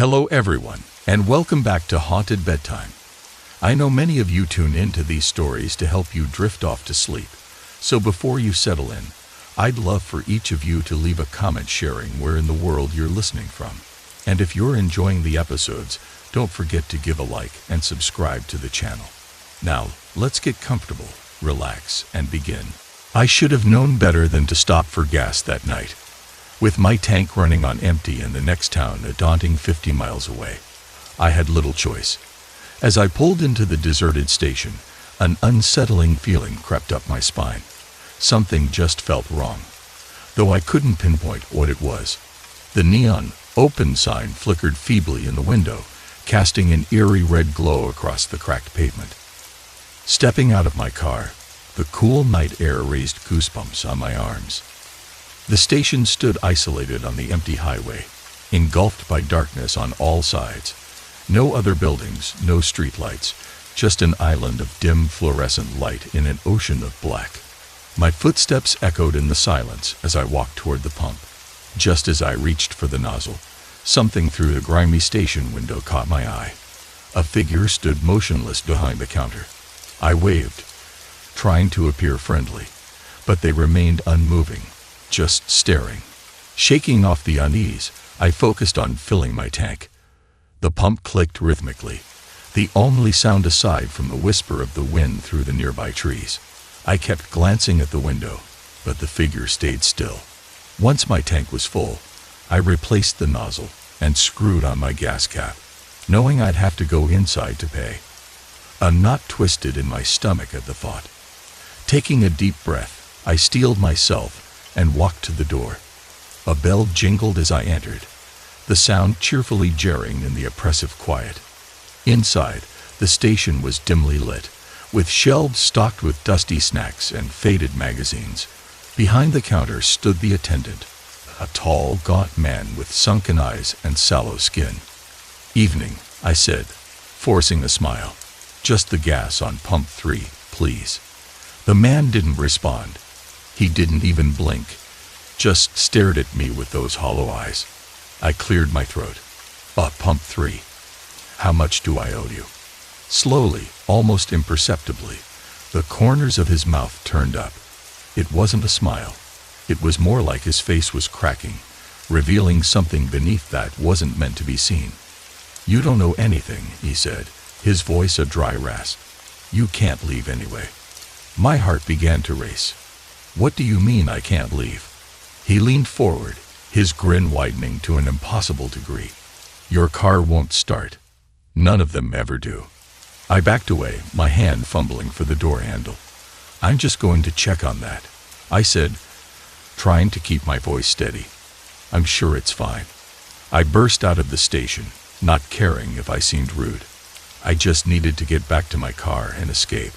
Hello everyone, and welcome back to Haunted Bedtime. I know many of you tune into these stories to help you drift off to sleep. So before you settle in, I'd love for each of you to leave a comment sharing where in the world you're listening from. And if you're enjoying the episodes, don't forget to give a like and subscribe to the channel. Now, let's get comfortable, relax, and begin. I should have known better than to stop for gas that night. With my tank running on empty and the next town a daunting 50 miles away, I had little choice. As I pulled into the deserted station, an unsettling feeling crept up my spine. Something just felt wrong, though I couldn't pinpoint what it was. The neon "Open" sign flickered feebly in the window, casting an eerie red glow across the cracked pavement. Stepping out of my car, the cool night air raised goosebumps on my arms. The station stood isolated on the empty highway, engulfed by darkness on all sides. No other buildings, no streetlights, just an island of dim fluorescent light in an ocean of black. My footsteps echoed in the silence as I walked toward the pump. Just as I reached for the nozzle, something through the grimy station window caught my eye. A figure stood motionless behind the counter. I waved, trying to appear friendly, but they remained unmoving, just staring. Shaking off the unease, I focused on filling my tank. The pump clicked rhythmically, the only sound aside from the whisper of the wind through the nearby trees. I kept glancing at the window, but the figure stayed still. Once my tank was full, I replaced the nozzle and screwed on my gas cap, knowing I'd have to go inside to pay. A knot twisted in my stomach at the thought. Taking a deep breath, I steeled myself and walked to the door. A bell jingled as I entered, the sound cheerfully jarring in the oppressive quiet. Inside, the station was dimly lit, with shelves stocked with dusty snacks and faded magazines. Behind the counter stood the attendant, a tall, gaunt man with sunken eyes and sallow skin. "Evening," I said, forcing a smile. "Just the gas on pump 3, please." The man didn't respond. He didn't even blink, just stared at me with those hollow eyes. I cleared my throat. Pump 3. How much do I owe you?" Slowly, almost imperceptibly, the corners of his mouth turned up. It wasn't a smile. It was more like his face was cracking, revealing something beneath that wasn't meant to be seen. "You don't know anything," he said, his voice a dry rasp. "You can't leave anyway." My heart began to race. "What do you mean I can't leave?" He leaned forward, his grin widening to an impossible degree. "Your car won't start. None of them ever do." I backed away, my hand fumbling for the door handle. "I'm just going to check on that," I said, trying to keep my voice steady. "I'm sure it's fine." I burst out of the station, not caring if I seemed rude. I just needed to get back to my car and escape.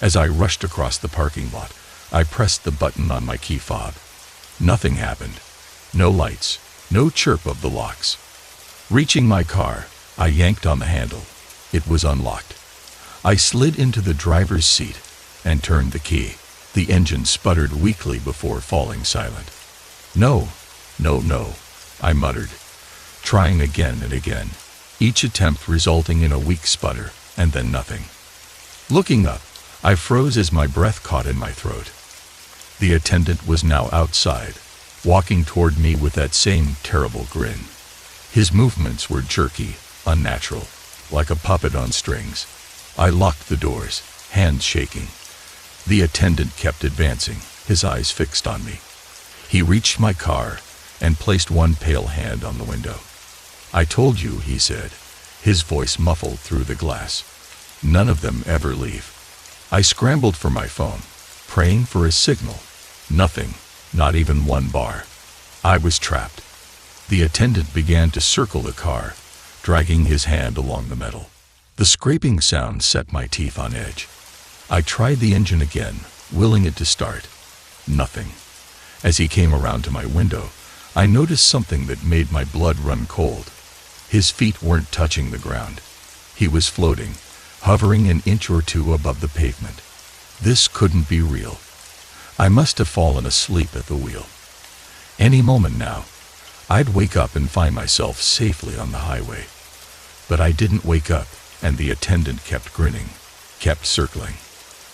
As I rushed across the parking lot, I pressed the button on my key fob. Nothing happened. No lights, no chirp of the locks. Reaching my car, I yanked on the handle. It was unlocked. I slid into the driver's seat and turned the key. The engine sputtered weakly before falling silent. No, I muttered, trying again and again, each attempt resulting in a weak sputter, and then nothing. Looking up, I froze as my breath caught in my throat. The attendant was now outside, walking toward me with that same terrible grin. His movements were jerky, unnatural, like a puppet on strings. I locked the doors, hands shaking. The attendant kept advancing, his eyes fixed on me. He reached my car and placed one pale hand on the window. "I told you," he said, his voice muffled through the glass. "None of them ever leave." I scrambled for my phone, praying for a signal. Nothing, not even one bar. I was trapped. The attendant began to circle the car, dragging his hand along the metal. The scraping sound set my teeth on edge. I tried the engine again, willing it to start. Nothing. As he came around to my window, I noticed something that made my blood run cold. His feet weren't touching the ground. He was floating, hovering an inch or two above the pavement. This couldn't be real. I must have fallen asleep at the wheel. Any moment now, I'd wake up and find myself safely on the highway. But I didn't wake up, and the attendant kept grinning, kept circling.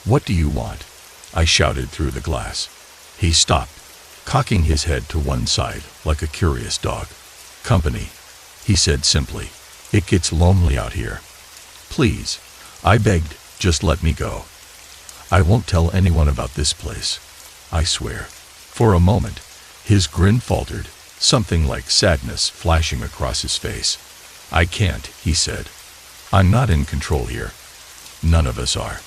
"What do you want?" I shouted through the glass. He stopped, cocking his head to one side like a curious dog. "Company," he said simply. "It gets lonely out here." "Please," I begged, "just let me go. I won't tell anyone about this place. I swear." For a moment, his grin faltered, something like sadness flashing across his face. "I can't," he said. "I'm not in control here. None of us are."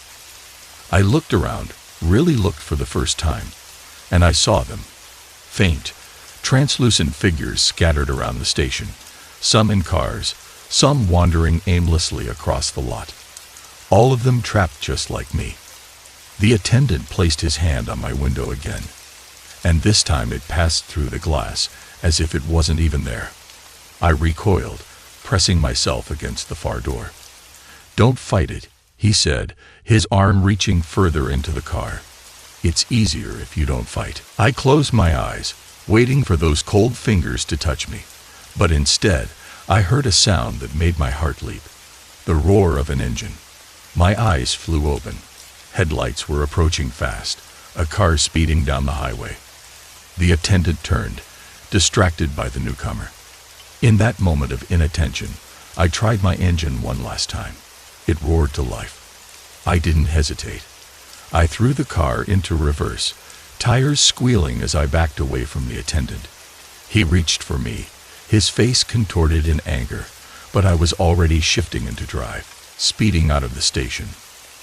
I looked around, really looked for the first time, and I saw them. Faint, translucent figures scattered around the station, some in cars, some wandering aimlessly across the lot. All of them trapped just like me. The attendant placed his hand on my window again, and this time it passed through the glass as if it wasn't even there. I recoiled, pressing myself against the far door. "Don't fight it," he said, his arm reaching further into the car. "It's easier if you don't fight." I closed my eyes, waiting for those cold fingers to touch me, but instead, I heard a sound that made my heart leap. The roar of an engine. My eyes flew open. Headlights were approaching fast, a car speeding down the highway. The attendant turned, distracted by the newcomer. In that moment of inattention, I tried my engine one last time. It roared to life. I didn't hesitate. I threw the car into reverse, tires squealing as I backed away from the attendant. He reached for me, his face contorted in anger, but I was already shifting into drive, speeding out of the station.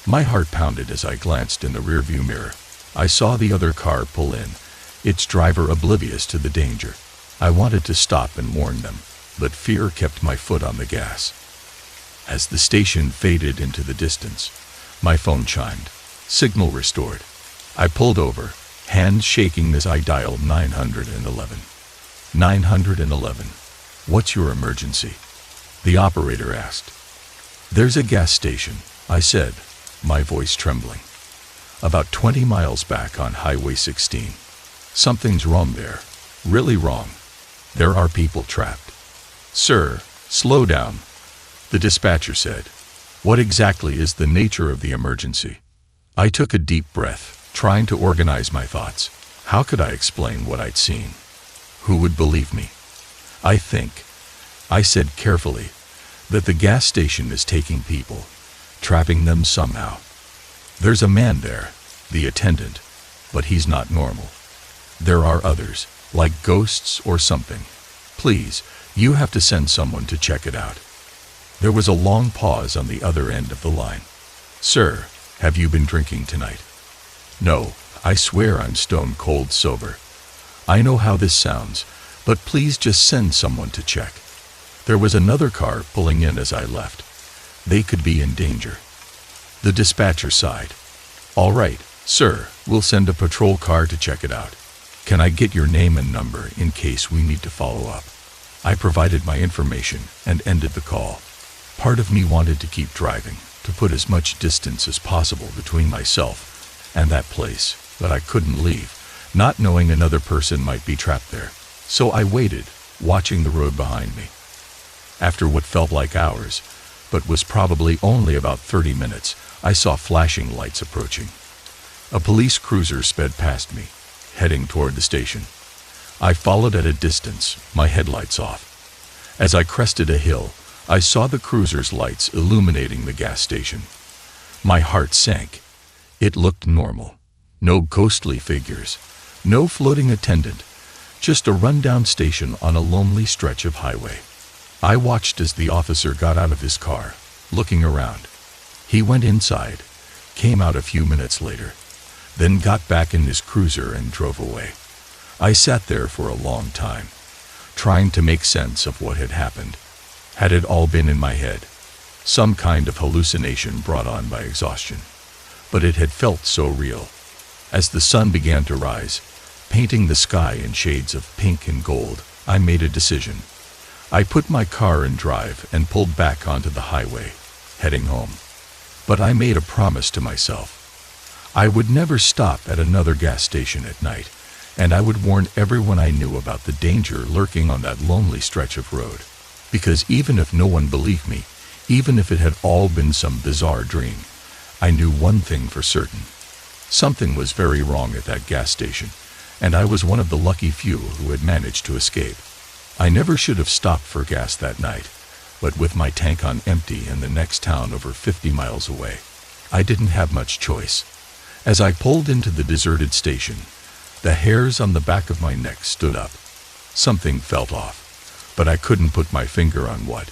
My heart pounded as I glanced in the rearview mirror. I saw the other car pull in, its driver oblivious to the danger. I wanted to stop and warn them, but fear kept my foot on the gas. As the station faded into the distance, my phone chimed. Signal restored. I pulled over, hands shaking as I dialed 911. 911. "What's your emergency?" the operator asked. "There's a gas station," I said, my voice trembling. "About 20 miles back on Highway 16. Something's wrong there. Really wrong. There are people trapped." "Sir, slow down," the dispatcher said. "What exactly is the nature of the emergency?" I took a deep breath, trying to organize my thoughts. How could I explain what I'd seen? Who would believe me? "I think," I said carefully, "that the gas station is taking people, trapping them somehow. There's a man there, the attendant, but he's not normal. There are others, like ghosts or something. Please, you have to send someone to check it out." There was a long pause on the other end of the line. "Sir, have you been drinking tonight?" "No, I swear I'm stone cold sober. I know how this sounds, but please just send someone to check." There was another car pulling in as I left. They could be in danger. The dispatcher sighed. "All right, sir, we'll send a patrol car to check it out. Can I get your name and number in case we need to follow up?" I provided my information and ended the call. Part of me wanted to keep driving, to put as much distance as possible between myself and that place, but I couldn't leave, not knowing another person might be trapped there. So I waited, watching the road behind me. After what felt like hours, but was probably only about 30 minutes, I saw flashing lights approaching. A police cruiser sped past me, heading toward the station. I followed at a distance, my headlights off. As I crested a hill, I saw the cruiser's lights illuminating the gas station. My heart sank. It looked normal. No ghostly figures, no floating attendant, just a rundown station on a lonely stretch of highway. I watched as the officer got out of his car, looking around. He went inside, came out a few minutes later, then got back in his cruiser and drove away. I sat there for a long time, trying to make sense of what had happened. Had it all been in my head? Some kind of hallucination brought on by exhaustion. But it had felt so real. As the sun began to rise, painting the sky in shades of pink and gold, I made a decision. I put my car in drive and pulled back onto the highway, heading home. But I made a promise to myself. I would never stop at another gas station at night, and I would warn everyone I knew about the danger lurking on that lonely stretch of road. Because even if no one believed me, even if it had all been some bizarre dream, I knew one thing for certain. Something was very wrong at that gas station, and I was one of the lucky few who had managed to escape. I never should have stopped for gas that night, but with my tank on empty in the next town over 50 miles away, I didn't have much choice. As I pulled into the deserted station, the hairs on the back of my neck stood up. Something felt off, but I couldn't put my finger on what.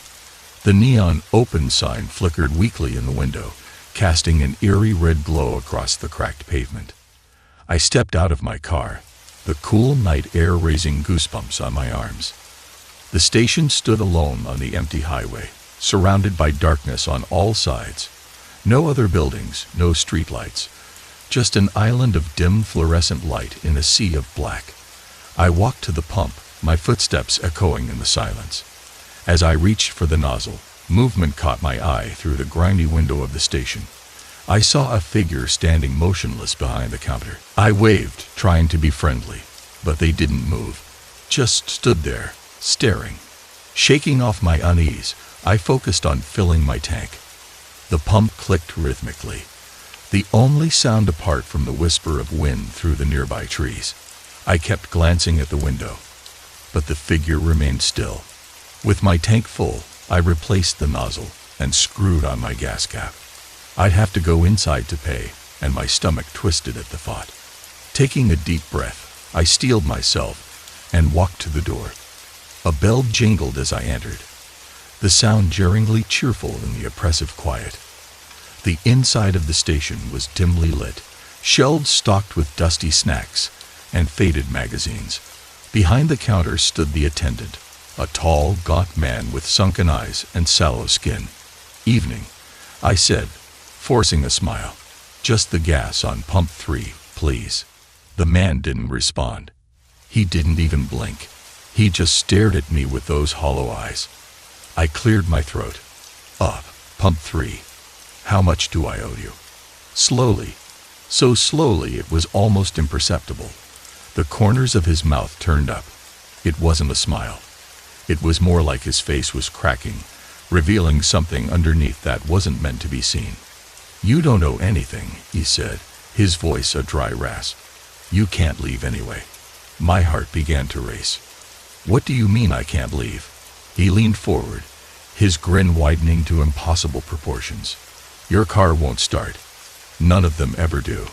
The neon open sign flickered weakly in the window, casting an eerie red glow across the cracked pavement. I stepped out of my car, the cool night air raising goosebumps on my arms. The station stood alone on the empty highway, surrounded by darkness on all sides. No other buildings, no streetlights, just an island of dim fluorescent light in a sea of black. I walked to the pump, my footsteps echoing in the silence. As I reached for the nozzle, movement caught my eye through the grimy window of the station. I saw a figure standing motionless behind the counter. I waved, trying to be friendly, but they didn't move, just stood there, staring. Shaking off my unease, I focused on filling my tank. The pump clicked rhythmically, the only sound apart from the whisper of wind through the nearby trees. I kept glancing at the window, but the figure remained still. With my tank full, I replaced the nozzle and screwed on my gas cap. I'd have to go inside to pay, and my stomach twisted at the thought. Taking a deep breath, I steeled myself and walked to the door. A bell jingled as I entered, the sound jarringly cheerful in the oppressive quiet. The inside of the station was dimly lit, shelves stocked with dusty snacks and faded magazines. Behind the counter stood the attendant, a tall, gaunt man with sunken eyes and sallow skin. "Evening," I said, forcing a smile. "Just the gas on pump 3, please." The man didn't respond. He didn't even blink. He just stared at me with those hollow eyes. I cleared my throat. Pump 3. How much do I owe you?" Slowly, so slowly it was almost imperceptible, the corners of his mouth turned up. It wasn't a smile. It was more like his face was cracking, revealing something underneath that wasn't meant to be seen. "You don't owe anything," he said, his voice a dry rasp. "You can't leave anyway." My heart began to race. "What do you mean I can't leave?" He leaned forward, his grin widening to impossible proportions. "Your car won't start. None of them ever do."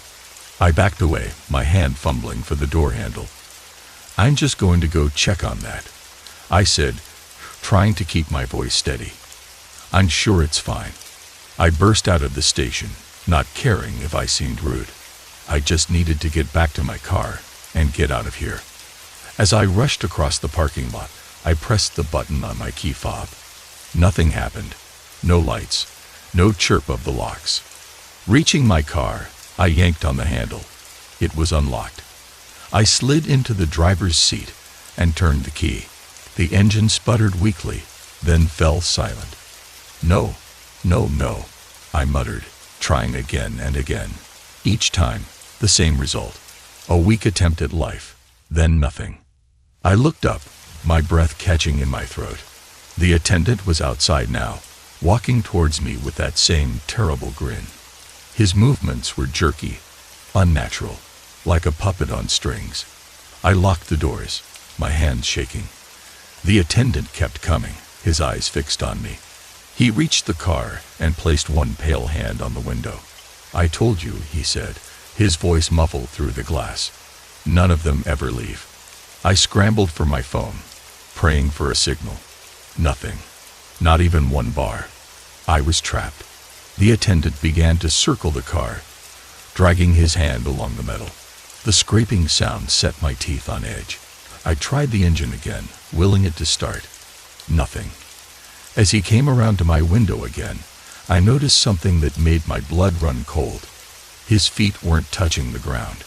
I backed away, my hand fumbling for the door handle. "I'm just going to go check on that," I said, trying to keep my voice steady. "I'm sure it's fine." I burst out of the station, not caring if I seemed rude. I just needed to get back to my car and get out of here. As I rushed across the parking lot, I pressed the button on my key fob. Nothing happened. No lights. No chirp of the locks. Reaching my car, I yanked on the handle. It was unlocked. I slid into the driver's seat and turned the key. The engine sputtered weakly, then fell silent. No, I muttered, trying again and again. Each time, the same result. A weak attempt at life, then nothing. I looked up, my breath catching in my throat. The attendant was outside now, walking towards me with that same terrible grin. His movements were jerky, unnatural, like a puppet on strings. I locked the doors, my hands shaking. The attendant kept coming, his eyes fixed on me. He reached the car and placed one pale hand on the window. "I told you," he said, his voice muffled through the glass. "None of them ever leave." I scrambled for my phone, praying for a signal. Nothing. Not even one bar. I was trapped. The attendant began to circle the car, dragging his hand along the metal. The scraping sound set my teeth on edge. I tried the engine again, willing it to start. Nothing. As he came around to my window again, I noticed something that made my blood run cold. His feet weren't touching the ground.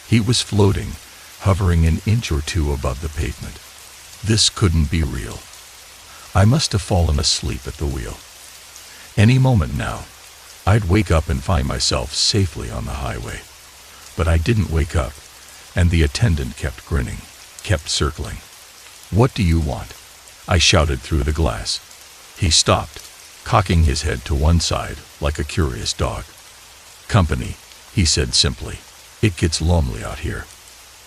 He was floating, hovering an inch or two above the pavement. This couldn't be real. I must have fallen asleep at the wheel. Any moment now, I'd wake up and find myself safely on the highway. But I didn't wake up, and the attendant kept grinning, kept circling. "What do you want?" I shouted through the glass. He stopped, cocking his head to one side like a curious dog. "Company," he said simply. "It gets lonely out here."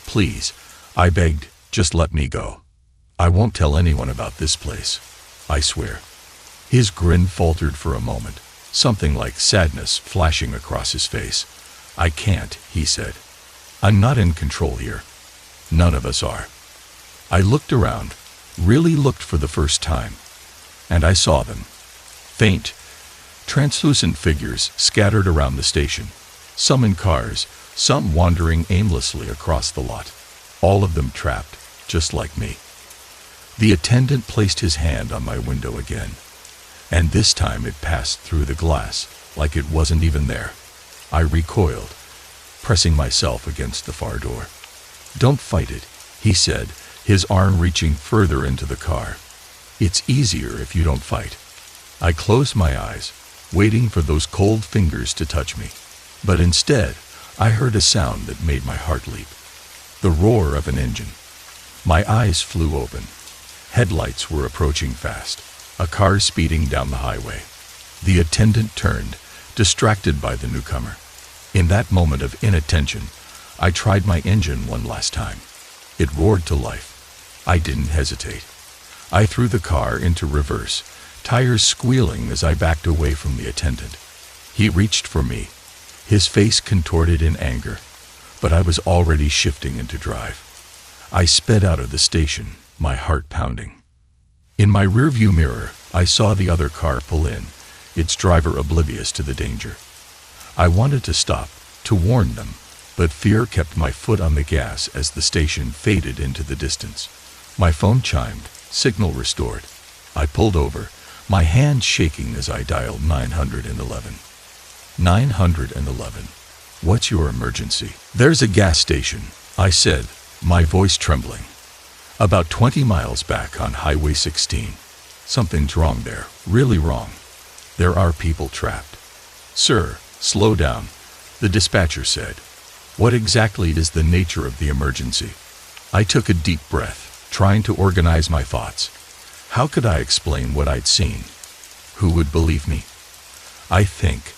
"Please," I begged, "just let me go. I won't tell anyone about this place. I swear." His grin faltered for a moment, something like sadness flashing across his face. "I can't," he said. "I'm not in control here. None of us are." I looked around, really looked for the first time, and I saw them. Faint, translucent figures scattered around the station, some in cars, some wandering aimlessly across the lot, all of them trapped, just like me. The attendant placed his hand on my window again, and this time it passed through the glass like it wasn't even there. I recoiled, pressing myself against the far door. "Don't fight it," he said, his arm reaching further into the car. "It's easier if you don't fight." I closed my eyes, waiting for those cold fingers to touch me. But instead, I heard a sound that made my heart leap. The roar of an engine. My eyes flew open. Headlights were approaching fast, a car speeding down the highway. The attendant turned, distracted by the newcomer. In that moment of inattention, I tried my engine one last time. It roared to life. I didn't hesitate. I threw the car into reverse, tires squealing as I backed away from the attendant. He reached for me, his face contorted in anger, but I was already shifting into drive. I sped out of the station, my heart pounding. In my rearview mirror, I saw the other car pull in, its driver oblivious to the danger. I wanted to stop, to warn them, but fear kept my foot on the gas as the station faded into the distance. My phone chimed, signal restored. I pulled over, my hand shaking as I dialed 911. 911. "What's your emergency?" "There's a gas station," I said, my voice trembling. "About 20 miles back on Highway 16. Something's wrong there, really wrong. There are people trapped." "Sir, slow down," the dispatcher said. "What exactly is the nature of the emergency?" I took a deep breath, trying to organize my thoughts. How could I explain what I'd seen? Who would believe me? "I think,"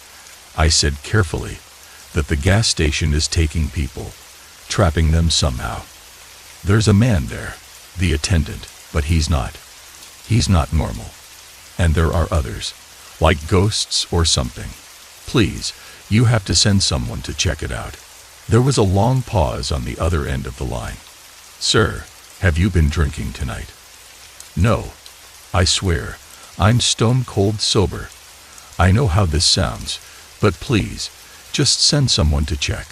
I said carefully, "that the gas station is taking people, trapping them somehow. There's a man there, the attendant, but he's not. He's not normal. And there are others, like ghosts or something. Please, you have to send someone to check it out." There was a long pause on the other end of the line. "Sir, have you been drinking tonight?" "No. I swear, I'm stone cold sober. I know how this sounds, but please, just send someone to check."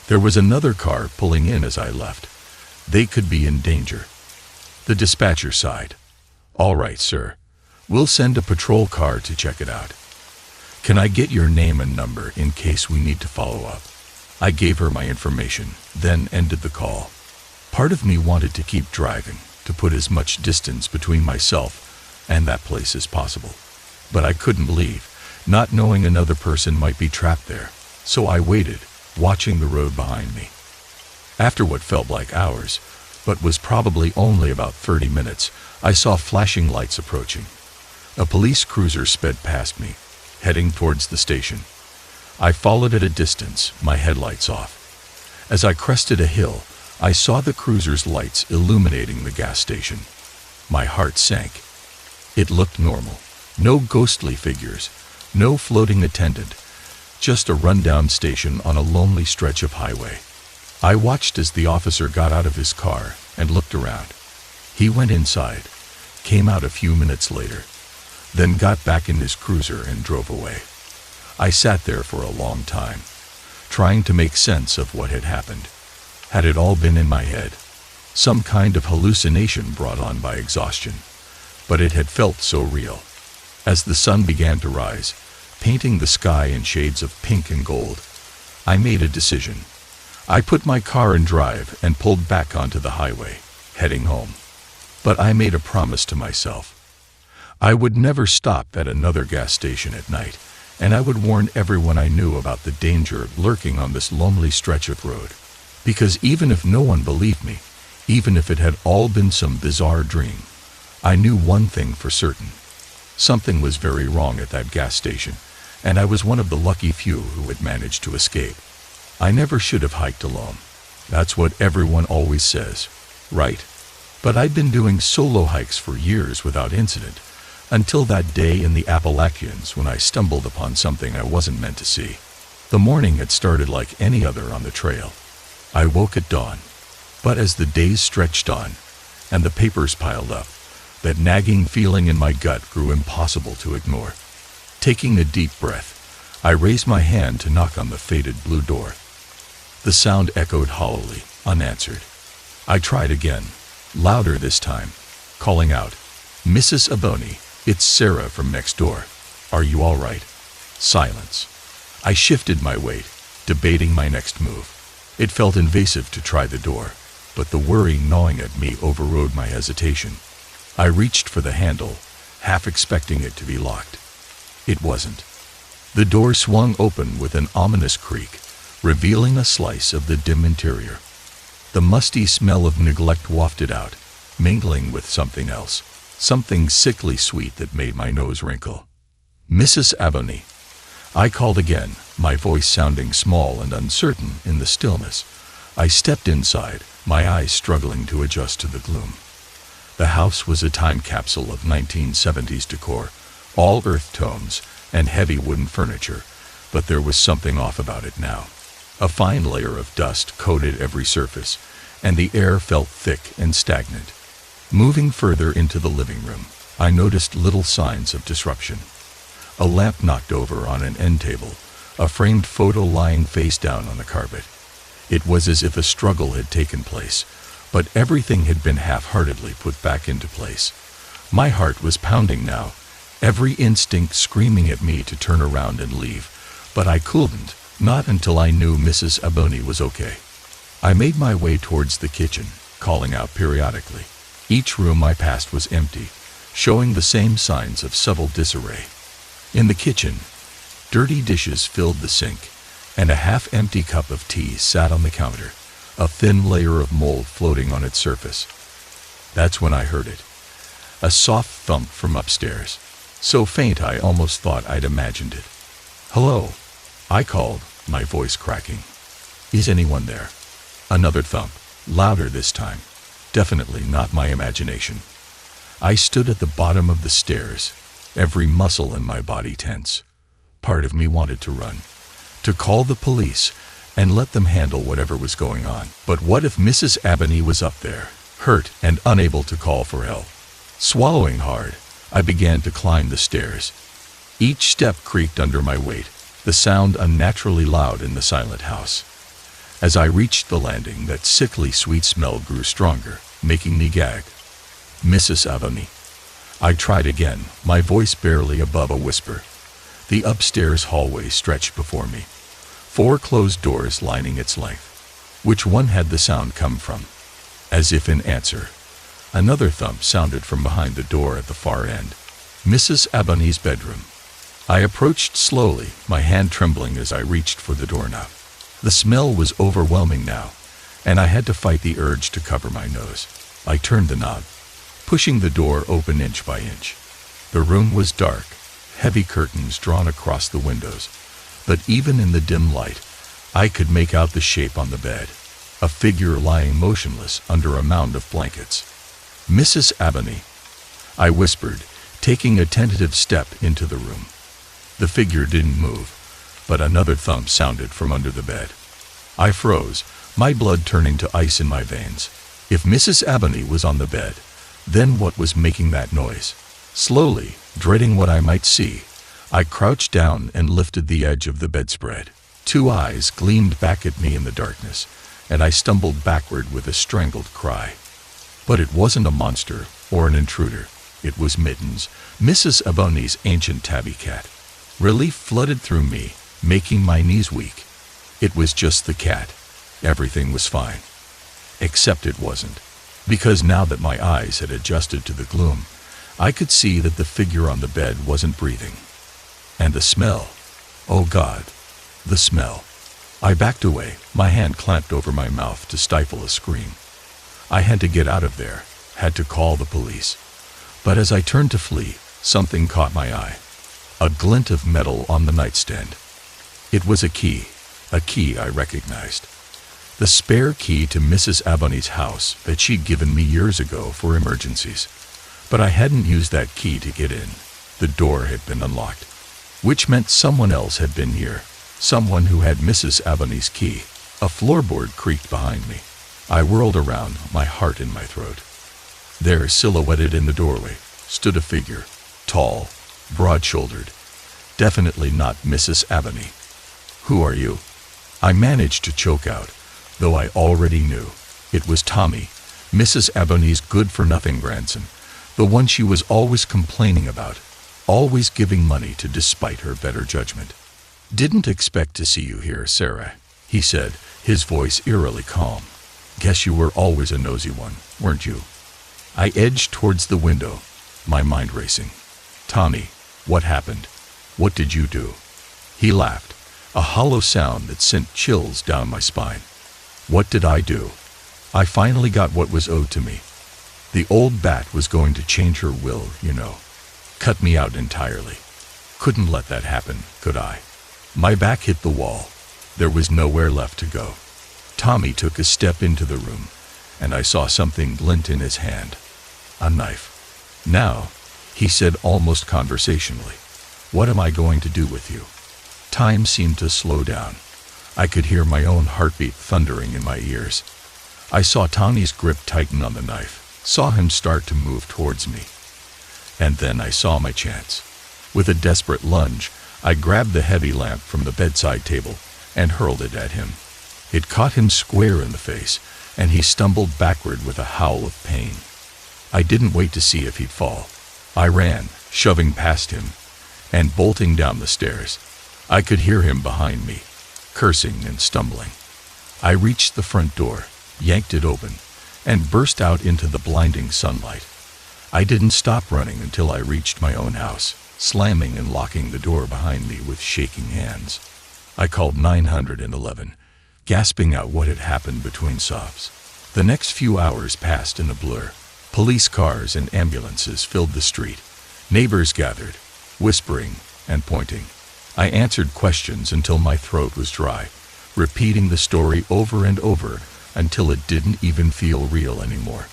There was another car pulling in as I left. They could be in danger. The dispatcher sighed. "All right, sir. We'll send a patrol car to check it out. Can I get your name and number in case we need to follow up?" I gave her my information, then ended the call. Part of me wanted to keep driving, to put as much distance between myself and that place as possible. But I couldn't leave, not knowing another person might be trapped there, so I waited, watching the road behind me. After what felt like hours, but was probably only about 30 minutes, I saw flashing lights approaching. A police cruiser sped past me, heading towards the station. I followed at a distance, my headlights off. As I crested a hill, I saw the cruiser's lights illuminating the gas station. My heart sank. It looked normal. No ghostly figures, no floating attendant, just a rundown station on a lonely stretch of highway. I watched as the officer got out of his car and looked around. He went inside, came out a few minutes later, then got back in his cruiser and drove away. I sat there for a long time, trying to make sense of what had happened. Had it all been in my head? Some kind of hallucination brought on by exhaustion? But it had felt so real. As the sun began to rise, painting the sky in shades of pink and gold, I made a decision. I put my car in drive and pulled back onto the highway, heading home. But I made a promise to myself. I would never stop at another gas station at night, and I would warn everyone I knew about the danger lurking on this lonely stretch of road. Because even if no one believed me, even if it had all been some bizarre dream, I knew one thing for certain. Something was very wrong at that gas station, and I was one of the lucky few who had managed to escape. I never should have hiked alone. That's what everyone always says, right? But I'd been doing solo hikes for years without incident, until that day in the Appalachians when I stumbled upon something I wasn't meant to see. The morning had started like any other on the trail. I woke at dawn, but as the days stretched on, and the papers piled up, that nagging feeling in my gut grew impossible to ignore. Taking a deep breath, I raised my hand to knock on the faded blue door. The sound echoed hollowly, unanswered. I tried again, louder this time, calling out, "Mrs. Aboni, it's Sarah from next door. Are you all right?" Silence. I shifted my weight, debating my next move. It felt invasive to try the door, but the worry gnawing at me overrode my hesitation. I reached for the handle, half expecting it to be locked. It wasn't. The door swung open with an ominous creak, revealing a slice of the dim interior. The musty smell of neglect wafted out, mingling with something else, something sickly sweet that made my nose wrinkle. "Mrs. Aboni." I called again, my voice sounding small and uncertain in the stillness. I stepped inside, my eyes struggling to adjust to the gloom. The house was a time capsule of 1970s decor, all earth tones and heavy wooden furniture, but there was something off about it now. A fine layer of dust coated every surface, and the air felt thick and stagnant. Moving further into the living room, I noticed little signs of disruption. A lamp knocked over on an end table, a framed photo lying face down on the carpet. It was as if a struggle had taken place, but everything had been half-heartedly put back into place. My heart was pounding now, every instinct screaming at me to turn around and leave, but I couldn't, not until I knew Mrs. Aboni was okay. I made my way towards the kitchen, calling out periodically. Each room I passed was empty, showing the same signs of subtle disarray. In the kitchen, dirty dishes filled the sink, and a half-empty cup of tea sat on the counter, a thin layer of mold floating on its surface. That's when I heard it. A soft thump from upstairs, so faint I almost thought I'd imagined it. "Hello," I called, my voice cracking. "Is anyone there?" Another thump, louder this time, definitely not my imagination. I stood at the bottom of the stairs, every muscle in my body tense. Part of me wanted to run, to call the police and let them handle whatever was going on. But what if Mrs. Aboni was up there, hurt and unable to call for help? Swallowing hard, I began to climb the stairs. Each step creaked under my weight, the sound unnaturally loud in the silent house. As I reached the landing, that sickly sweet smell grew stronger, making me gag. "Mrs. Aboni." I tried again, my voice barely above a whisper. The upstairs hallway stretched before me, 4 closed doors lining its length. Which one had the sound come from? As if in answer, another thump sounded from behind the door at the far end. Mrs. Aboni's bedroom. I approached slowly, my hand trembling as I reached for the doorknob. The smell was overwhelming now, and I had to fight the urge to cover my nose. I turned the knob, pushing the door open inch by inch. The room was dark, heavy curtains drawn across the windows, but even in the dim light, I could make out the shape on the bed, a figure lying motionless under a mound of blankets. "Mrs. Aboni," I whispered, taking a tentative step into the room. The figure didn't move, but another thump sounded from under the bed. I froze, my blood turning to ice in my veins. If Mrs. Aboni was on the bed, then what was making that noise? Slowly, dreading what I might see, I crouched down and lifted the edge of the bedspread. 2 eyes gleamed back at me in the darkness, and I stumbled backward with a strangled cry. But it wasn't a monster or an intruder. It was Mittens, Mrs. Aboni's ancient tabby cat. Relief flooded through me, making my knees weak. It was just the cat. Everything was fine. Except it wasn't. Because now that my eyes had adjusted to the gloom, I could see that the figure on the bed wasn't breathing. And the smell. Oh God, the smell. I backed away, my hand clamped over my mouth to stifle a scream. I had to get out of there, had to call the police. But as I turned to flee, something caught my eye. A glint of metal on the nightstand. It was a key I recognized. The spare key to Mrs. Aboney's house that she'd given me years ago for emergencies. But I hadn't used that key to get in. The door had been unlocked, which meant someone else had been here. Someone who had Mrs. Aboney's key. A floorboard creaked behind me. I whirled around, my heart in my throat. There, silhouetted in the doorway, stood a figure, tall, broad-shouldered. Definitely not Mrs. Aboney. "Who are you?" I managed to choke out, though I already knew. It was Tommy, Mrs. Aboney's good-for-nothing grandson, the one she was always complaining about, always giving money to despite her better judgment. "Didn't expect to see you here, Sarah," he said, his voice eerily calm. "Guess you were always a nosy one, weren't you?" I edged towards the window, my mind racing. "Tommy, what happened? What did you do?" He laughed, a hollow sound that sent chills down my spine. "What did I do? I finally got what was owed to me. The old bat was going to change her will, you know. Cut me out entirely. Couldn't let that happen, could I?" My back hit the wall. There was nowhere left to go. Tommy took a step into the room, and I saw something glint in his hand. A knife. "Now," he said almost conversationally, "what am I going to do with you?" Time seemed to slow down. I could hear my own heartbeat thundering in my ears. I saw Tommy's grip tighten on the knife, saw him start to move towards me. And then I saw my chance. With a desperate lunge, I grabbed the heavy lamp from the bedside table and hurled it at him. It caught him square in the face, and he stumbled backward with a howl of pain. I didn't wait to see if he'd fall. I ran, shoving past him, and bolting down the stairs. I could hear him behind me, cursing and stumbling. I reached the front door, yanked it open, and burst out into the blinding sunlight. I didn't stop running until I reached my own house, slamming and locking the door behind me with shaking hands. I called 911, gasping out what had happened between sobs. The next few hours passed in a blur. Police cars and ambulances filled the street. Neighbors gathered, whispering and pointing. I answered questions until my throat was dry, repeating the story over and over until it didn't even feel real anymore.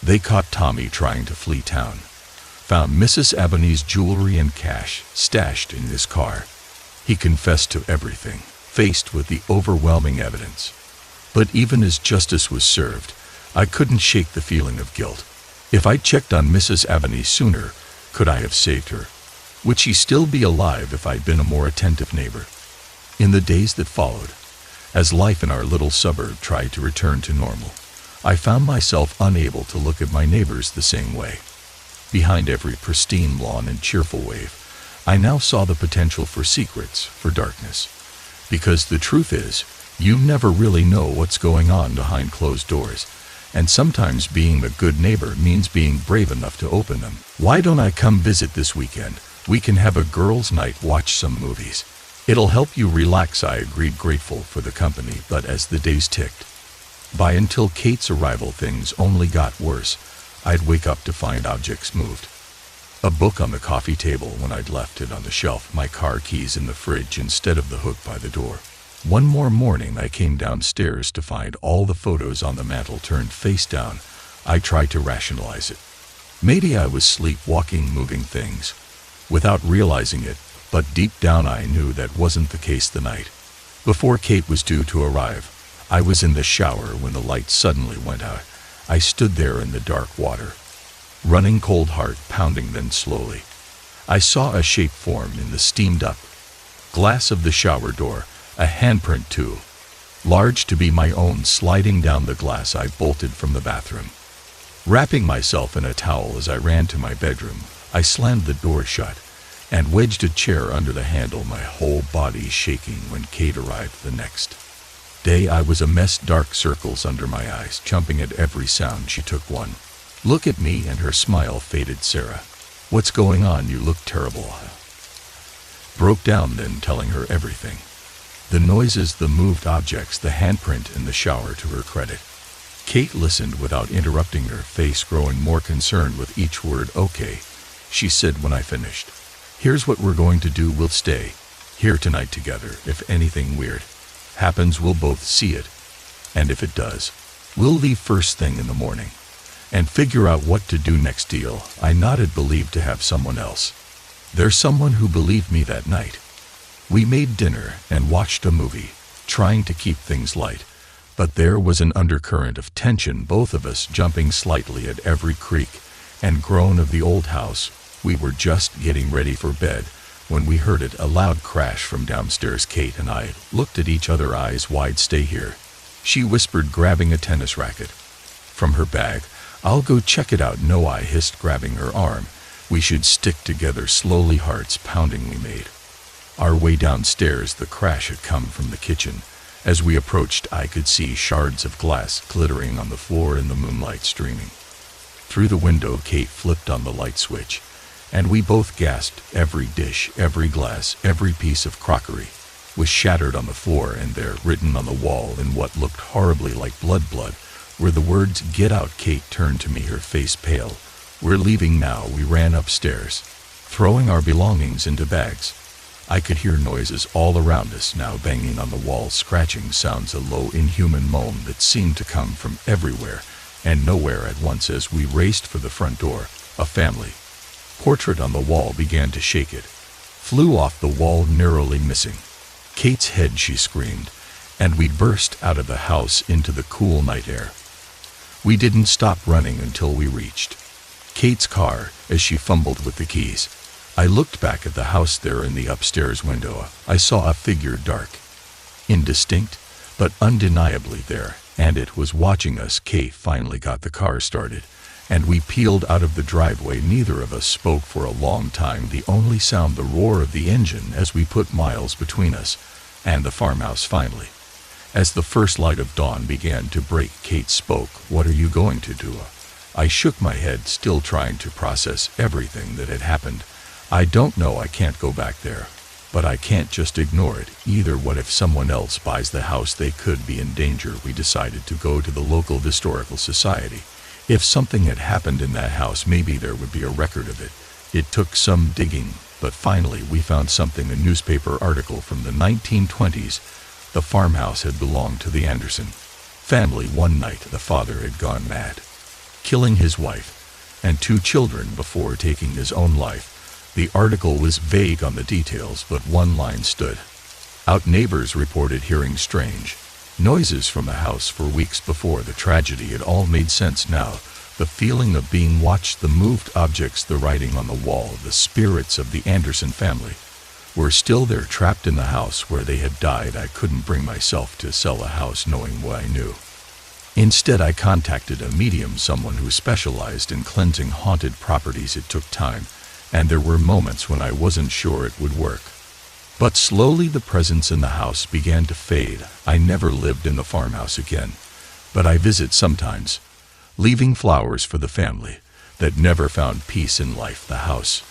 They caught Tommy trying to flee town, found Mrs. Aboney's jewelry and cash stashed in his car. He confessed to everything, faced with the overwhelming evidence. But even as justice was served, I couldn't shake the feeling of guilt. If I'd checked on Mrs. Aboney sooner, could I have saved her? Would she still be alive if I'd been a more attentive neighbor? In the days that followed, as life in our little suburb tried to return to normal, I found myself unable to look at my neighbors the same way. Behind every pristine lawn and cheerful wave, I now saw the potential for secrets, for darkness. Because the truth is, you never really know what's going on behind closed doors, and sometimes being a good neighbor means being brave enough to open them. "Why don't I come visit this weekend? We can have a girls' night, watch some movies. It'll help you relax," I agreed, grateful for the company. But as the days ticked by until Kate's arrival, things only got worse. I'd wake up to find objects moved. A book on the coffee table when I'd left it on the shelf, my car keys in the fridge instead of the hook by the door. One more morning I came downstairs to find all the photos on the mantel turned face down. I tried to rationalize it. Maybe I was sleepwalking, moving things, without realizing it, but deep down I knew that wasn't the case the night. Before Kate was due to arrive, I was in the shower when the light suddenly went out. I stood there in the dark water, running, cold heart pounding. Then slowly, I saw a shape form in the steamed-up glass of the shower door, a handprint too, large to be my own, sliding down the glass. I bolted from the bathroom, wrapping myself in a towel. As I ran to my bedroom, I slammed the door shut and wedged a chair under the handle, my whole body shaking. When Kate arrived the next day, I was a mess, dark circles under my eyes, jumping at every sound. She took one look at me and her smile faded. "Sarah, what's going on? You look terrible." Broke down, then telling her everything. The noises, the moved objects, the handprint in the shower to her credit. Kate listened without interrupting, her face growing more concerned with each word. "Okay," she said when I finished. "Here's what we're going to do. We'll stay here tonight together. If anything weird happens, we'll both see it. And if it does, we'll leave first thing in the morning and figure out what to do next." Deal. I nodded, believed to have someone else. There's someone who believed me that night. We made dinner and watched a movie, trying to keep things light. But there was an undercurrent of tension, both of us jumping slightly at every creak and groan of the old house. We were just getting ready for bed when we heard it, a loud crash from downstairs. Kate and I looked at each other, eyes wide. "Stay here," she whispered, grabbing a tennis racket from her bag. "I'll go check it out." "No," I hissed, grabbing her arm. "We should stick together." Slowly, hearts pounding, we made our way downstairs. The crash had come from the kitchen. As we approached, I could see shards of glass glittering on the floor in the moonlight streaming through the window. Kate flipped on the light switch, and we both gasped. Every dish, every glass, every piece of crockery was shattered on the floor, and there, written on the wall in what looked horribly like blood, were the words, "Get out." Kate turned to me, her face pale. "We're leaving now." We ran upstairs, throwing our belongings into bags. I could hear noises all around us now, banging on the wall, scratching sounds, a low, inhuman moan that seemed to come from everywhere and nowhere at once. As we raced for the front door, a family portrait on the wall began to shake. It flew off the wall, narrowly missing Kate's head. She screamed, and we burst out of the house into the cool night air. We didn't stop running until we reached Kate's car. As she fumbled with the keys, I looked back at the house. There in the upstairs window, I saw a figure, dark, indistinct, but undeniably there, and it was watching us. Kate finally got the car started, and we peeled out of the driveway. Neither of us spoke for a long time, the only sound the roar of the engine as we put miles between us and the farmhouse. Finally, as the first light of dawn began to break, Kate spoke. "What are you going to do?" I shook my head, still trying to process everything that had happened. "I don't know. I can't go back there, but I can't just ignore it either. What if someone else buys the house? They could be in danger." We decided to go to the local historical society. If something had happened in that house, maybe there would be a record of it. It took some digging, but finally we found something, a newspaper article from the 1920s. The farmhouse had belonged to the Anderson family. One night the father had gone mad, killing his wife and 2 children before taking his own life. The article was vague on the details, but one line stood out. Neighbors reported hearing strange noises from the house for weeks before the tragedy. It all made sense now. The feeling of being watched, the moved objects, the writing on the wall. The spirits of the Anderson family were still there, trapped in the house where they had died. I couldn't bring myself to sell a house knowing what I knew. Instead, I contacted a medium, someone who specialized in cleansing haunted properties. It took time, and there were moments when I wasn't sure it would work. But slowly the presence in the house began to fade. I never lived in the farmhouse again, but I visit sometimes, leaving flowers for the family that never found peace in life. The house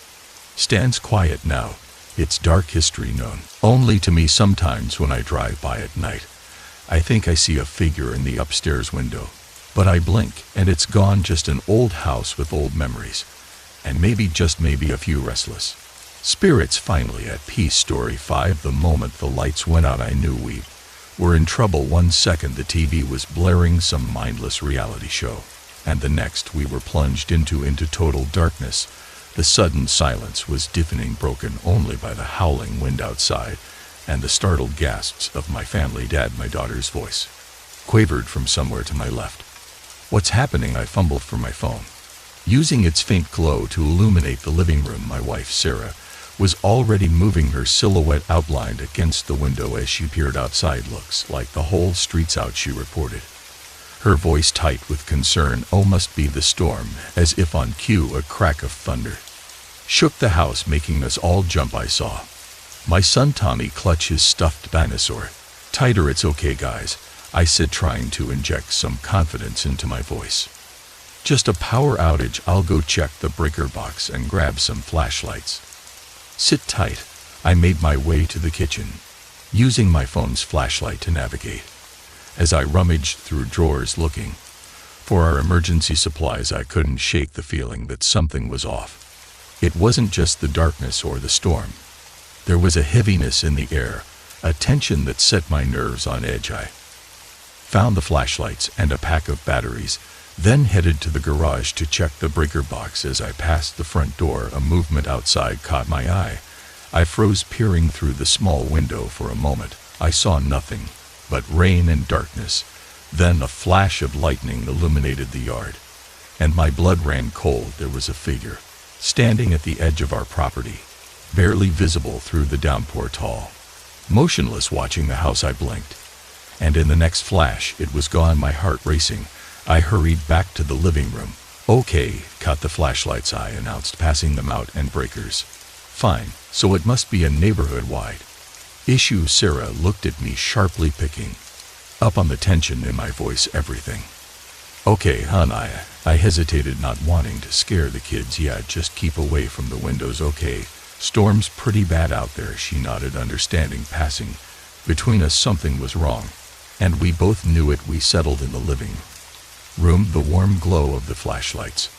stands quiet now, its dark history known only to me. Sometimes when I drive by at night, I think I see a figure in the upstairs window, but I blink and it's gone. Just an old house with old memories, and maybe, just maybe, a few restless spirits finally at peace. Story 5. The moment the lights went out, I knew we were in trouble. One second the TV was blaring some mindless reality show, and the next we were plunged into total darkness. The sudden silence was deafening, broken only by the howling wind outside and the startled gasps of my family. "Dad," my daughter's voice quavered from somewhere to my left. "What's happening?" I fumbled for my phone, using its faint glow to illuminate the living room. My wife, Sarah, was already moving, her silhouette outlined against the window as she peered outside. "Looks like the whole street's out," she reported, her voice tight with concern. "Oh, must be the storm." As if on cue, a crack of thunder shook the house, making us all jump. I saw my son Tommy clutch his stuffed dinosaur tighter. "It's okay, guys," I said, trying to inject some confidence into my voice. "Just a power outage. I'll go check the breaker box and grab some flashlights. Sit tight." I made my way to the kitchen, using my phone's flashlight to navigate. As I rummaged through drawers looking for our emergency supplies, I couldn't shake the feeling that something was off. It wasn't just the darkness or the storm. There was a heaviness in the air, a tension that set my nerves on edge. I found the flashlights and a pack of batteries, then headed to the garage to check the breaker box. As I passed the front door, a movement outside caught my eye. I froze, peering through the small window for a moment. I saw nothing but rain and darkness. Then a flash of lightning illuminated the yard, and my blood ran cold. There was a figure standing at the edge of our property, barely visible through the downpour, tall, motionless, watching the house. I blinked, and in the next flash it was gone. My heart racing, I hurried back to the living room. "Okay, cut the flashlights," I announced, passing them out. "And breakers?" "Fine, so it must be a neighborhood-wide issue." Sarah looked at me sharply, picking up on the tension in my voice. "Everything okay, hon?" I hesitated, not wanting to scare the kids. "Yeah, just keep away from the windows, okay? Storm's pretty bad out there." She nodded, understanding. Passing between us, something was wrong, and we both knew it. We settled in the living room, the warm glow of the flashlights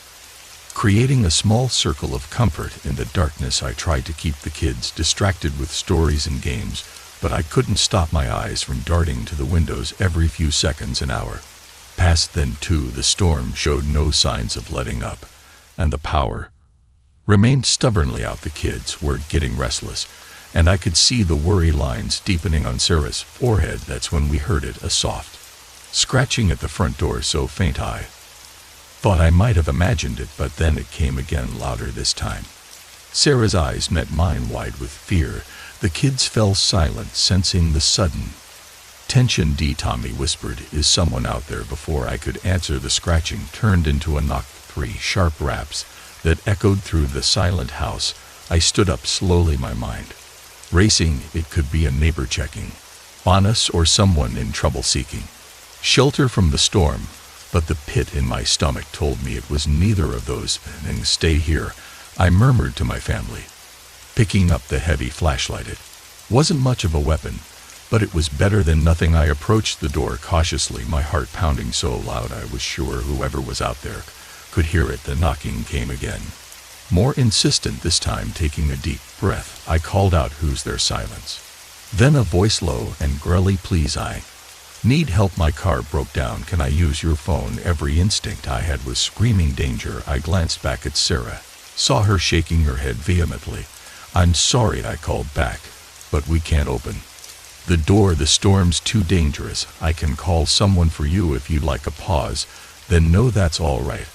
creating a small circle of comfort in the darkness. I tried to keep the kids distracted with stories and games, but I couldn't stop my eyes from darting to the windows every few seconds. An hour passed, then two. The storm showed no signs of letting up, and the power remained stubbornly out. The kids were getting restless, and I could see the worry lines deepening on Sarah's forehead. That's when we heard it, a soft scratching at the front door, so faint I thought I might have imagined it, but then it came again, louder this time. Sarah's eyes met mine, wide with fear. The kids fell silent, sensing the sudden tension. Tommy whispered, "Is someone out there?" Before I could answer, the scratching turned into a knock. 3 sharp raps that echoed through the silent house. I stood up slowly, my mind racing. It could be a neighbor checking on us, or someone in trouble seeking shelter from the storm, but the pit in my stomach told me it was neither of those things. "Stay here," I murmured to my family, picking up the heavy flashlight. It wasn't much of a weapon, but it was better than nothing. I approached the door cautiously, my heart pounding so loud I was sure whoever was out there could hear it. The knocking came again, more insistent this time. Taking a deep breath, I called out, "Who's there?" Silence. Then a voice, low and growly, "Please, I need help. My car broke down. Can I use your phone?" Every instinct I had was screaming danger. I glanced back at Sarah, saw her shaking her head vehemently. "I'm sorry," I called back, "but we can't open the door. The storm's too dangerous. I can call someone for you if you'd like." A pause, then, "No, that's all right.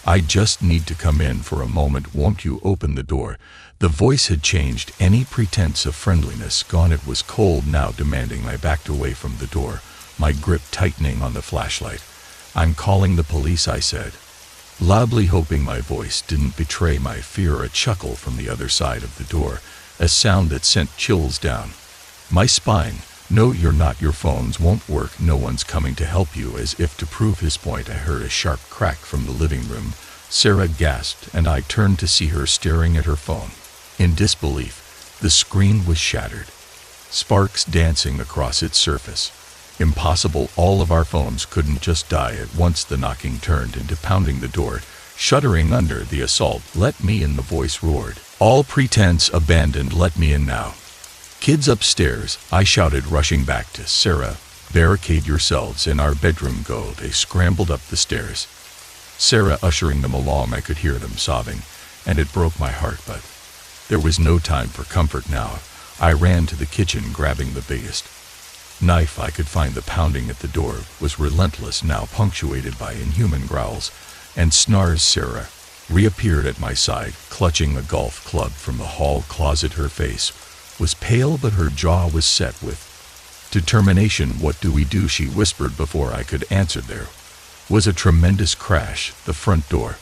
I just need to come in for a moment. Won't you open the door?" The voice had changed, any pretense of friendliness gone. It was cold now, demanding. I backed away from the door, my grip tightening on the flashlight. "I'm calling the police," I said, loudly, hoping my voice didn't betray my fear. A chuckle from the other side of the door, a sound that sent chills down my spine. "No, you're not. Your phones won't work. No one's coming to help you." As if to prove his point, I heard a sharp crack from the living room. Sarah gasped, and I turned to see her staring at her phone in disbelief. The screen was shattered, sparks dancing across its surface. Impossible. All of our phones couldn't just die at once. The knocking turned into pounding the door, shuddering under the assault. "Let me in," the voice roared. "All pretense abandoned. Let me in now." "Kids upstairs," I shouted, rushing back to Sarah. "Barricade yourselves in our bedroom. Go." They scrambled up the stairs, Sarah ushering them along. I could hear them sobbing, and it broke my heart, but there was no time for comfort now. I ran to the kitchen, grabbing the biggest knife I could find. The pounding at the door was relentless, now punctuated by inhuman growls and snarls. Sarah reappeared at my side, clutching a golf club from the hall closet. Her face was pale, but her jaw was set with determination. "What do we do?" she whispered. Before I could answer, there was a tremendous crash. The front door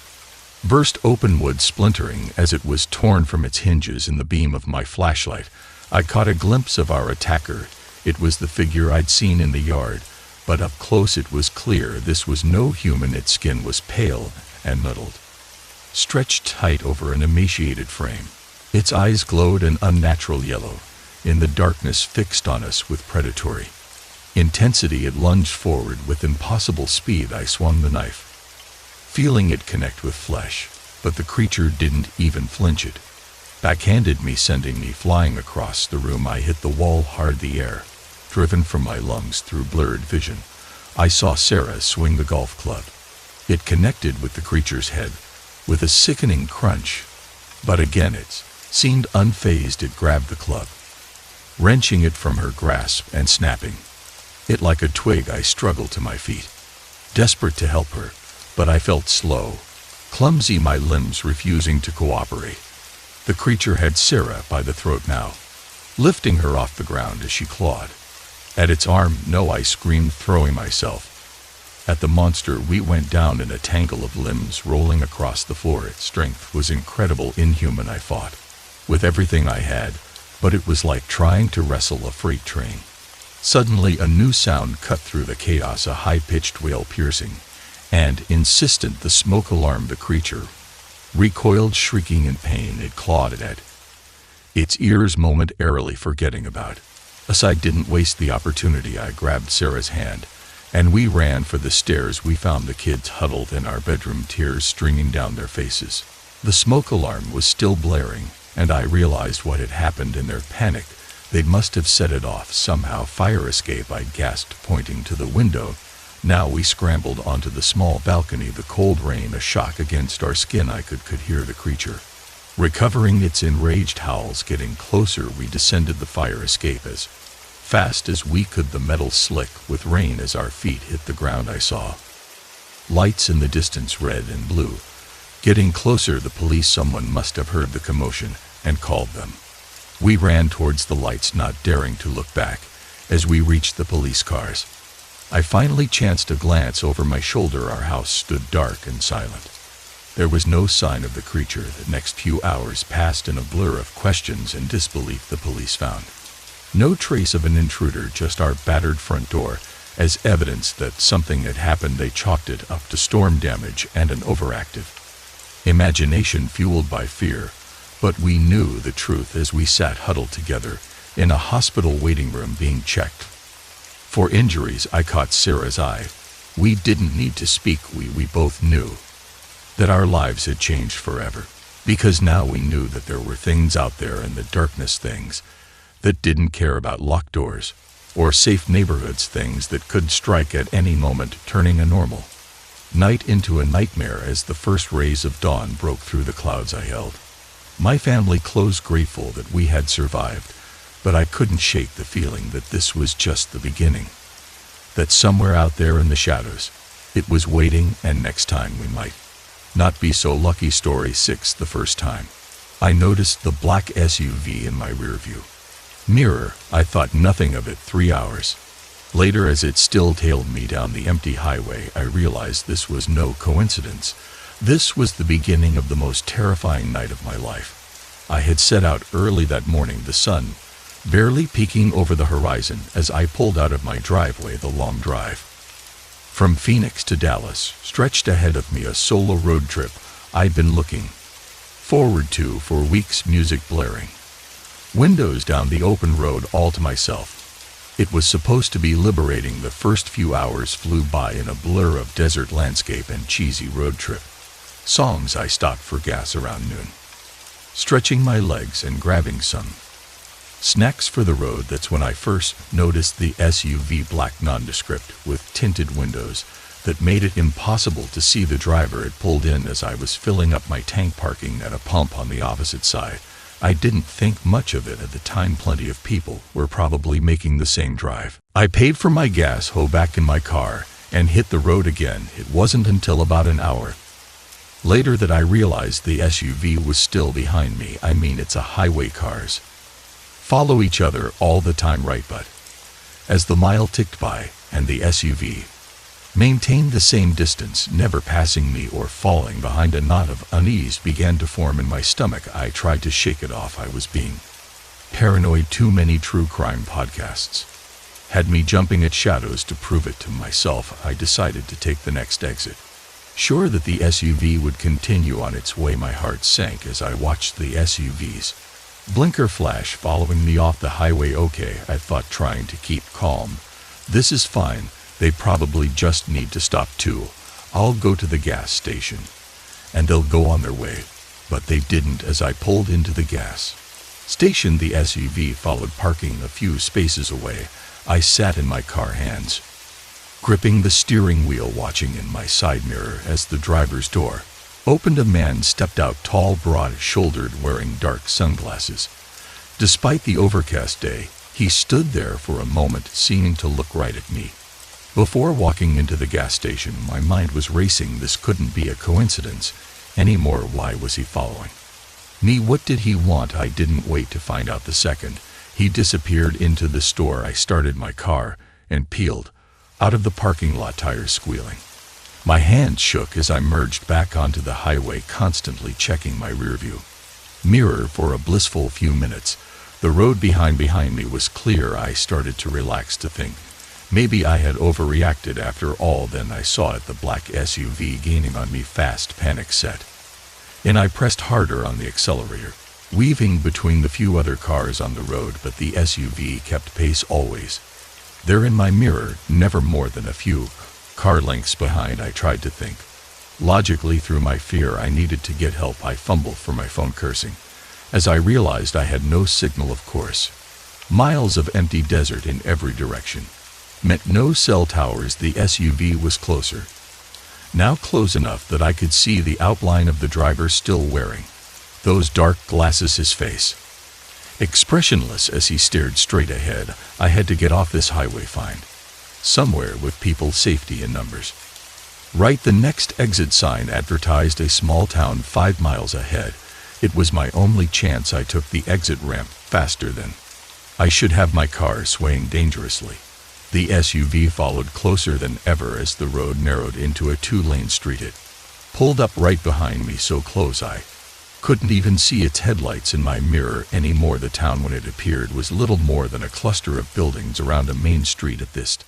burst open, wood splintering as it was torn from its hinges. In the beam of my flashlight, I caught a glimpse of our attacker. It was the figure I'd seen in the yard, but up close it was clear this was no human. Its skin was pale and mottled, stretched tight over an emaciated frame. Its eyes glowed an unnatural yellow, in the darkness fixed on us with predatory intensity. It lunged forward with impossible speed. I swung the knife, feeling it connect with flesh, but the creature didn't even flinch. It backhanded me, sending me flying across the room. I hit the wall hard, the air driven from my lungs through blurred vision. I saw Sarah swing the golf club. It connected with the creature's head with a sickening crunch, but again it seemed unfazed. It grabbed the club, wrenching it from her grasp and snapping it like a twig. I struggled to my feet, desperate to help her, but I felt slow, clumsy, my limbs refusing to cooperate. The creature had Sarah by the throat now, lifting her off the ground as she clawed at its arm. No, I screamed, throwing myself at the monster. We went down in a tangle of limbs rolling across the floor. Its strength was incredible, inhuman. I fought with everything I had, but it was like trying to wrestle a freight train. Suddenly a new sound cut through the chaos, a high-pitched wail, piercing and insistent. The smoke alarm. The creature recoiled, shrieking in pain. It clawed at its ears, momentarily forgetting about us. I didn't waste the opportunity. I grabbed Sarah's hand, and we ran for the stairs. We found the kids huddled in our bedroom, tears streaming down their faces. The smoke alarm was still blaring, and I realized what had happened. In their panic, they must have set it off somehow. Fire escape, I gasped, pointing to the window. Now we scrambled onto the small balcony, the cold rain a shock against our skin. I could hear the creature recovering, its enraged howls getting closer. We descended the fire escape as fast as we could, the metal slick with rain as our feet hit the ground. I saw lights in the distance, red and blue, getting closer. The police, someone must have heard the commotion and called them. We ran towards the lights, not daring to look back. As we reached the police cars, I finally chanced a glance over my shoulder. Our house stood dark and silent. There was no sign of the creature. The next few hours passed in a blur of questions and disbelief. The police found no trace of an intruder, just our battered front door as evidence that something had happened. They chalked it up to storm damage and an overactive imagination fueled by fear. But we knew the truth as we sat huddled together in a hospital waiting room being checked for injuries. I caught Sarah's eye. We didn't need to speak. We both knew that our lives had changed forever, because now we knew that there were things out there in the darkness, things that didn't care about locked doors or safe neighborhoods, things that could strike at any moment, turning a normal night into a nightmare. As the first rays of dawn broke through the clouds, I held my family close, grateful that we had survived, but I couldn't shake the feeling that this was just the beginning, that somewhere out there in the shadows it was waiting, and next time we might not be so lucky. Story 6. The first time I noticed the black SUV in my rearview mirror, I thought nothing of it. 3 hours later, as it still tailed me down the empty highway, I realized this was no coincidence. This was the beginning of the most terrifying night of my life. I had set out early that morning, the sun barely peeking over the horizon as I pulled out of my driveway. The long drive from Phoenix to Dallas stretched ahead of me, a solo road trip I'd been looking forward to for weeks, music blaring, windows down the open road, all to myself. It was supposed to be liberating. The first few hours flew by in a blur of desert landscape and cheesy road trip songs. I stopped for gas around noon, stretching my legs and grabbing some snacks for the road. That's when I first noticed the SUV, black, nondescript, with tinted windows that made it impossible to see the driver. It pulled in as I was filling up my tank, parking at a pump on the opposite side. I didn't think much of it at the time. Plenty of people were probably making the same drive. I paid for my gas, back in my car, and hit the road again. It wasn't until about an hour later that I realized the SUV was still behind me. I mean, it's a highway, cars follow each other all the time, right? But as the mile ticked by and the SUV maintained the same distance, never passing me or falling behind, a knot of unease began to form in my stomach. I tried to shake it off. I was being paranoid. Too many true crime podcasts had me jumping at shadows. To prove it to myself, I decided to take the next exit. Sure that the SUV would continue on its way, my heart sank as I watched the SUV's Blinker flash following me off the highway. Okay, I thought, trying to keep calm. This is fine. They probably just need to stop too. I'll go to the gas station. And they'll go on their way. But they didn't as I pulled into the gas station. The SUV followed, parking a few spaces away. I sat in my car, hands gripping the steering wheel, watching in my side mirror as the driver's door opened. A man stepped out, tall, broad-shouldered, wearing dark sunglasses. Despite the overcast day, he stood there for a moment, seeming to look right at me. Before walking into the gas station, my mind was racing. This couldn't be a coincidence anymore. Why was he following me? What did he want? I didn't wait to find out. The second he disappeared into the store, I started my car and peeled out of the parking lot, tires squealing. My hands shook as I merged back onto the highway, constantly checking my rearview mirror for a blissful few minutes. The road behind me was clear. I started to relax, to think maybe I had overreacted after all. Then I saw it, the black SUV gaining on me fast. Panic set in. I pressed harder on the accelerator, weaving between the few other cars on the road, but the SUV kept pace, always there in my mirror, never more than a few car lengths behind. I tried to think logically through my fear. I needed to get help. I fumbled for my phone, cursing as I realized I had no signal. Of course, miles of empty desert in every direction meant no cell towers. The SUV was closer now, close enough that I could see the outline of the driver, still wearing those dark glasses, his face expressionless as he stared straight ahead. I had to get off this highway, find somewhere with people, safety in numbers. Right, the next exit sign advertised a small town 5 miles ahead. It was my only chance. I took the exit ramp faster than I should have, my car swaying dangerously. The SUV followed closer than ever as the road narrowed into a 2-lane street. It pulled up right behind me, so close I couldn't even see its headlights in my mirror anymore. The town, when it appeared, was little more than a cluster of buildings around a main street. At this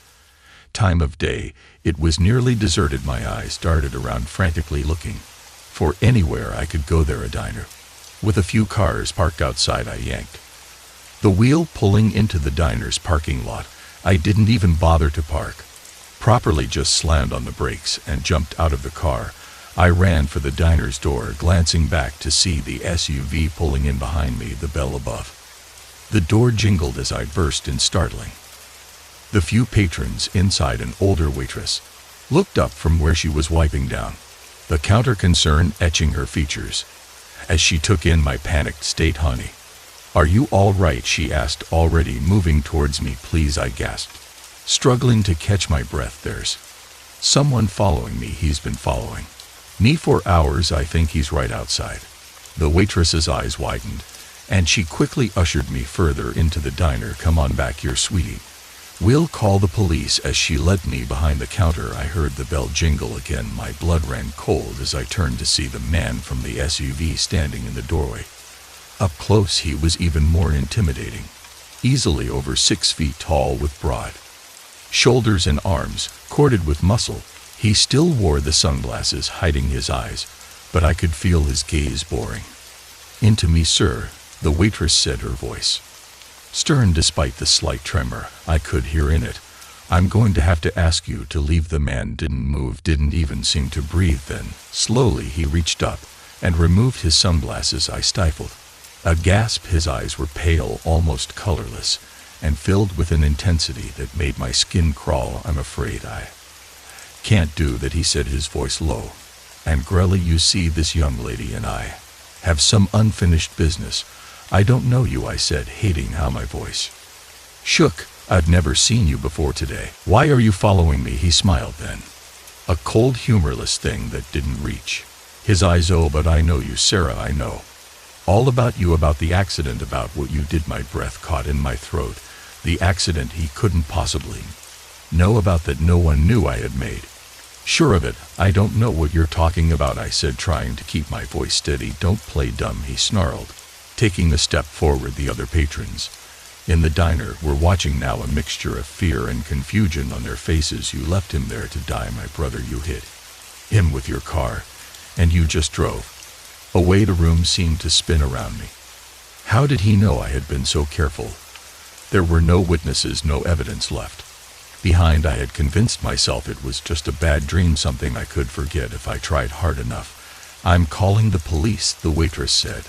time of day, it was nearly deserted. My eyes darted around, frantically looking for anywhere I could go there. A diner with a few cars parked outside. I yanked the wheel, pulling into the diner's parking lot. I didn't even bother to park properly, just slammed on the brakes and jumped out of the car. I ran for the diner's door, glancing back to see the SUV pulling in behind me. The bell above the door jingled as I burst in, startling the few patrons inside. An older waitress looked up from where she was wiping down the counter, concern etching her features as she took in my panicked state. Honey, are you all right? She asked, already moving towards me. Please, I gasped, struggling to catch my breath. There's someone following me. He's been following me for hours. I think he's right outside. The waitress's eyes widened, and she quickly ushered me further into the diner. Come on back here, sweetie. We'll call the police. As she led me behind the counter, I heard the bell jingle again. My blood ran cold as I turned to see the man from the SUV standing in the doorway. Up close, he was even more intimidating. Easily over 6 feet tall, with broad shoulders and arms corded with muscle. He still wore the sunglasses, hiding his eyes, but I could feel his gaze boring into me. Sir, the waitress said, her voice stern despite the slight tremor I could hear in it. I'm going to have to ask you to leave. The man didn't move, didn't even seem to breathe. Then, slowly, he reached up and removed his sunglasses. I stifled a gasp. His eyes were pale, almost colorless, and filled with an intensity that made my skin crawl. I'm afraid I can't do that, he said, his voice low and grelly. You see, this young lady and I have some unfinished business. I don't know you, I said, hating how my voice shook. I've never seen you before today. Why are you following me? He smiled then, a cold, humorless thing that didn't reach his eyes. Oh, but I know you, Sarah. I know all about you, about the accident, about what you did. My breath caught in my throat. The accident he couldn't possibly know about, that no one knew I had made sure of it. I don't know what you're talking about, I said, trying to keep my voice steady. Don't play dumb, he snarled, taking a step forward. The other patrons in the diner were watching now, a mixture of fear and confusion on their faces. You left him there to die, my brother. You hit him with your car, and you just drove away. The room seemed to spin around me. How did he know I had been so careful? There were no witnesses, no evidence left. Behind, I had convinced myself it was just a bad dream, something I could forget if I tried hard enough. "I'm calling the police," the waitress said.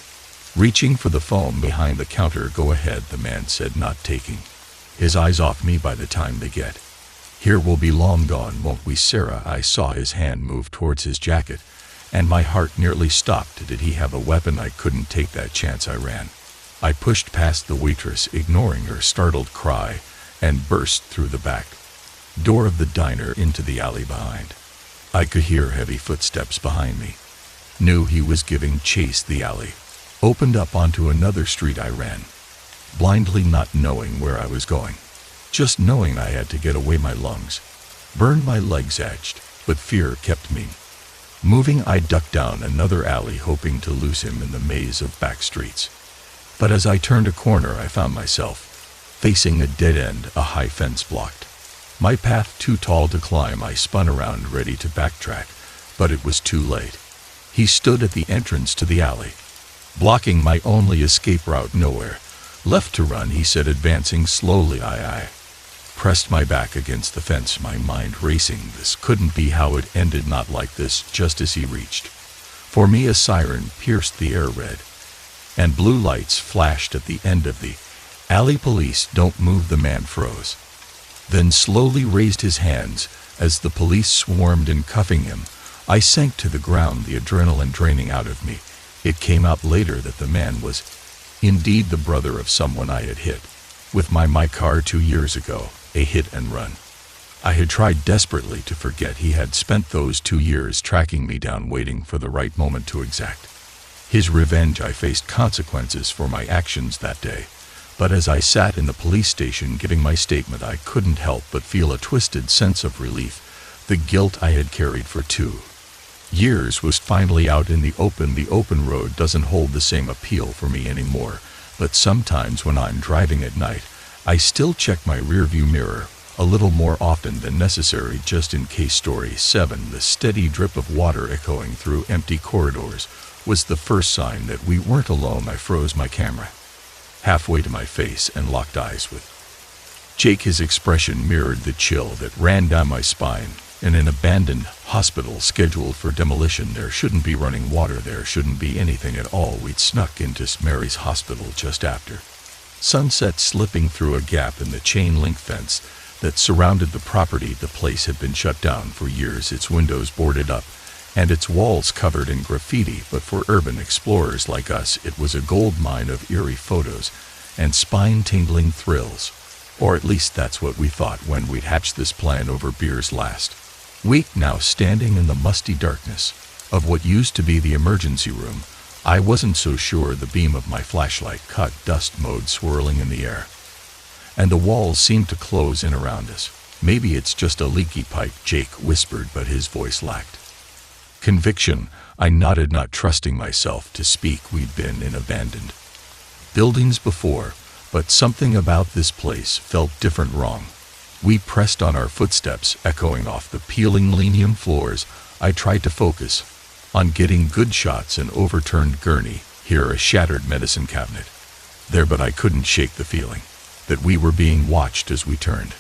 Reaching for the phone behind the counter. "Go ahead," the man said, not taking his eyes off me. "By the time they get here, we'll be long gone, won't we, Sarah?" I saw his hand move towards his jacket, and my heart nearly stopped. Did he have a weapon? I couldn't take that chance. I ran. I pushed past the waitress, ignoring her startled cry, and burst through the back door of the diner into the alley behind. I could hear heavy footsteps behind me. Knew he was giving chase. The alley opened up onto another street. I ran, blindly, not knowing where I was going, just knowing I had to get away. My lungs burned, my legs ached, but fear kept me moving. I ducked down another alley, hoping to lose him in the maze of back streets. But as I turned a corner, I found myself facing a dead end. A high fence blocked my path, too tall to climb. I spun around, ready to backtrack, but it was too late. He stood at the entrance to the alley, blocking my only escape route. "Nowhere left to run," he said, advancing slowly. I pressed my back against the fence, my mind racing. This couldn't be how it ended, not like this. Just as he reached for me, a siren pierced the air. Red and blue lights flashed at the end of the alley. "Police, don't move." The man froze, then slowly raised his hands as the police swarmed in, cuffing him. I sank to the ground, the adrenaline draining out of me. It came out later that the man was indeed the brother of someone I had hit with my car 2 years ago, a hit and run. I had tried desperately to forget. He had spent those 2 years tracking me down, waiting for the right moment to exact his revenge. I faced consequences for my actions that day. But as I sat in the police station giving my statement, I couldn't help but feel a twisted sense of relief. The guilt I had carried for 2 years was finally out in the open. The open road doesn't hold the same appeal for me anymore, but sometimes when I'm driving at night, I still check my rearview mirror, a little more often than necessary, just in case. Story 7. The steady drip of water echoing through empty corridors was the first sign that we weren't alone. I froze my camera halfway to my face and locked eyes with Jake. His expression mirrored the chill that ran down my spine. In an abandoned hospital scheduled for demolition, there shouldn't be running water, there shouldn't be anything at all. We'd snuck into Mary's hospital just after sunset, slipping through a gap in the chain-link fence that surrounded the property. The place had been shut down for years, its windows boarded up, and its walls covered in graffiti, but for urban explorers like us, it was a gold mine of eerie photos and spine-tingling thrills. Or at least that's what we thought when we'd hatched this plan over beers last week. Now, standing in the musty darkness of what used to be the emergency room, I wasn't so sure. The beam of my flashlight caught dust mote swirling in the air, and the walls seemed to close in around us. "Maybe it's just a leaky pipe," Jake whispered, but his voice lacked conviction. I nodded, not trusting myself to speak. We'd been in abandoned buildings before, but something about this place felt different, wrong. We pressed on, our footsteps echoing off the peeling linoleum floors. I tried to focus on getting good shots. An overturned gurney, here a shattered medicine cabinet there, but I couldn't shake the feeling that we were being watched as we turned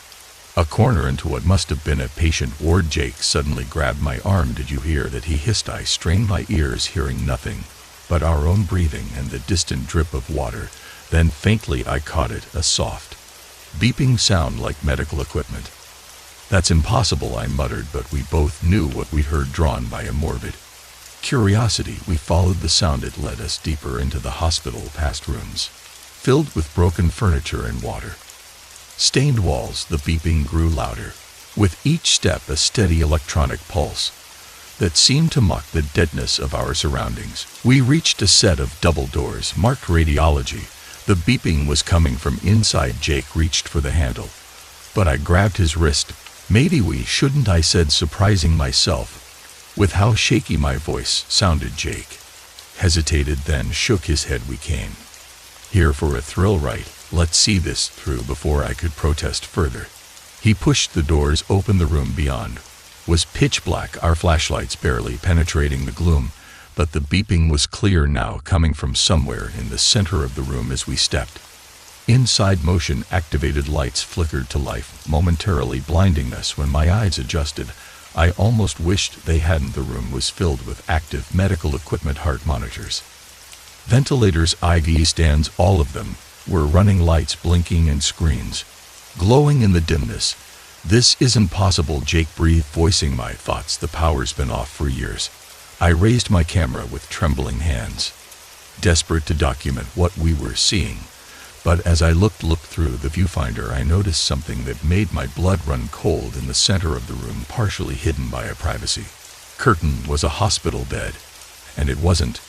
a corner into what must have been a patient ward. Jake suddenly grabbed my arm. "Did you hear that?" he hissed. I strained my ears, hearing nothing but our own breathing and the distant drip of water. Then faintly I caught it, a soft, beeping sound like medical equipment. "That's impossible," I muttered, but we both knew what we'd heard. Drawn by a morbid curiosity, we followed the sound. It led us deeper into the hospital, past rooms filled with broken furniture and water stained walls. The beeping grew louder, with each step a steady electronic pulse that seemed to mock the deadness of our surroundings. We reached a set of double doors marked radiology. The beeping was coming from inside. Jake reached for the handle, but I grabbed his wrist. "Maybe we shouldn't," I said, surprising myself with how shaky my voice sounded. Jake hesitated, then shook his head. "We came here for a thrill, right? Let's see this through." Before I could protest further, he pushed the doors open. The room beyond was pitch black, our flashlights barely penetrating the gloom. but the beeping was clear now, coming from somewhere in the center of the room as we stepped. Inside, motion-activated lights flickered to life, momentarily blinding us. When my eyes adjusted, I almost wished they hadn't. The room was filled with active medical equipment, heart monitors, ventilators, IV stands, all of them were running, lights blinking and screens glowing in the dimness. "This isn't possible," Jake breathed, voicing my thoughts. "The power's been off for years." I raised my camera with trembling hands, desperate to document what we were seeing. But as I looked through the viewfinder, I noticed something that made my blood run cold. In the center of the room, partially hidden by a privacy curtain, was a hospital bed. And it wasn't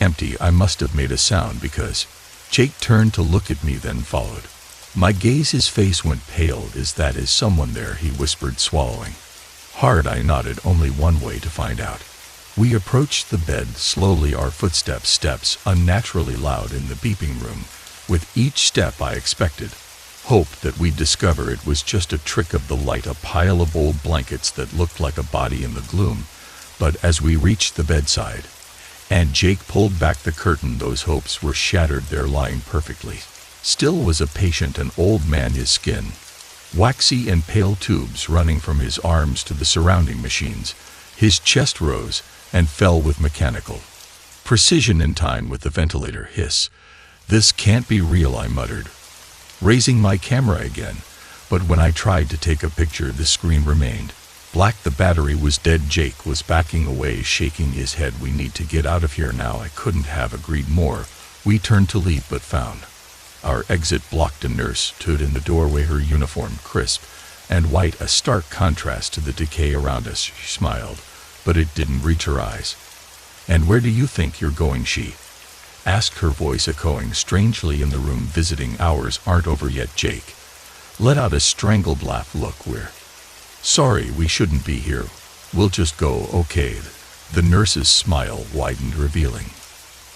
empty. I must have made a sound because Jake turned to look at me, then followed my gaze. His face went pale. "Is someone there?" he whispered, swallowing hard. I nodded. "Only one way to find out." We approached the bed slowly, our steps unnaturally loud in the beeping room. With each step I expected, hoped that we'd discover it was just a trick of the light, a pile of old blankets that looked like a body in the gloom. But as we reached the bedside, and Jake pulled back the curtain, those hopes were shattered. There, lying perfectly still, was a patient, an old man, his skin waxy and pale, tubes running from his arms to the surrounding machines. His chest rose and fell with mechanical precision, in time with the ventilator hiss. "This can't be real," I muttered, raising my camera again. But when I tried to take a picture, the screen remained black. The battery was dead. Jake was backing away, shaking his head. "We need to get out of here now." I couldn't have agreed more. We turned to leave, but found our exit blocked. A nurse stood in the doorway, her uniform crisp and white, a stark contrast to the decay around us. She smiled, but it didn't reach her eyes. "And where do you think you're going?" she asked, her voice echoing strangely in the room. "Visiting hours aren't over yet." Jake let out a strangled laugh. "Look, we're sorry, we shouldn't be here. We'll just go, okay?" The nurse's smile widened, revealing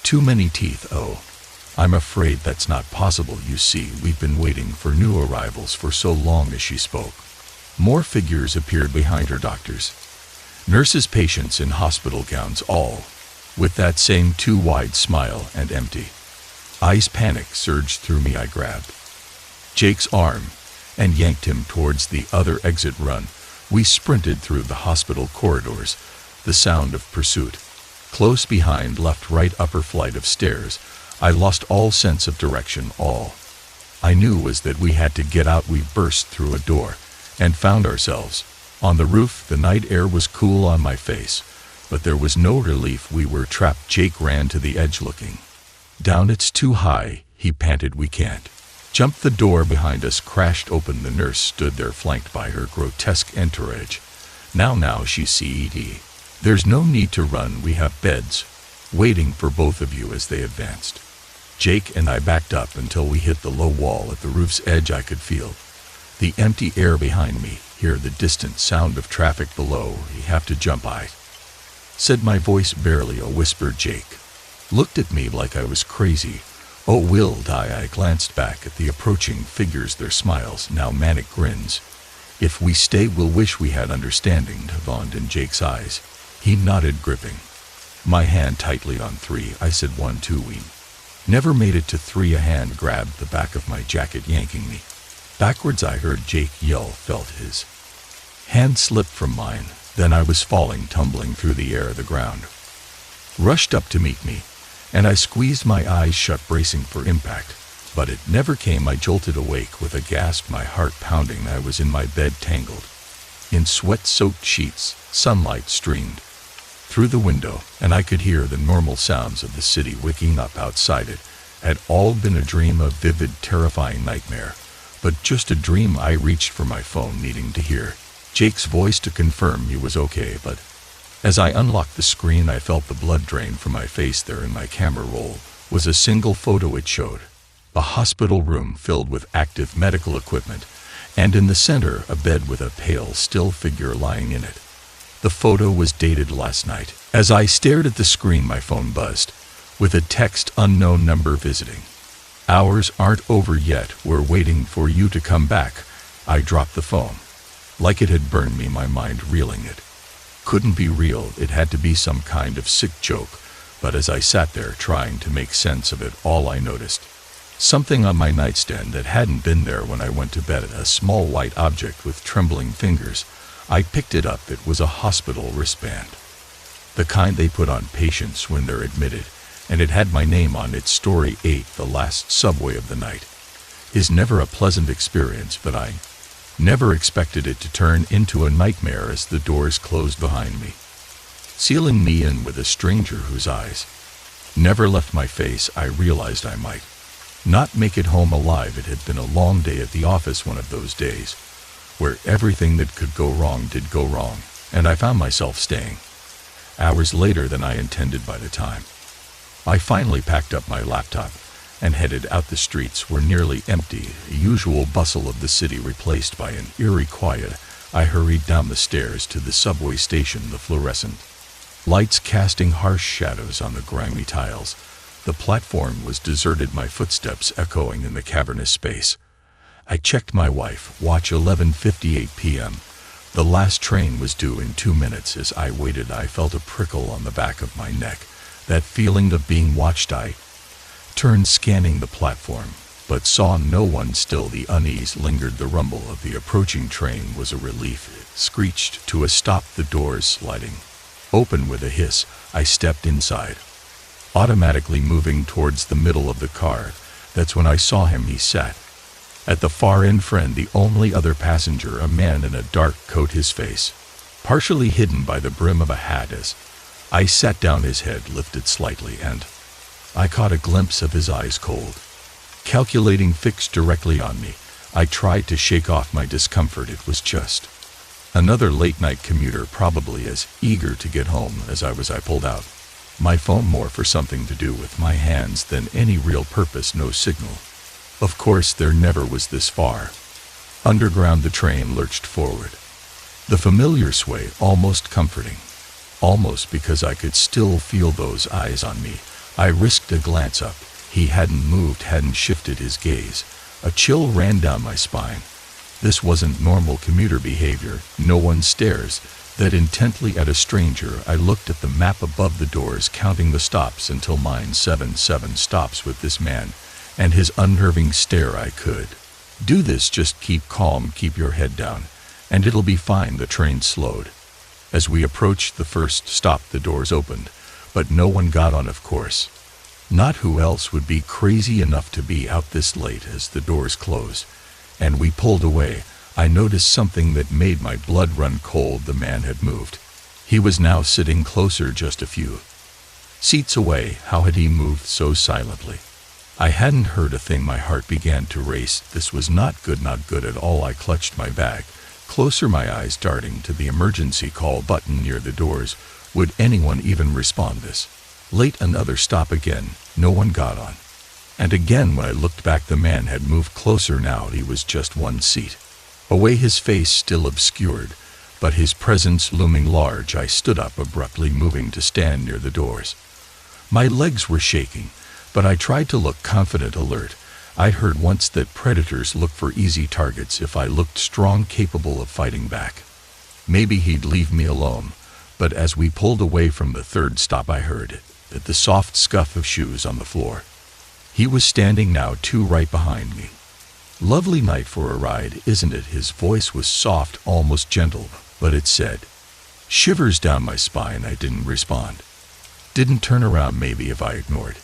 too many teeth. "Oh, I'm afraid that's not possible. You see, we've been waiting for new arrivals for so long." As she spoke, more figures appeared behind her, doctors, nurses, patients in hospital gowns, all with that same too wide smile and empty eyes. Panic surged through me. I grabbed Jake's arm and yanked him towards the other exit. "Run." We sprinted through the hospital corridors, the sound of pursuit close behind. Left, right, upper flight of stairs. I lost all sense of direction. All I knew was that we had to get out. We burst through a door and found ourselves on the roof. The night air was cool on my face, but there was no relief. We were trapped. Jake ran to the edge, looking down. "It's too high," he panted. "We can't jump." The door behind us crashed open. The nurse stood there, flanked by her grotesque entourage. Now, she said, "There's no need to run. We have beds waiting for both of you." As they advanced, Jake and I backed up until we hit the low wall at the roof's edge. I could feel the empty air behind me, hear the distant sound of traffic below. "You have to jump," I said, my voice barely a whisper. Jake looked at me like I was crazy. "Oh, will I?" glanced back at the approaching figures, their smiles now manic grins. "If we stay, we'll wish we had." Understanding dawned in Jake's eyes. He nodded, gripping my hand tightly. "On three," I said. 1, 2. We never made it to 3. A hand grabbed the back of my jacket, yanking me backwards. I heard Jake yell, felt his hand slip from mine. Then I was falling, tumbling through the air. The ground rushed up to meet me, and I squeezed my eyes shut, bracing for impact. But it never came. I jolted awake with a gasp, my heart pounding. I was in my bed, tangled in sweat-soaked sheets. Sunlight streamed through the window, and I could hear the normal sounds of the city waking up outside. It had all been a dream, a vivid, terrifying nightmare, but just a dream. I reached for my phone, needing to hear Jake's voice to confirm he was okay, but as I unlocked the screen, I felt the blood drain from my face. There in my camera roll was a single photo. It showed a hospital room filled with active medical equipment, and in the center, a bed with a pale, still figure lying in it. The photo was dated last night. As I stared at the screen, my phone buzzed with a text, "Unknown number visiting. Hours aren't over yet. We're waiting for you to come back." I dropped the phone like it had burned me, my mind reeling. It couldn't be real. It had to be some kind of sick joke. But as I sat there trying to make sense of it all, I noticed something on my nightstand that hadn't been there when I went to bed, a small white object with trembling fingers. I picked it up. It was a hospital wristband, the kind they put on patients when they're admitted, and it had my name on it. Story 8, the last subway of the night. Is never a pleasant experience, but I never expected it to turn into a nightmare as the doors closed behind me, sealing me in with a stranger whose eyes never left my face. I realized I might not make it home alive. It had been a long day at the office, one of those days where everything that could go wrong did go wrong, and I found myself staying hours later than I intended. By the time I finally packed up my laptop and headed out, the streets were nearly empty, the usual bustle of the city replaced by an eerie quiet. I hurried down the stairs to the subway station, the fluorescent lights casting harsh shadows on the grimy tiles. The platform was deserted, my footsteps echoing in the cavernous space. I checked my watch, 11:58 p.m. The last train was due in 2 minutes. As I waited, I felt a prickle on the back of my neck, that feeling of being watched. I turned, scanning the platform, but saw no one. Still, the unease lingered. The rumble of the approaching train was a relief. It screeched to a stop, the doors sliding open with a hiss. I stepped inside, automatically moving towards the middle of the car. That's when I saw him. He sat at the far end, friend, the only other passenger, a man in a dark coat, his face partially hidden by the brim of a hat. As I sat down, his head lifted slightly, and I caught a glimpse of his eyes, cold, calculating, fixed directly on me. I tried to shake off my discomfort. It was just another late-night commuter, probably as eager to get home as I was. I pulled out my phone, more for something to do with my hands than any real purpose. No signal. Of course, there never was this far underground. The train lurched forward, the familiar sway almost comforting, almost because I could still feel those eyes on me. I risked a glance up. He hadn't moved, hadn't shifted his gaze. A chill ran down my spine. This wasn't normal commuter behavior. No one stares that intently at a stranger. I looked at the map above the doors, counting the stops until mine 7 stops with this man and his unnerving stare. I could do this. Just keep calm, keep your head down, and it'll be fine. The train slowed. As we approached the first stop, the doors opened, but no one got on, of course. Not who else would be crazy enough to be out this late. As the doors closed and we pulled away, I noticed something that made my blood run cold. The man had moved. He was now sitting closer, just a few seats away. How had he moved so silently? I hadn't heard a thing. My heart began to race. This was not good at all. I clutched my bag closer, my eyes darting to the emergency call button near the doors. Would anyone even respond this late? Another stop again. No one got on. And again, when I looked back, the man had moved closer. Now he was just 1 seat away, his face still obscured, but his presence looming large. I stood up abruptly, moving to stand near the doors. My legs were shaking, but I tried to look confident, alert. I'd heard once that predators look for easy targets. If I looked strong, capable of fighting back, maybe he'd leave me alone. But as we pulled away from the third stop, I heard the soft scuff of shoes on the floor. He was standing now, 2 right behind me. Lovely night for a ride, isn't it? His voice was soft, almost gentle, but it said shivers down my spine. I didn't respond, didn't turn around. Maybe if I ignored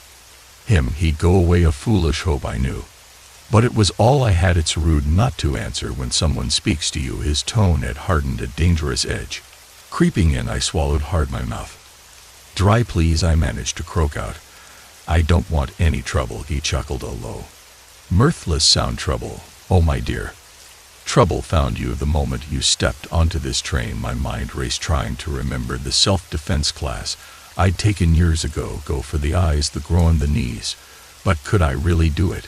him, he'd go away. A foolish hope, I knew, but it was all I had. It's rude not to answer when someone speaks to you. His tone had hardened, a dangerous edge creeping in. I swallowed hard, my mouth dry. Please, I managed to croak out. I don't want any trouble. He chuckled, a low, mirthless sound. Trouble? Oh, my dear. Trouble found you the moment you stepped onto this train. My mind raced, trying to remember the self-defense class I'd taken years ago. Go for the eyes, the groin, the knees. But could I really do it?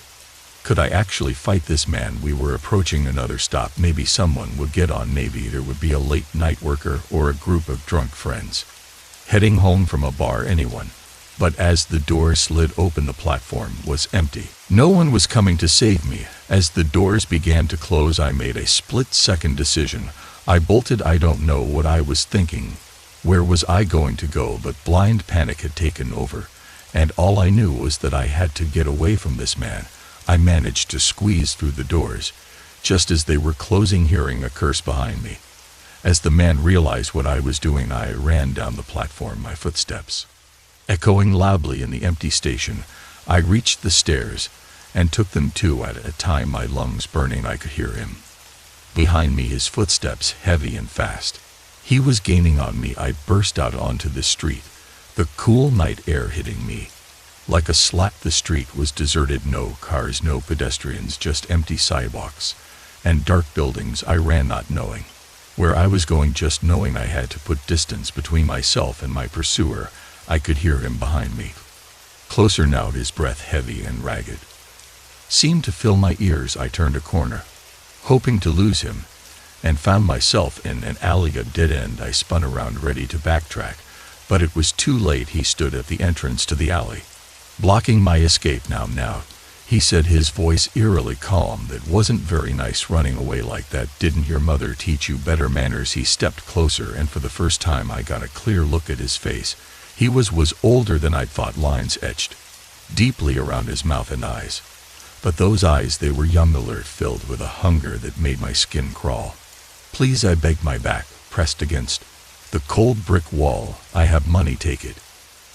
Could I actually fight this man? We were approaching another stop. Maybe someone would get on. Maybe there would be a late night worker or a group of drunk friends heading home from a bar. Anyone. But as the door slid open, the platform was empty. No one was coming to save me. As the doors began to close, I made a split-second decision. I bolted. I don't know what I was thinking. Where was I going to go? But blind panic had taken over, and all I knew was that I had to get away from this man. I managed to squeeze through the doors, just as they were closing, hearing a curse behind me. As the man realized what I was doing, I ran down the platform, my footsteps echoing loudly in the empty station. I reached the stairs and took them two at a time, my lungs burning. I could hear him behind me, his footsteps heavy and fast. He was gaining on me. I burst out onto the street, the cool night air hitting me like a slap. The street was deserted, no cars, no pedestrians, just empty sidewalks and dark buildings. I ran, not knowing where I was going, just knowing I had to put distance between myself and my pursuer. I could hear him behind me, closer now, his breath heavy and ragged seemed to fill my ears. I turned a corner, hoping to lose him, and found myself in an alley, a dead end. I spun around, ready to backtrack, but it was too late. He stood at the entrance to the alley, blocking my escape. Now, he said, his voice eerily calm. That wasn't very nice, running away like that. Didn't your mother teach you better manners? He stepped closer, and for the first time I got a clear look at his face. He was older than I'd thought, lines etched deeply around his mouth and eyes. But those eyes, they were young, alert, filled with a hunger that made my skin crawl. Please, I begged, my back pressed against the cold brick wall. I have money, take it.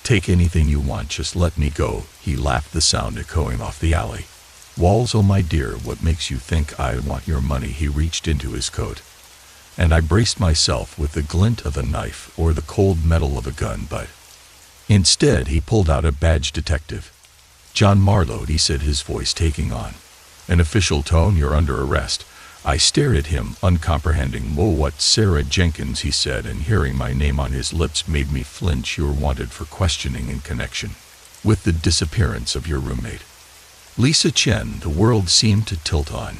Take anything you want, just let me go. He laughed, the sound echoing off the alley walls. Oh my dear, what makes you think I want your money? He reached into his coat, and I braced myself with the glint of a knife or the cold metal of a gun, but instead he pulled out a badge. Detective John Marlowe, he said, his voice taking on an official tone. You're under arrest. I stared at him, uncomprehending. Whoa, what? Sarah Jenkins, he said, and hearing my name on his lips made me flinch. You're wanted for questioning in connection with the disappearance of your roommate, Lisa Chen. The world seemed to tilt on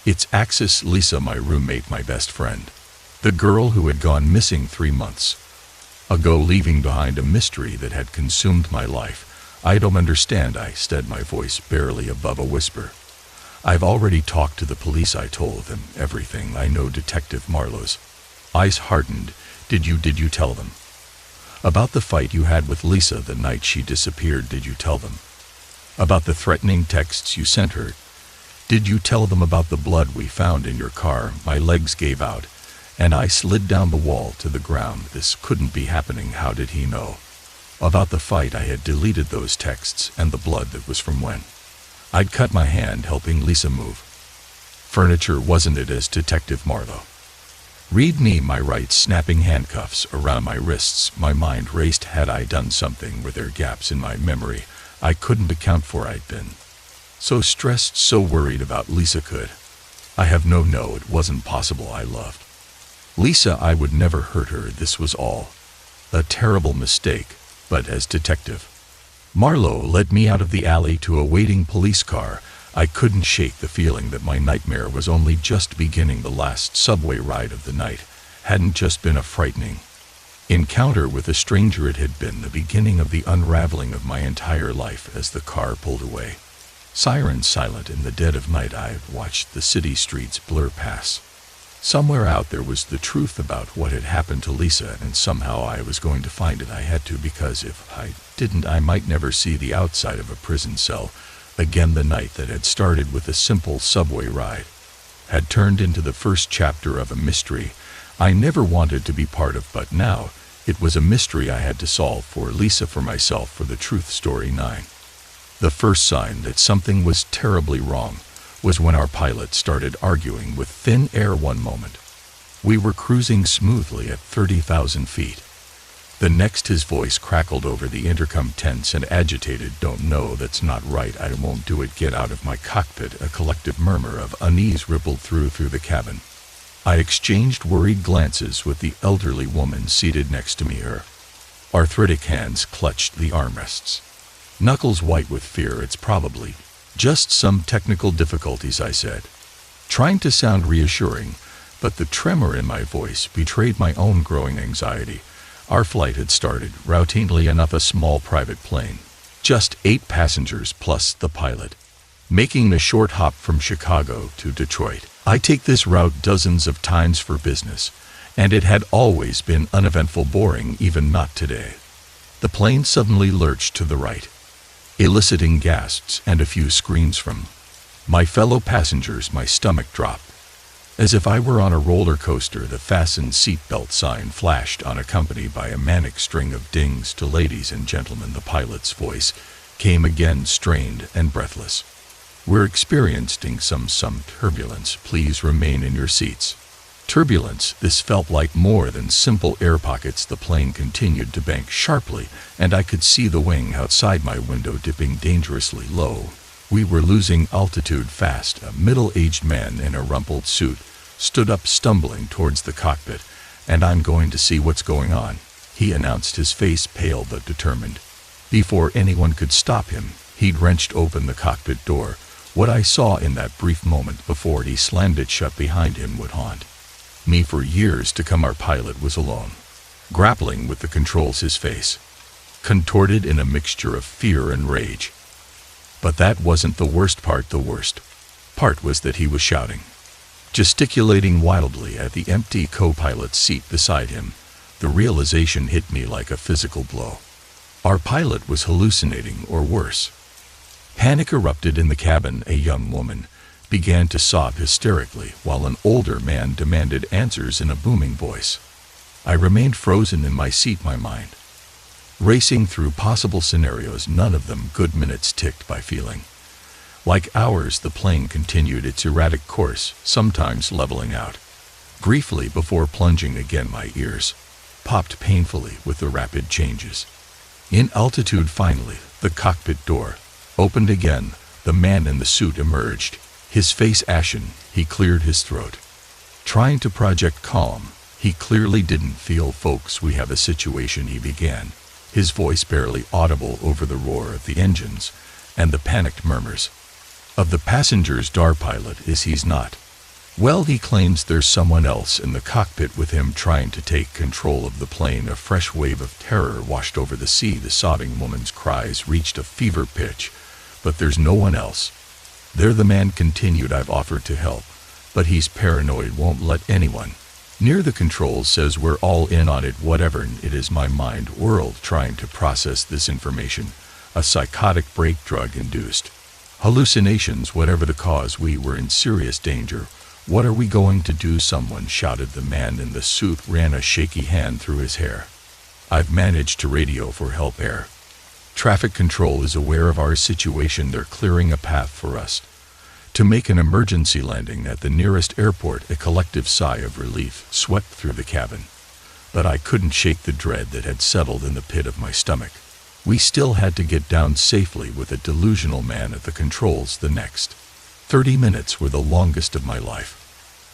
its axis. Lisa, my roommate, my best friend, the girl who had gone missing 3 months ago, leaving behind a mystery that had consumed my life. I don't understand, I said, my voice barely above a whisper. I've already talked to the police. I told them everything I know. Detective Marlowe's eyes hardened. Did you tell them about the fight you had with Lisa the night she disappeared? Did you tell them about the threatening texts you sent her? Did you tell them about the blood we found in your car? My legs gave out, and I slid down the wall to the ground. This couldn't be happening. How did he know about the fight? I had deleted those texts and the blood that was from when I'd cut my hand helping Lisa move furniture, wasn't it? As Detective Marlowe read me, my right, snapping handcuffs around my wrists. My mind raced. Had I done something? Were there gaps in my memory I couldn't account for? I'd been so stressed, so worried about Lisa. Could I have known? No, it wasn't possible. I loved Lisa. I would never hurt her. This was all a terrible mistake. But as Detective Marlowe led me out of the alley to a waiting police car, I couldn't shake the feeling that my nightmare was only just beginning. The last subway ride of the night hadn't just been a frightening encounter with a stranger. It had been the beginning of the unraveling of my entire life. As the car pulled away, sirens silent in the dead of night, I watched the city streets blur past. Somewhere out there was the truth about what had happened to Lisa, and somehow I was going to find it. I had to, because if I didn't, I might never see the outside of a prison cell again. The night that had started with a simple subway ride had turned into the first chapter of a mystery I never wanted to be part of, but now it was a mystery I had to solve, for Lisa, for myself, for the truth. Story 9. The first sign that something was terribly wrong was when our pilot started arguing with thin air. One moment we were cruising smoothly at 30,000 feet. The next his voice crackled over the intercom, tense and agitated. Don't know, that's not right, I won't do it, get out of my cockpit. A collective murmur of unease rippled through the cabin. I exchanged worried glances with the elderly woman seated next to me. Her arthritic hands clutched the armrests, knuckles white with fear. It's probably just some technical difficulties, I said, trying to sound reassuring, but the tremor in my voice betrayed my own growing anxiety. Our flight had started, routinely enough, a small private plane, just 8 passengers plus the pilot, making the short hop from Chicago to Detroit. I take this route dozens of times for business, And it had always been uneventful, boring, even not today. The plane suddenly lurched to the right, eliciting gasps and a few screams from my fellow passengers. My stomach dropped. As if I were on a roller coaster, the fasten seatbelt sign flashed, unaccompanied by a manic string of dings to ladies and gentlemen. The pilot's voice came again, strained and breathless. We're experiencing some turbulence. Please remain in your seats. Turbulence. This felt like more than simple air pockets. The plane continued to bank sharply, and I could see the wing outside my window dipping dangerously low. We were losing altitude fast. A middle-aged man in a rumpled suit stood up, stumbling towards the cockpit. And I'm going to see what's going on, he announced, his face pale but determined. Before anyone could stop him, he'd wrenched open the cockpit door. What I saw in that brief moment before he slammed it shut behind him would haunt me for years to come. Our pilot was alone, grappling with the controls, his face contorted in a mixture of fear and rage. But that wasn't the worst part. The worst part was that he was shouting, gesticulating wildly at the empty co-pilot's seat beside him. The realization hit me like a physical blow. Our pilot was hallucinating, or worse. Panic erupted in the cabin. A young woman began to sob hysterically, while an older man demanded answers in a booming voice. I remained frozen in my seat, my mind racing through possible scenarios, none of them good. Minutes ticked by, feeling like hours. The plane continued its erratic course, sometimes leveling out briefly before plunging again. My ears popped painfully with the rapid changes in altitude. Finally, the cockpit door opened again. The man in the suit emerged, his face ashen. He cleared his throat, trying to project calm. He clearly didn't feel. Folks, we have a situation, he began, his voice barely audible over the roar of the engines and the panicked murmurs of the passengers. Our pilot he's not well. He claims there's someone else in the cockpit with him trying to take control of the plane. A fresh wave of terror washed over the sea. The sobbing woman's cries reached a fever pitch. But there's no one else there, the man continued. I've offered to help, but he's paranoid, won't let anyone near the controls, says we're all in on it. Whatever it is, my mind whirled trying to process this information. A psychotic break, drug-induced hallucinations, whatever the cause. We were in serious danger. What are we going to do? Someone shouted. The man in the suit ran a shaky hand through his hair. I've managed to radio for help. Air traffic control is aware of our situation. They're clearing a path for us to make an emergency landing at the nearest airport. A collective sigh of relief swept through the cabin, but I couldn't shake the dread that had settled in the pit of my stomach. We still had to get down safely with a delusional man at the controls. The next 30 minutes were the longest of my life.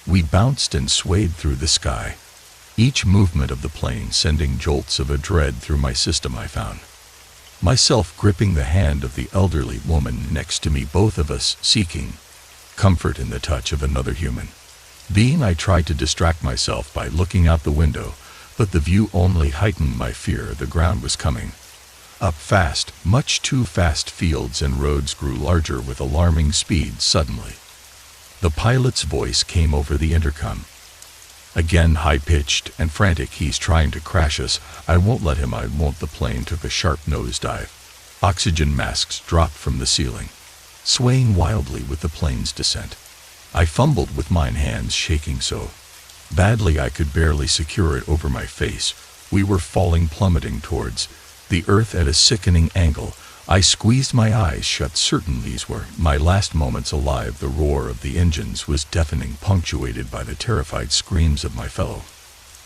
We bounced and swayed through the sky, each movement of the plane sending jolts of a dread through my system. I found myself gripping the hand of the elderly woman next to me, both of us seeking comfort in the touch of another human being. I tried to distract myself by looking out the window, but the view only heightened my fear. The ground was coming up fast, much too fast. Fields and roads grew larger with alarming speed. Suddenly, the pilot's voice came over the intercom. Again, high-pitched and frantic. He's trying to crash us. I won't let him. I won't. The plane took a sharp nosedive. Oxygen masks dropped from the ceiling, swaying wildly with the plane's descent. I fumbled with mine, hands shaking so badly I could barely secure it over my face. We were falling, plummeting towards the earth at a sickening angle. I squeezed my eyes shut, certain these were my last moments alive. The roar of the engines was deafening, punctuated by the terrified screams of my fellow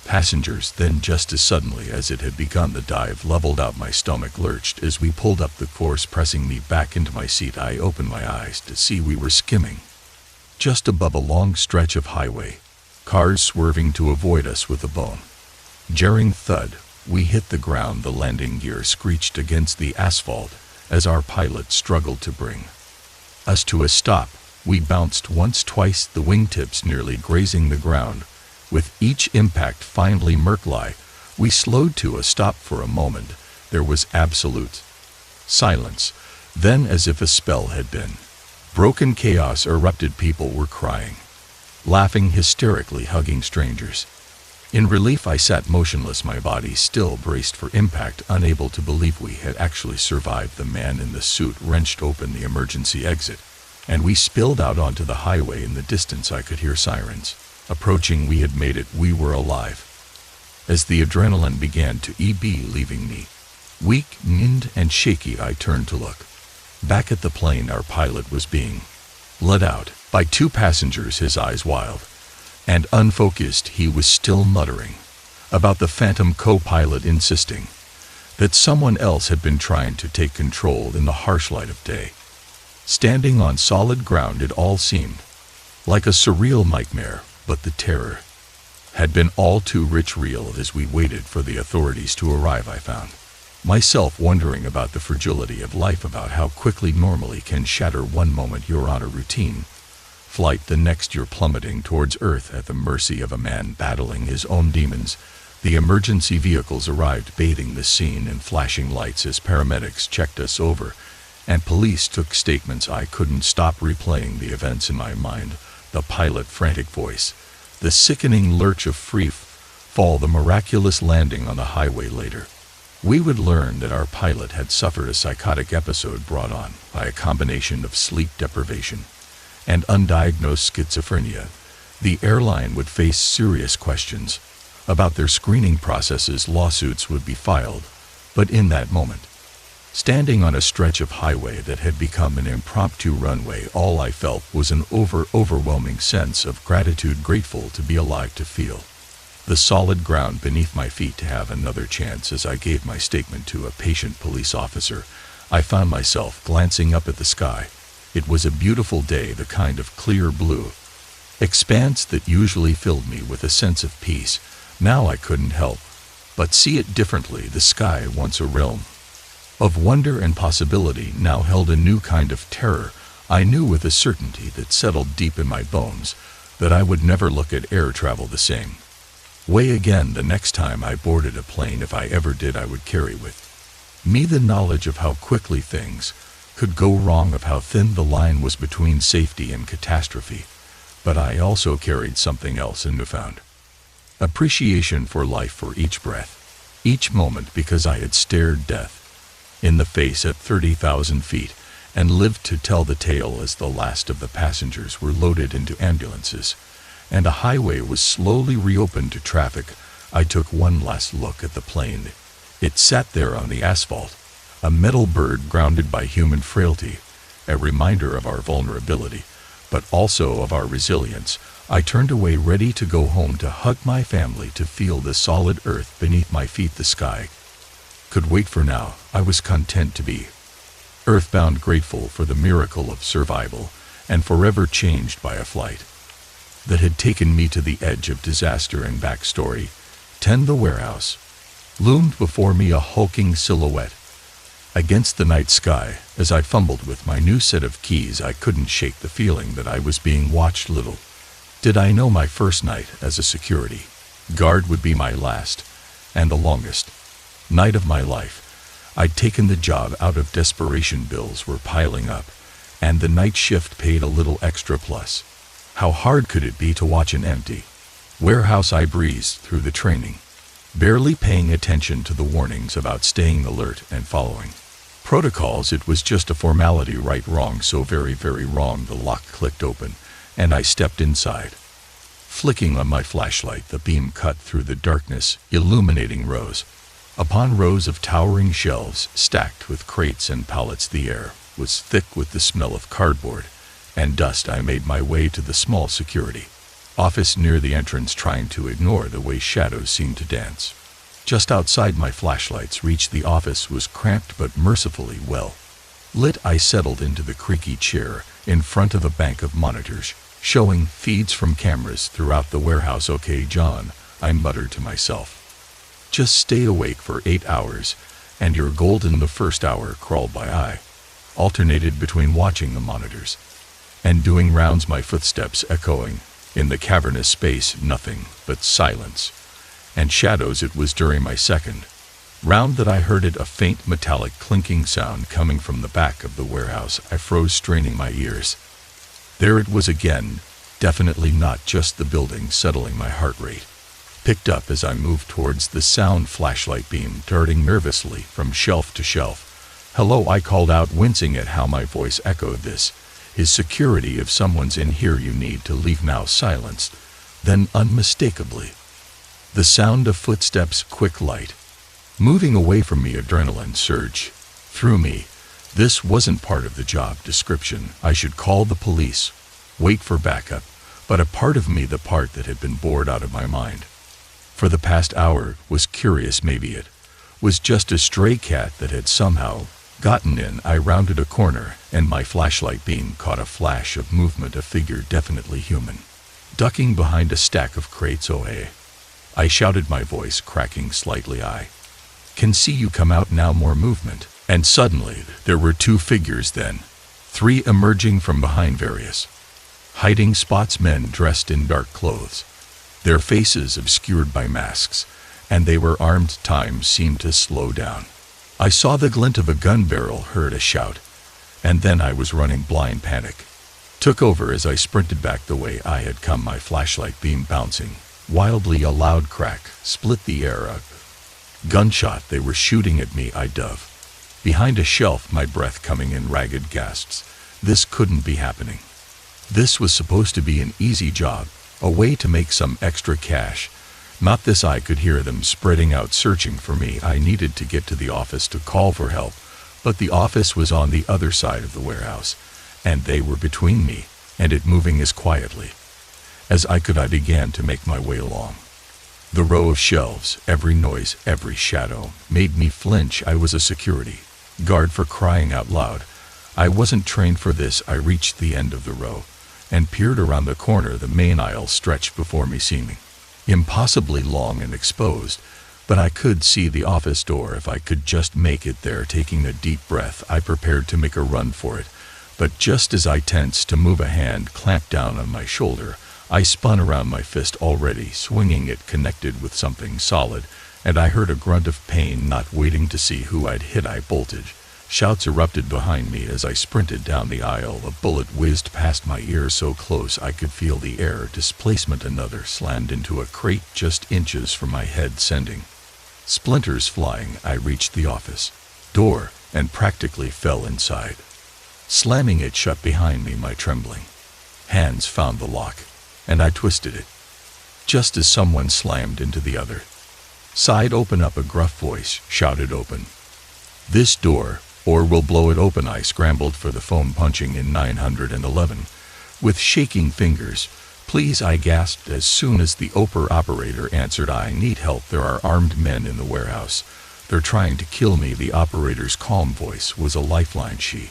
passengers. Then, just as suddenly as it had begun, the dive leveled out. My stomach lurched as we pulled up the course, pressing me back into my seat. I opened my eyes to see we were skimming just above a long stretch of highway, cars swerving to avoid us with a bone-jarring thud. We hit the ground. The landing gear screeched against the asphalt as our pilot struggled to bring us to a stop. We bounced once, twice, the wingtips nearly grazing the ground. With each impact, finally Merkli, we slowed to a stop for a moment. There was absolute silence. Then, as if a spell had been broken, chaos erupted. People were crying, laughing hysterically, hugging strangers. In relief, I sat motionless, my body still braced for impact, unable to believe we had actually survived. The man in the suit wrenched open the emergency exit, and we spilled out onto the highway. In the distance, I could hear sirens approaching. We had made it. We were alive. As the adrenaline began to ebb, leaving me weak, numbed, and shaky, I turned to look. Back at the plane, our pilot was being let out by two passengers, his eyes wild and unfocused. He was still muttering about the phantom co-pilot, insisting that someone else had been trying to take control. In the harsh light of day, standing on solid ground, it all seemed like a surreal nightmare, but the terror had been all too real. As we waited for the authorities to arrive, I found myself wondering about the fragility of life, about how quickly normally can shatter. One moment you're on a routine flight, the next you're plummeting towards Earth at the mercy of a man battling his own demons. The emergency vehicles arrived, bathing the scene in flashing lights as paramedics checked us over and police took statements. I couldn't stop replaying the events in my mind. The pilot's frantic voice, the sickening lurch of free fall, the miraculous landing on the highway. Later, we would learn that our pilot had suffered a psychotic episode brought on by a combination of sleep deprivation and undiagnosed schizophrenia. The airline would face serious questions about their screening processes. Lawsuits would be filed. But in that moment, standing on a stretch of highway that had become an impromptu runway, all I felt was an overwhelming sense of gratitude, grateful to be alive, to feel the solid ground beneath my feet, to have another chance. As I gave my statement to a patient police officer, I found myself glancing up at the sky. It was a beautiful day, the kind of clear blue expanse that usually filled me with a sense of peace. Now I couldn't help but see it differently. The sky, once a realm of wonder and possibility, now held a new kind of terror. I knew with a certainty that settled deep in my bones that I would never look at air travel the same way again. The next time I boarded a plane, if I ever did, I would carry with me the knowledge of how quickly things could go wrong, of how thin the line was between safety and catastrophe. But I also carried something else, a newfound appreciation for life, for each breath, each moment, because I had stared death in the face at 30,000 feet and lived to tell the tale as the last of the passengers were loaded into ambulances and a highway was slowly reopened to traffic. I took one last look at the plane. It sat there on the asphalt, a metal bird grounded by human frailty, a reminder of our vulnerability, but also of our resilience. I turned away, ready to go home, to hug my family, to feel the solid earth beneath my feet. The sky could wait for now. I was content to be earthbound, grateful for the miracle of survival, and forever changed by a flight that had taken me to the edge of disaster and backstory. 10. The warehouse loomed before me, a hulking silhouette against the night sky. As I fumbled with my new set of keys, I couldn't shake the feeling that I was being watched. Little did I know my first night as a security guard would be my last and the longest night of my life. I'd taken the job out of desperation. Bills were piling up, and the night shift paid a little extra. Plus, how hard could it be to watch an empty warehouse? I breezed through the training, barely paying attention to the warnings about staying alert and following protocols. It was just a formality, right? Wrong, so very wrong. The lock clicked open, and I stepped inside. Flicking on my flashlight, the beam cut through the darkness, illuminating rows upon rows of towering shelves stacked with crates and pallets. The air was thick with the smell of cardboard and dust. I made my way to the small security office near the entrance, trying to ignore the way shadows seemed to dance just outside my flashlight's reach. The office was cramped but mercifully well lit. I settled into the creaky chair in front of a bank of monitors showing feeds from cameras throughout the warehouse. Okay, John, I muttered to myself. Just stay awake for 8 hours, and you're golden. The first hour crawled by. I alternated between watching the monitors and doing rounds, my footsteps echoing in the cavernous space. Nothing but silence and shadows. It was during my second round that I heard a faint metallic clinking sound coming from the back of the warehouse. I froze, straining my ears. There it was again, definitely not just the building, settling my heart rate picked up as I moved towards the sound flashlight beam darting nervously from shelf to shelf. "Hello," I called out, wincing at how my voice echoed this. His security, "If someone's in here you need to leave now," silenced. Then unmistakably, the sound of footsteps, quick light. Moving away from me, adrenaline surged through me. This wasn't part of the job description. I should call the police, wait for backup. But a part of me, the part that had been bored out of my mind for the past hour, was curious. Maybe it was just a stray cat that had somehow gotten in. I rounded a corner, and my flashlight beam caught a flash of movement, a figure, definitely human, ducking behind a stack of crates. "Oh, hey," I shouted, my voice cracking slightly. "I can see you, come out now." More movement, and suddenly there were two figures, then three, emerging from behind various hiding spots, men dressed in dark clothes, their faces obscured by masks, and they were armed. Time seemed to slow down. I saw the glint of a gun barrel, heard a shout, and then I was running. Blind panic took over as I sprinted back the way I had come, my flashlight beam bouncing wildly. A loud crack split the air. A gunshot. They were shooting at me. I dove behind a shelf, my breath coming in ragged gasps. This couldn't be happening. This was supposed to be an easy job, a way to make some extra cash. Not this. I could hear them spreading out, searching for me. I needed to get to the office to call for help, but the office was on the other side of the warehouse, and they were between me and it, moving as quietly as I could. I began to make my way along the row of shelves. Every noise, every shadow made me flinch. I was a security guard, for crying out loud. I wasn't trained for this. I reached the end of the row and peered around the corner. The main aisle stretched before me, seeming impossibly long and exposed, but I could see the office door if I could just make it there. Taking a deep breath, I prepared to make a run for it, but just as I tensed to move, a hand clamped down on my shoulder. I spun around, my fist already swinging. It connected with something solid, and I heard a grunt of pain. Not waiting to see who I'd hit, I bolted. Shouts erupted behind me as I sprinted down the aisle. A bullet whizzed past my ear, so close I could feel the air displacement. Another slammed into a crate just inches from my head, sending splinters flying. I reached the office door and practically fell inside, slamming it shut behind me. My trembling hands found the lock, and I twisted it just as someone slammed into the other side. "Open up," a gruff voice shouted. "Open this door, or we'll blow it open." I scrambled for the phone, punching in 911 with shaking fingers. "Please," I gasped as soon as the operator answered. "I need help. There are armed men in the warehouse. They're trying to kill me." The operator's calm voice was a lifeline. She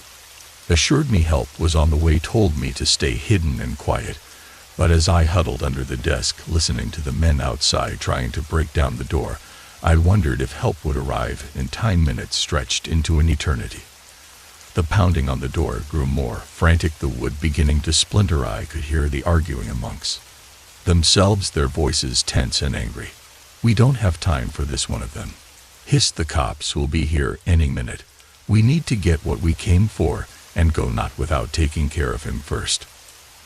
assured me help was on the way, told me to stay hidden and quiet. But as I huddled under the desk, listening to the men outside trying to break down the door, I wondered if help would arrive in time. Minutes stretched into an eternity. The pounding on the door grew more frantic, the wood beginning to splinter. I could hear the arguing amongst themselves, their voices tense and angry. "We don't have time for this," one of them hissed. "The cops will be here any minute. We need to get what we came for and go, not without taking care of him first."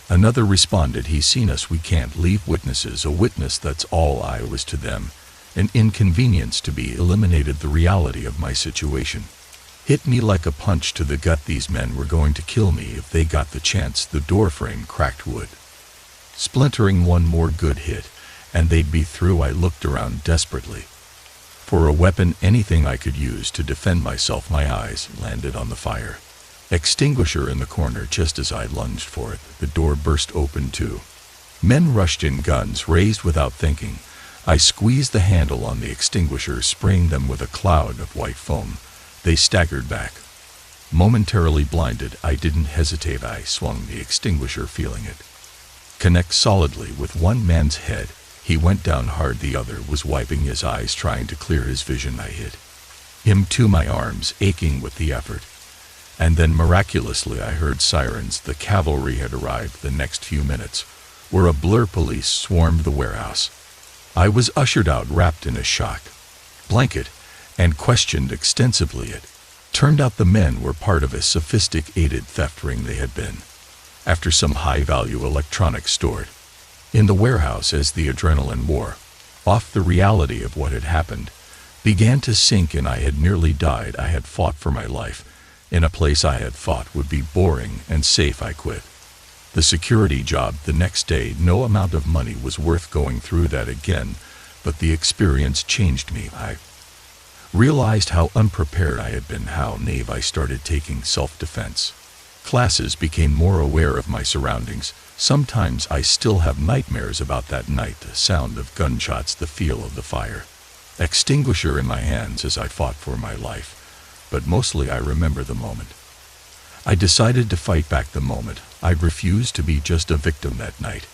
Another responded, "He's seen us. We can't leave witnesses." A witness, that's all I was to them. An inconvenience to be eliminated. The reality of my situation hit me like a punch to the gut. These men were going to kill me if they got the chance. The door frame cracked, wood splintering. One more good hit, and they'd be through. I looked around desperately for a weapon, anything I could use to defend myself. My eyes landed on the fire extinguisher in the corner. Just as I lunged for it, the door burst open. Two men rushed in, guns raised. Without thinking, I squeezed the handle on the extinguisher, spraying them with a cloud of white foam. They staggered back, momentarily blinded. I didn't hesitate. I swung the extinguisher, feeling it connect solidly with one man's head. He went down hard. The other was wiping his eyes, trying to clear his vision. I hit him too, my arms aching with the effort. And then miraculously I heard sirens. The cavalry had arrived. The next few minutes were a blur. Police swarmed the warehouse. I was ushered out, wrapped in a shock blanket, and questioned extensively. It turned out the men were part of a sophisticated theft ring. They had been after some high-value electronics stored in the warehouse. As the adrenaline wore Off the reality of what had happened began to sink in. I had nearly died. I had fought for my life. In a place I had thought would be boring and safe, I quit. The security job the next day, no amount of money was worth going through that again, but the experience changed me. I realized how unprepared I had been, how naive. I started taking self-defense classes, became more aware of my surroundings. Sometimes I still have nightmares about that night, the sound of gunshots, the feel of the fire extinguisher in my hands as I fought for my life. But mostly I remember the moment. I decided to fight back the moment. I'd refused to be just a victim that night.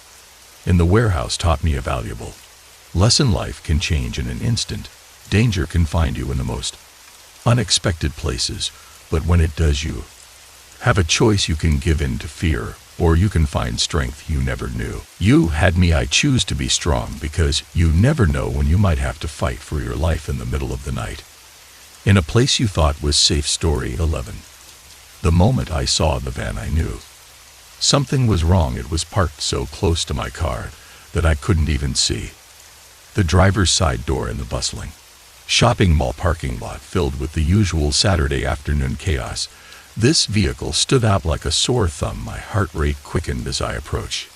In the warehouse taught me a valuable lesson. Life can change in an instant. Danger can find you in the most unexpected places, but when it does, you have a choice. You can give in to fear, or you can find strength you never knew you had. Me, I choose to be strong, because you never know when you might have to fight for your life in the middle of the night. In a place you thought was safe. Story 11. The moment I saw the van, I knew something was wrong. It was parked so close to my car that I couldn't even see the driver's side door in the bustling shopping mall parking lot filled with the usual Saturday afternoon chaos. This vehicle stood out like a sore thumb. My heart rate quickened as I approached,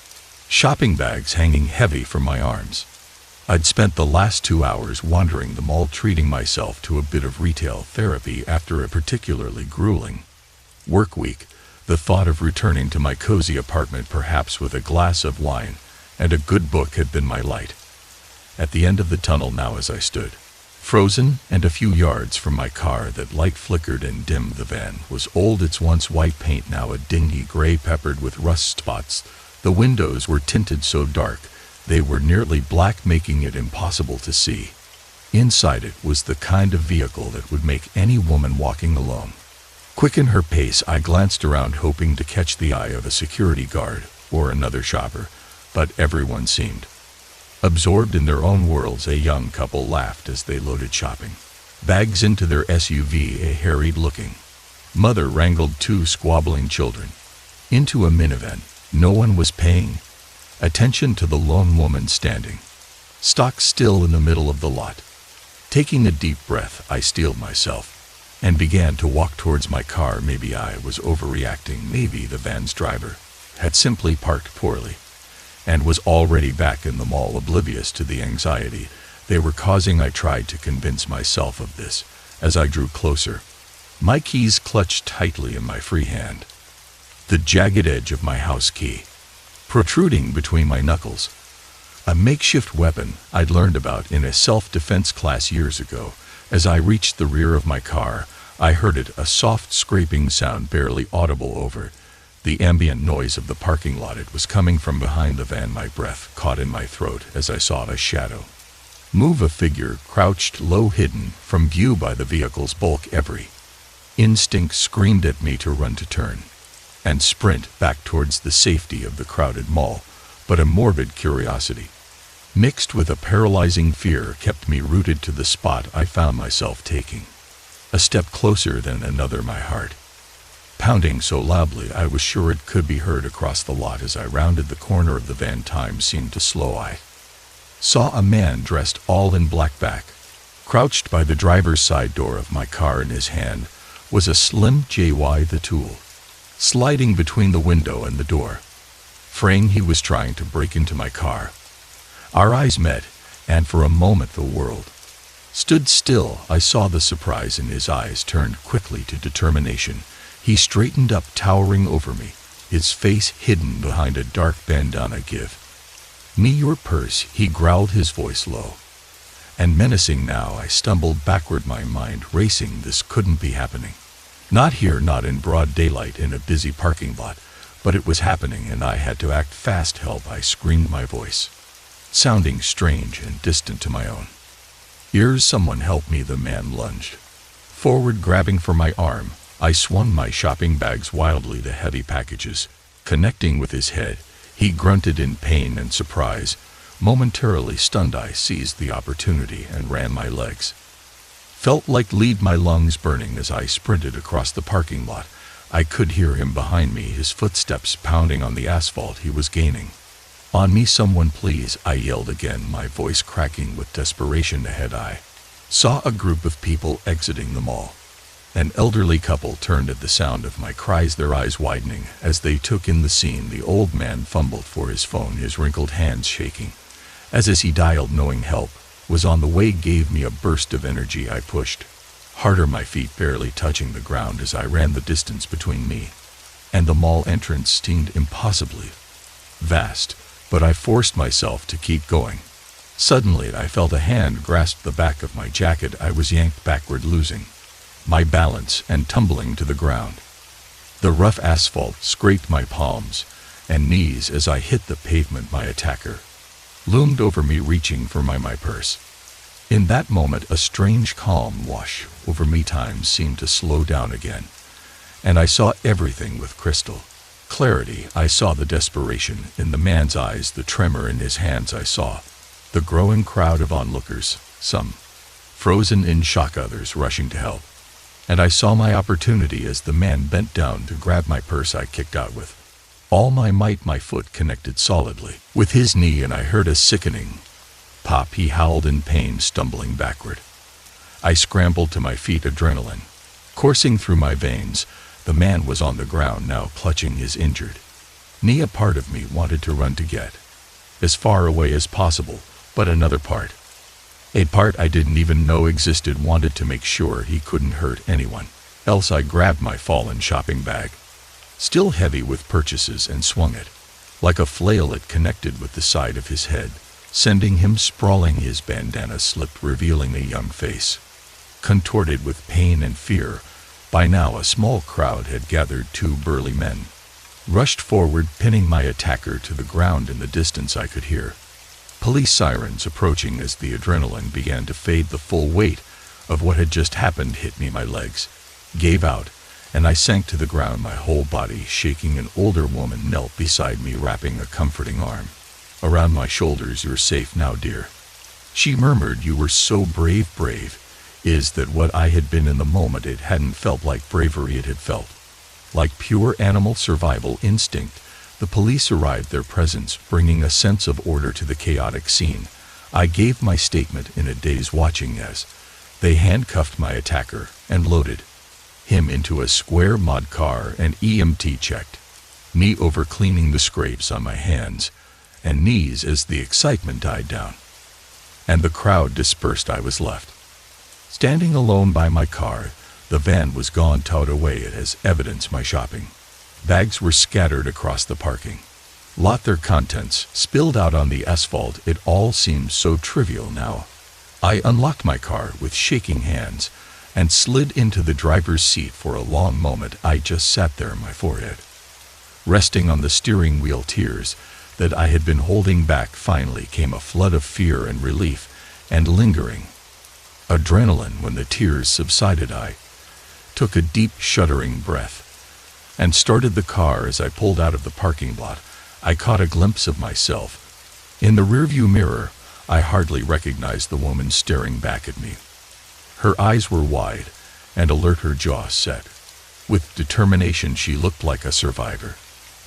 shopping bags hanging heavy from my arms. I'd spent the last 2 hours wandering the mall, treating myself to a bit of retail therapy after a particularly grueling work week. The thought of returning to my cozy apartment, perhaps with a glass of wine and a good book, had been my light at the end of the tunnel. Now, as I stood frozen and a few yards from my car, that light flickered and dimmed. The van was old, its once white paint now a dingy gray peppered with rust spots. The windows were tinted so dark they were nearly black, making it impossible to see. Inside it was the kind of vehicle that would make any woman walking alone quicken her pace. I glanced around, hoping to catch the eye of a security guard or another shopper, but everyone seemed absorbed in their own worlds. A young couple laughed as they loaded shopping bags into their SUV. A harried-looking mother wrangled 2 squabbling children into a minivan. No one was paying attention to the lone woman standing stock still in the middle of the lot. Taking a deep breath, I steeled myself and began to walk towards my car. Maybe I was overreacting. Maybe the van's driver had simply parked poorly and was already back in the mall, oblivious to the anxiety they were causing. I tried to convince myself of this as I drew closer, my keys clutched tightly in my free hand, the jagged edge of my house key protruding between my knuckles. A makeshift weapon I'd learned about in a self-defense class years ago. As I reached the rear of my car, I heard it, a soft scraping sound barely audible over the ambient noise of the parking lot. It was coming from behind the van. My breath caught in my throat as I saw a shadow move, a figure crouched low, hidden from view by the vehicle's bulk. Every instinct screamed at me to run, to turn and sprint back towards the safety of the crowded mall, but a morbid curiosity mixed with a paralyzing fear kept me rooted to the spot. I found myself taking a step closer, then another, my heart pounding so loudly I was sure it could be heard across the lot. As I rounded the corner of the van, time seemed to slow. I saw a man dressed all in black crouched by the driver's side door of my car. In his hand was a slim JY, the tool sliding between the window and the door frame. He was trying to break into my car. Our eyes met, and for a moment the world stood still. I saw the surprise in his eyes turned quickly to determination. He straightened up, towering over me, his face hidden behind a dark bandana. Give me your purse, he growled, his voice low and menacing. Now I stumbled backward, my mind racing. This couldn't be happening. Not here, not in broad daylight in a busy parking lot, but it was happening, and I had to act fast. Help, I screamed, my voice sounding strange and distant to my own ears. Someone help me. The man lunged forward, grabbing for my arm. I swung my shopping bags wildly, the heavy packages connecting with his head. He grunted in pain and surprise. Momentarily stunned, I seized the opportunity and ran. My legs felt like lead, my lungs burning as I sprinted across the parking lot. I could hear him behind me, his footsteps pounding on the asphalt. He was gaining "On me, someone please," I yelled again, my voice cracking with desperation. Ahead I saw a group of people exiting the mall. An elderly couple turned at the sound of my cries, their eyes widening as they took in the scene. The old man fumbled for his phone, his wrinkled hands shaking, as he dialed, knowing help was on the way. Gave me a burst of energy. I pushed harder, my feet barely touching the ground as I ran. The distance between me and the mall entrance seemed impossibly vast, but I forced myself to keep going. Suddenly, I felt a hand grasp the back of my jacket. I was yanked backward, losing my balance and tumbling to the ground. The rough asphalt scraped my palms and knees as I hit the pavement. My attacker loomed over me, reaching for my purse. In that moment, a strange calm washed over me. Time seemed to slow down again, and I saw everything with crystal clarity. I saw the desperation in the man's eyes, the tremor in his hands. I saw the growing crowd of onlookers, some frozen in shock, others rushing to help. And I saw my opportunity as the man bent down to grab my purse. I kicked out with all my might. My foot connected solidly with his knee, and I heard a sickening pop. He howled in pain, stumbling backward. I scrambled to my feet, adrenaline coursing through my veins. The man was on the ground now, clutching his injured knee. A part of me wanted to run to get as far away as possible, but another part, a part I didn't even know existed, wanted to make sure he couldn't hurt anyone else. I grabbed my fallen shopping bag, still heavy with purchases, and swung it like a flail. It connected with the side of his head, sending him sprawling. His bandana slipped, revealing a young face contorted with pain and fear. By now, a small crowd had gathered. Two burly men rushed forward, pinning my attacker to the ground. In the distance, I could hear police sirens approaching as the adrenaline began to fade. The full weight of what had just happened hit me. My legs gave out, and I sank to the ground, my whole body shaking. An older woman knelt beside me, wrapping a comforting arm around my shoulders. "You're safe now, dear," she murmured. "You were so brave." Brave is that what I had been in the moment. It hadn't felt like bravery, it had felt like pure animal survival instinct. The police arrived, their presence bringing a sense of order to the chaotic scene. I gave my statement in a daze, watching as they handcuffed my attacker and loaded him into a square mod car. An EMT checked me over, cleaning the scrapes on my hands and knees. As the excitement died down and the crowd dispersed, I was left standing alone by my car. The van was gone, towed away as evidence. My shopping bags were scattered across the parking lot, their contents spilled out on the asphalt. It all seemed so trivial now. I unlocked my car with shaking hands and slid into the driver's seat. For a long moment, I just sat there, my forehead resting on the steering wheel. Tears that I had been holding back finally came, a flood of fear and relief and lingering adrenaline. When the tears subsided, I took a deep, shuddering breath and started the car. As I pulled out of the parking lot, I caught a glimpse of myself in the rearview mirror. I hardly recognized the woman staring back at me. Her eyes were wide and alert, her jaw set with determination. She looked like a survivor.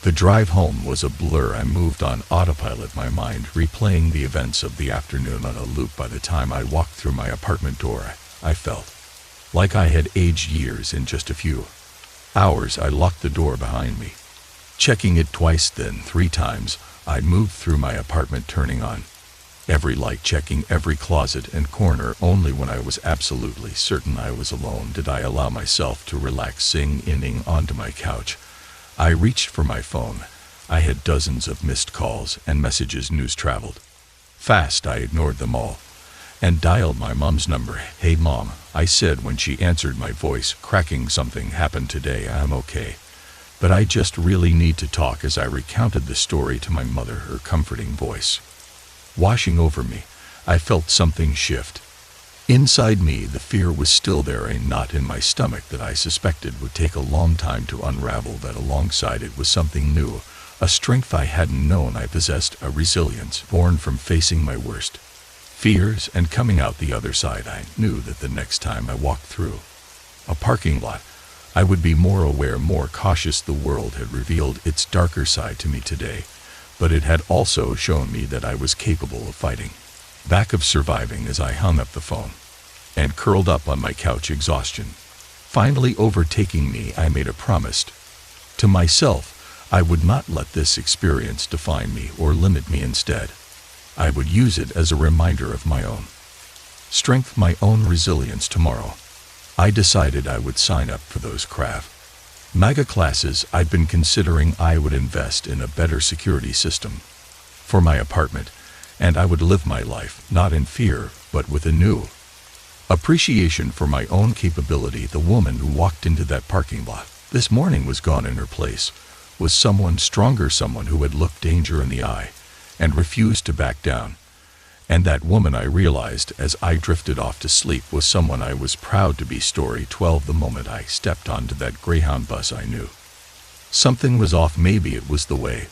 The drive home was a blur. I moved on autopilot, my mind replaying the events of the afternoon on a loop. By the time I walked through my apartment door, I felt like I had aged years in just a few hours. I locked the door behind me, checking it twice, then 3 times. I moved through my apartment, turning on every light, checking every closet and corner. Only when I was absolutely certain I was alone did I allow myself to relax, sinking onto my couch. I reached for my phone. I had dozens of missed calls and messages. News traveled fast. I ignored them all and dialed my mom's number. "Hey, Mom," I said when she answered, my voice cracking. "Something happened today. I'm okay, but I just really need to talk." As I recounted the story to my mother, her comforting voice washing over me, I felt something shift. Inside me, the fear was still there, a knot in my stomach that I suspected would take a long time to unravel. That alongside it was something new, a strength I hadn't known I possessed, a resilience born from facing my worst fears and coming out the other side. I knew that the next time I walked through a parking lot, I would be more aware, more cautious. The world had revealed its darker side to me today, but it had also shown me that I was capable of fighting. Back of surviving as I hung up the phone and curled up on my couch, exhaustion finally overtaking me. I made a promise to myself. I would not let this experience define me or limit me. Instead, I would use it as a reminder of my own strength, my own resilience. Tomorrow, I decided I would sign up for those Krav Maga classes. I'd been considering I would invest in a better security system for my apartment, and I would live my life not in fear, but with a new appreciation for my own capability. The woman who walked into that parking lot this morning was gone. In her place was someone stronger, someone who had looked danger in the eye and refused to back down. And that woman, I realized as I drifted off to sleep, was someone I was proud to be. Story 12. The moment I stepped onto that Greyhound bus, I knew something was off. Maybe it was the way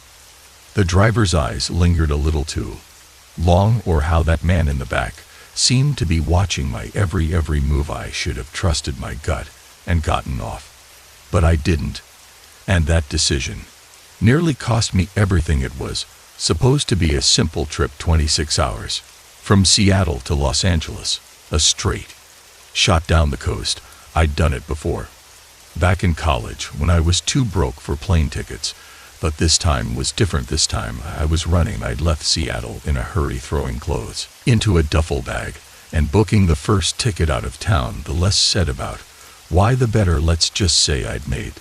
the driver's eyes lingered a little too long, or how that man in the back seemed to be watching my every move. I should have trusted my gut and gotten off, but I didn't. And that decision nearly cost me everything. It was supposed to be a simple trip, 26 hours from Seattle to Los Angeles, a straight shot down the coast. I'd done it before, back in college when I was too broke for plane tickets, but this time was different. This time I was running. I'd left Seattle in a hurry, throwing clothes into a duffel bag and booking the first ticket out of town. The less said about why, the better. Let's just say I'd made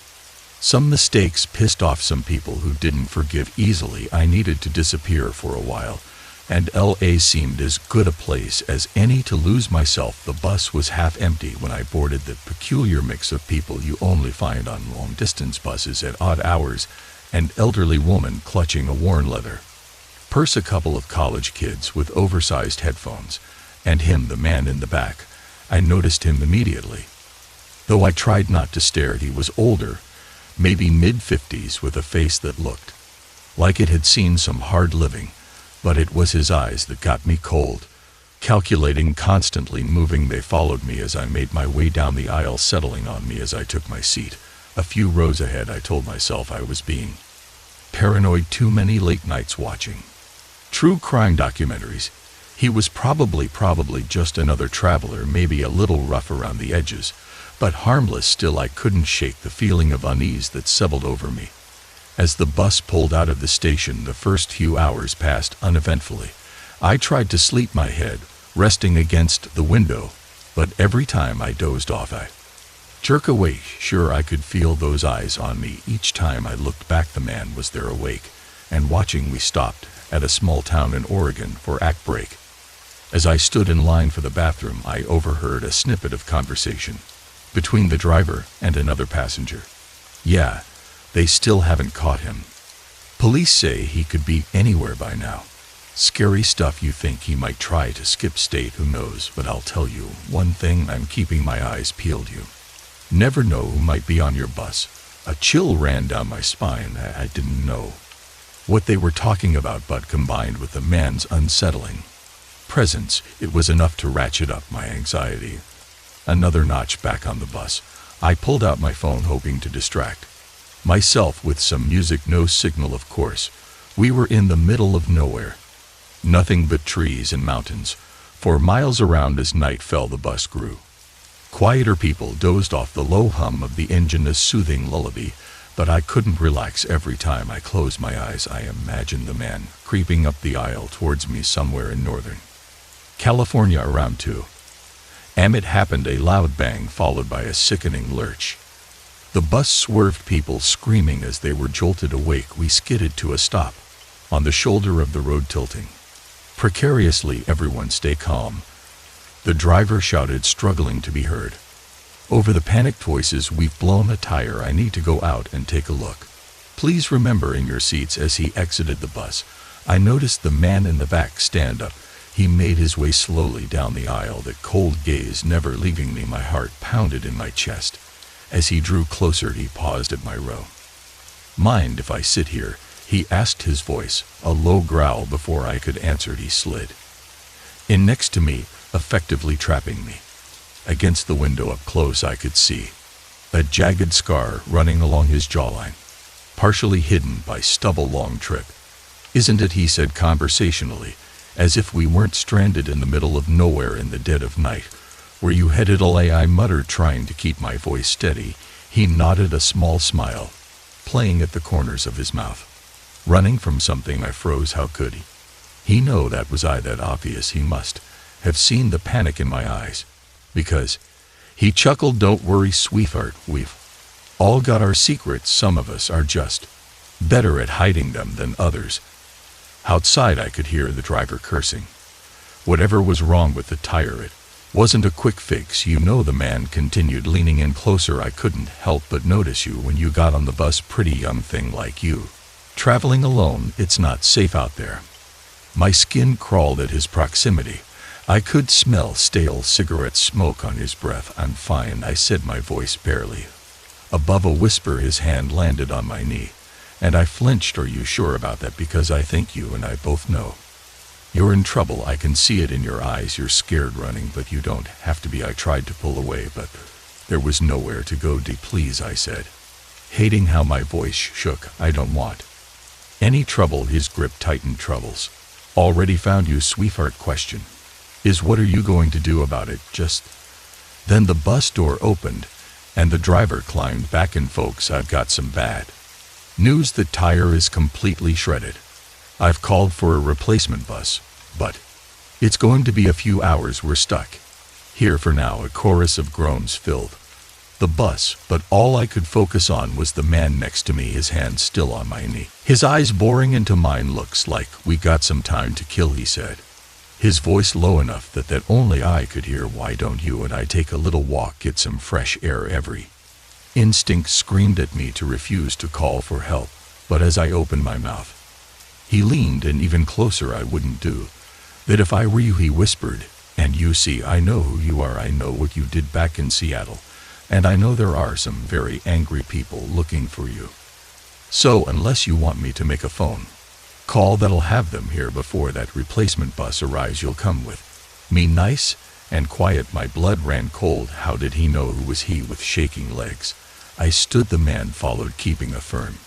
some mistakes, pissed off some people who didn't forgive easily. I needed to disappear for a while, and LA seemed as good a place as any to lose myself. The bus was half empty when I boarded, the peculiar mix of people you only find on long-distance buses at odd hours. An elderly woman clutching a worn leather purse, a couple of college kids with oversized headphones, and him, the man in the back. I noticed him immediately, though I tried not to stare. He was older, maybe mid-50s, with a face that looked like it had seen some hard living, but it was his eyes that got me. Cold, calculating, constantly moving. They followed me as I made my way down the aisle, settling on me as I took my seat a few rows ahead. I told myself I was being paranoid. Too many late nights watching true crime documentaries. He was probably just another traveler, maybe a little rough around the edges, but harmless. Still, I couldn't shake the feeling of unease that settled over me. As the bus pulled out of the station, the first few hours passed uneventfully. I tried to sleep, my head resting against the window, but every time I dozed off, I jerk awake. Sure, I could feel those eyes on me. Each time I looked back, the man was there, awake and watching. We stopped at a small town in Oregon for act break. As I stood in line for the bathroom, I overheard a snippet of conversation between the driver and another passenger. Yeah, they still haven't caught him. Police say he could be anywhere by now. Scary stuff. You think he might try to skip state, who knows? But I'll tell you one thing, I'm keeping my eyes peeled. You never know who might be on your bus. A chill ran down my spine. I didn't know what they were talking about, but combined with the man's unsettling presence, it was enough to ratchet up my anxiety another notch. Back on the bus, I pulled out my phone, hoping to distract myself with some music. No signal, of course. We were in the middle of nowhere. Nothing but trees and mountains for miles around. As night fell, the bus grew quieter. People dozed off, the low hum of the engine a soothing lullaby, but I couldn't relax. Every time I closed my eyes, I imagined the man creeping up the aisle towards me somewhere in Northern California around 2 a.m. It happened, a loud bang followed by a sickening lurch. The bus swerved, people screaming as they were jolted awake. We skidded to a stop on the shoulder of the road, tilting precariously. Everyone stay calm, the driver shouted, struggling to be heard over the panicked voices. We've blown a tire. I need to go out and take a look. Please remember in your seats. As he exited the bus, I noticed the man in the back stand up. He made his way slowly down the aisle, that cold gaze never leaving me. My heart pounded in my chest. As he drew closer, he paused at my row. Mind if I sit here? He asked, his voice a low growl. Before I could answer, he slid in next to me, effectively trapping me against the window. Up close, I could see a jagged scar running along his jawline, partially hidden by stubble. Long trip "Isn't it?" he said conversationally, as if we weren't stranded in the middle of nowhere in the dead of night. "Where you headed?" I muttered, trying to keep my voice steady. He nodded, a small smile playing at the corners of his mouth. "Running from something?" I froze. How could he know that was I that obvious? He must have seen the panic in my eyes, because he chuckled. "Don't worry, sweetheart, we've all got our secrets. Some of us are just better at hiding them than others." Outside I could hear the driver cursing. Whatever was wrong with the tire, it wasn't a quick fix, you know, the man continued, leaning in closer. "I couldn't help but notice you when you got on the bus. Pretty young thing like you, traveling alone. It's not safe out there." My skin crawled at his proximity. I could smell stale cigarette smoke on his breath. "I'm fine," I said, my voice barely above a whisper. His hand landed on my knee, and I flinched. "Are you sure about that? Because I think you and I both know you're in trouble. I can see it in your eyes. You're scared running, but you don't have to be." I tried to pull away, but there was nowhere to go. "Please," I said, hating how my voice shook. "I don't want any trouble." His grip tightened. "Troubles already found you, sweetheart. Question is, what are you going to do about it?" Just then the bus door opened, and the driver climbed back in. "Folks, I've got some bad news. The tire is completely shredded. I've called for a replacement bus, but it's going to be a few hours. We're stuck here for now." A chorus of groans filled the bus, but all I could focus on was the man next to me, his hand still on my knee, his eyes boring into mine. "Looks like we got some time to kill," he said, his voice low enough that only I could hear. "Why don't you and I take a little walk, get some fresh air?" Every instinct screamed at me to refuse to call for help, but as I opened my mouth, he leaned in even closer. "I wouldn't do that if I were you," he whispered. "And you see, I know who you are. I know what you did back in Seattle, and I know there are some very angry people looking for you. So unless you want me to make a phone call that'll have them here before that replacement bus arrives, you'll come with me nice and quiet." My blood ran cold. How did he know? Who was he with shaking legs? I stood. The man followed, keeping a firm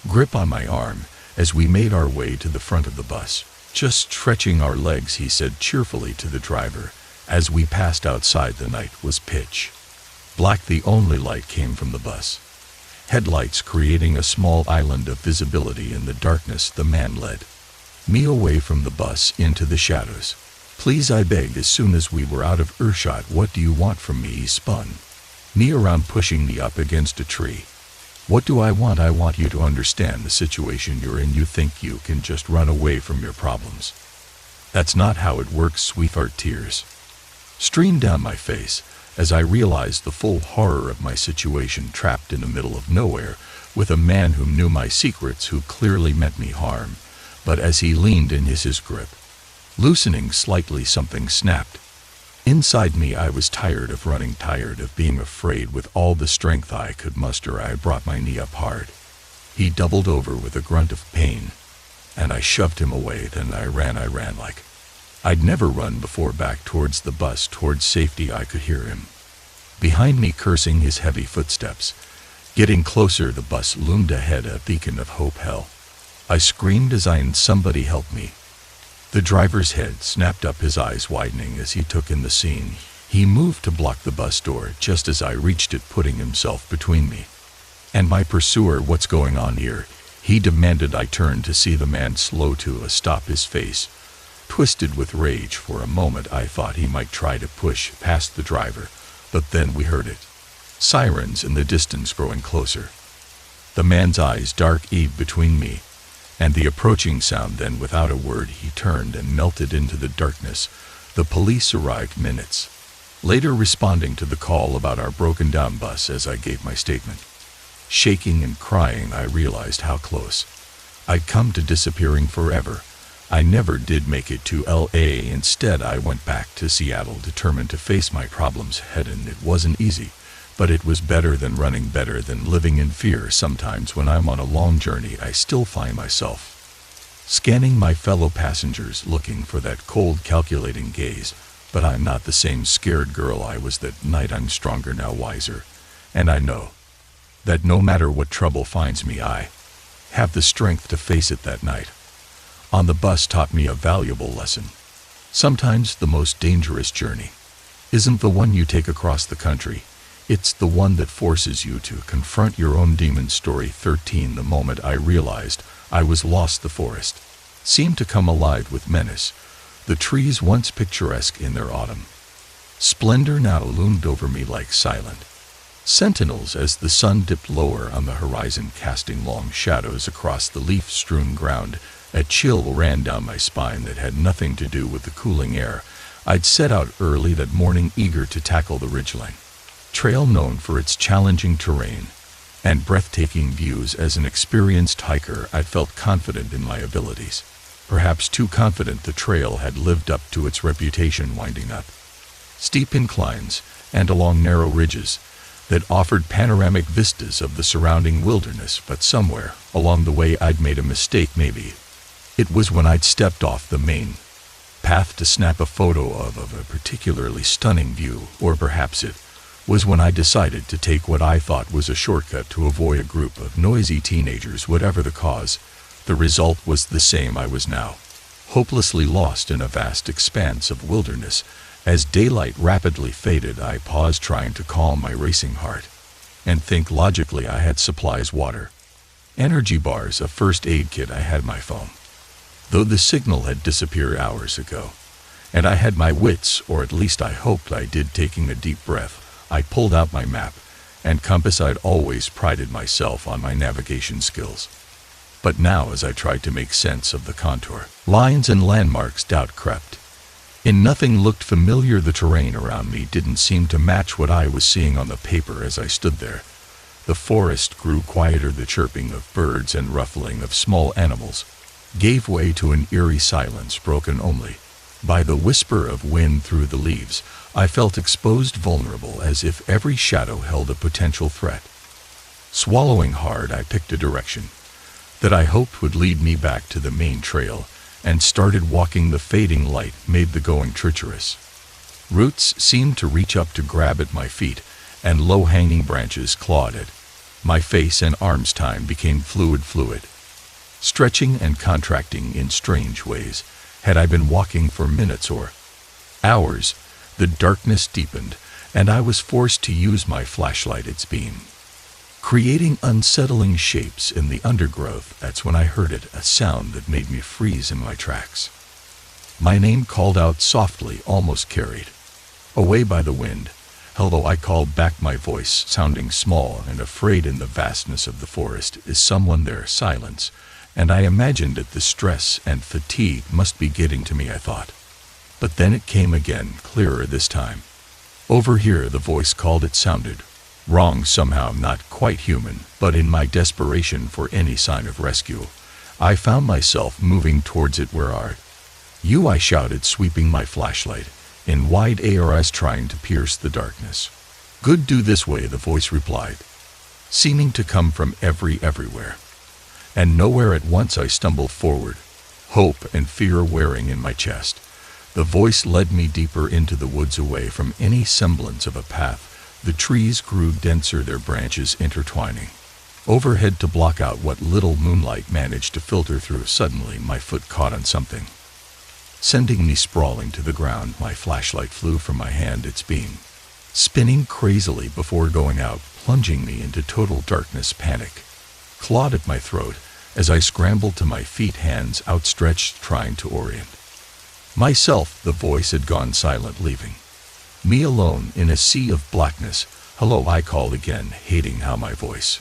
grip on my arm as we made our way to the front of the bus. "Just stretching our legs," he said cheerfully to the driver. As we passed outside, the night was pitch black. The only light came from the bus headlights, creating a small island of visibility in the darkness. The man led me away from the bus into the shadows. "Please," I begged as soon as we were out of earshot. "What do you want from me?" He spun me around, pushing me up against a tree. "What do I want? I want you to understand the situation you're in. You think you can just run away from your problems. That's not how it works, sweetheart." Tears streamed down my face as I realized the full horror of my situation, trapped in the middle of nowhere with a man who knew my secrets, who clearly meant me harm. But as he leaned in, his grip loosening slightly, something snapped inside me. I was tired of running, tired of being afraid. With all the strength I could muster, I brought my knee up hard. He doubled over with a grunt of pain, and I shoved him away. Then I ran like I'd never run before, back towards the bus, towards safety. I could hear him behind me, cursing, his heavy footsteps getting closer. The bus loomed ahead, a beacon of hope. "Hell!" I screamed as I "Somebody help me." The driver's head snapped up, his eyes widening as he took in the scene. He moved to block the bus door just as I reached it, putting himself between me and my pursuer. "What's going on here?" he demanded. I turned to see the man slow to a stop, his face twisted with rage. For a moment I thought he might try to push past the driver, but then we heard it. Sirens in the distance, growing closer. The man's eyes dark-eyed between me and the approaching sound. Then without a word he turned and melted into the darkness. The police arrived minutes later, responding to the call about our broken-down bus. As I gave my statement, shaking and crying, I realized how close I'd come to disappearing forever. I never did make it to LA. Instead, I went back to Seattle, determined to face my problems head-on. It wasn't easy, but it was better than running, better than living in fear. Sometimes when I'm on a long journey, I still find myself scanning my fellow passengers, looking for that cold, calculating gaze. But I'm not the same scared girl I was that night. I'm stronger now, wiser, and I know that no matter what trouble finds me, I have the strength to face it. That night on the bus taught me a valuable lesson. Sometimes the most dangerous journey isn't the one you take across the country. It's the one that forces you to confront your own demon. Story 13. The moment I realized I was lost, the forest seemed to come alive with menace. The trees, once picturesque in their autumn splendor, now loomed over me like silent sentinels as the sun dipped lower on the horizon, casting long shadows across the leaf-strewn ground. A chill ran down my spine that had nothing to do with the cooling air. I'd set out early that morning, eager to tackle the ridgeline trail known for its challenging terrain and breathtaking views. As an experienced hiker, I felt confident in my abilities. Perhaps too confident. The trail had lived up to its reputation, winding up steep inclines and along narrow ridges that offered panoramic vistas of the surrounding wilderness. But somewhere along the way I'd made a mistake. Maybe it was when I'd stepped off the main path to snap a photo of a particularly stunning view, or perhaps it was when I decided to take what I thought was a shortcut to avoid a group of noisy teenagers. Whatever the cause, the result was the same. I was now hopelessly lost in a vast expanse of wilderness. As daylight rapidly faded, I paused, trying to calm my racing heart and think logically. I had supplies: water, energy bars, a first aid kit. I had my phone, though the signal had disappeared hours ago, and I had my wits, or at least I hoped I did. Taking a deep breath, I pulled out my map and compass. I'd always prided myself on my navigation skills, but now as I tried to make sense of the contour lines and landmarks, doubt crept in. Nothing looked familiar. The terrain around me didn't seem to match what I was seeing on the paper. As I stood there, the forest grew quieter. The chirping of birds and ruffling of small animals gave way to an eerie silence, broken only by the whisper of wind through the leaves. I felt exposed, vulnerable, as if every shadow held a potential threat. Swallowing hard, I picked a direction that I hoped would lead me back to the main trail and started walking. The fading light made the going treacherous. Roots seemed to reach up to grab at my feet, and low-hanging branches clawed at my face and arms. Time became fluid, stretching and contracting in strange ways. Had I been walking for minutes or hours? The darkness deepened, and I was forced to use my flashlight. Its beam creating unsettling shapes in the undergrowth. That's when I heard it, a sound that made me freeze in my tracks. My name, called out softly, almost carried away by the wind. Hello, I called back, my voice sounding small and afraid. In the vastness of the forest, is someone there? Silence, and I imagined that the stress and fatigue must be getting to me, I thought. But then it came again, clearer this time. Over here, the voice called. It sounded wrong, somehow not quite human. But in my desperation for any sign of rescue, I found myself moving towards it. Where are you? I shouted, sweeping my flashlight in wide arcs, trying to pierce the darkness. Good, do this way, the voice replied, seeming to come from everywhere and nowhere at once. I stumbled forward, hope and fear wearing in my chest. The voice led me deeper into the woods, away from any semblance of a path. The trees grew denser, their branches intertwining overhead to block out what little moonlight managed to filter through. Suddenly, my foot caught on something, sending me sprawling to the ground. My flashlight flew from my hand, its beam spinning crazily before going out, plunging me into total darkness. Panic clawed at my throat as I scrambled to my feet, hands outstretched, trying to orient myself. The voice had gone silent, leaving me alone in a sea of blackness. Hello, I called again, hating how my voice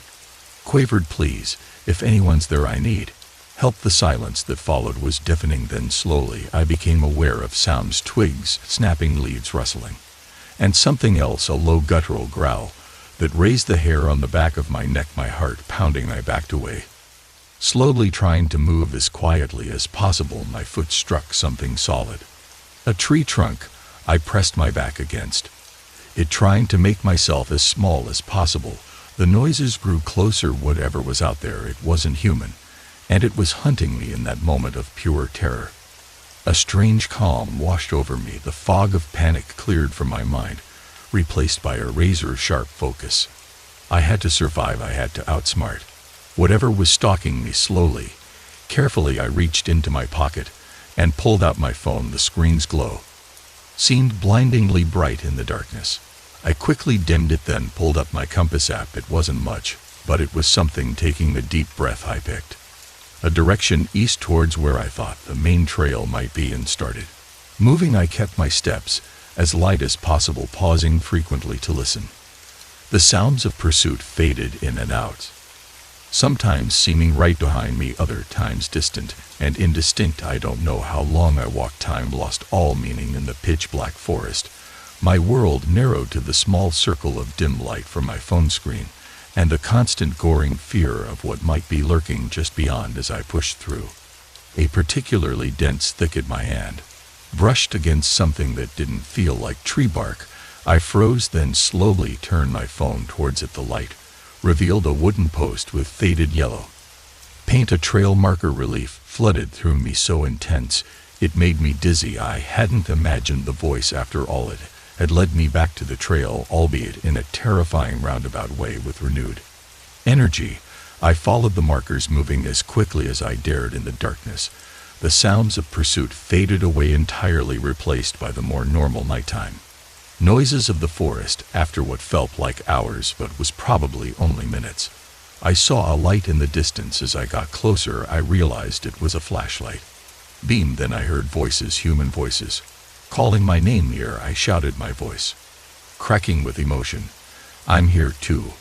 quavered. Please, if anyone's there, I need help. The silence that followed was deafening. Then slowly I became aware of sounds: twigs snapping, leaves rustling, and something else, a low guttural growl that raised the hair on the back of my neck. My heart pounding, I backed away, slowly trying to move as quietly as possible. My foot struck something solid, a tree trunk. I pressed my back against it, trying to make myself as small as possible. The noises grew closer. Whatever was out there, it wasn't human, and it was hunting me. In that moment of pure terror, a strange calm washed over me. The fog of panic cleared from my mind, replaced by a razor-sharp focus. I had to survive. I had to outsmart whatever was stalking me. Slowly, Carefully I reached into my pocket and pulled out my phone. The screen's glow seemed blindingly bright in the darkness. I quickly dimmed it, then pulled up my compass app. It wasn't much, but it was something. Taking a deep breath, I picked a direction east towards where I thought the main trail might be and started moving. I kept my steps as light as possible, pausing frequently to listen. The sounds of pursuit faded in and out, sometimes seeming right behind me, other times distant and indistinct. I don't know how long I walked. Time lost all meaning in the pitch-black forest. My world narrowed to the small circle of dim light from my phone screen and the constant goring fear of what might be lurking just beyond. As I pushed through a particularly dense thicket, my hand brushed against something that didn't feel like tree bark. I froze, then slowly turned my phone towards it. The light revealed a wooden post with faded yellow paint. A trail marker. Relief flooded through me, so intense it made me dizzy. I hadn't imagined the voice. After all, it had led me back to the trail, albeit in a terrifying roundabout way. With renewed energy, I followed the markers, moving as quickly as I dared in the darkness. The sounds of pursuit faded away entirely, replaced by the more normal nighttime noises of the forest. After what felt like hours but was probably only minutes, I saw a light in the distance. As I got closer, I realized it was a flashlight beam. Then I heard voices, human voices, calling my name. Here, I shouted, my voice cracking with emotion. I'm here too.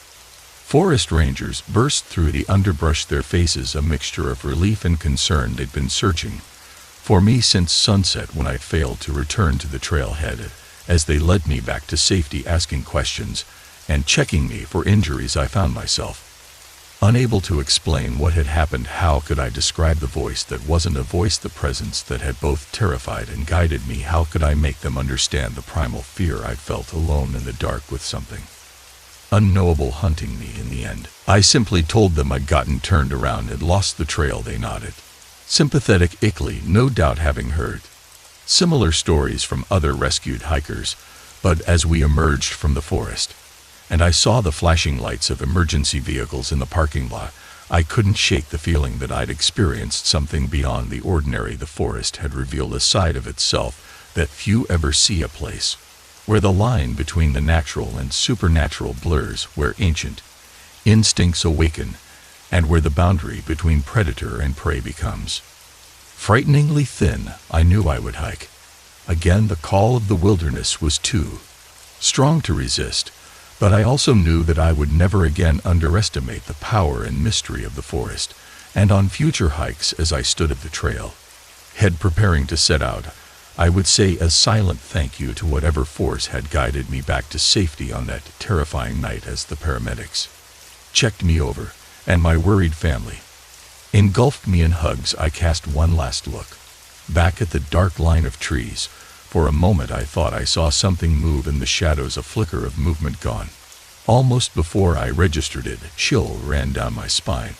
Forest rangers burst through the underbrush, their faces a mixture of relief and concern. They'd been searching for me since sunset when I failed to return to the trailhead. As they led me back to safety, asking questions and checking me for injuries, I found myself unable to explain what had happened. How could I describe the voice that wasn't a voice, the presence that had both terrified and guided me? How could I make them understand the primal fear I felt, alone in the dark with something unknowable hunting me? In the end, I simply told them I'd gotten turned around and lost the trail. They nodded sympathetically, no doubt having heard similar stories from other rescued hikers. But as we emerged from the forest and I saw the flashing lights of emergency vehicles in the parking lot, I couldn't shake the feeling that I'd experienced something beyond the ordinary. The forest had revealed a side of itself that few ever see, a place where the line between the natural and supernatural blurs, where ancient instincts awaken, and where the boundary between predator and prey becomes frighteningly thin. I knew I would hike again. The call of the wilderness was too strong to resist, but I also knew that I would never again underestimate the power and mystery of the forest. And on future hikes, as I stood at the trail head preparing to set out, I would say a silent thank you to whatever force had guided me back to safety on that terrifying night. As the paramedics checked me over and my worried family engulfed me in hugs, I cast one last look back at the dark line of trees. For a moment I thought I saw something move in the shadows, a flicker of movement gone. Almost before I registered it, a chill ran down my spine,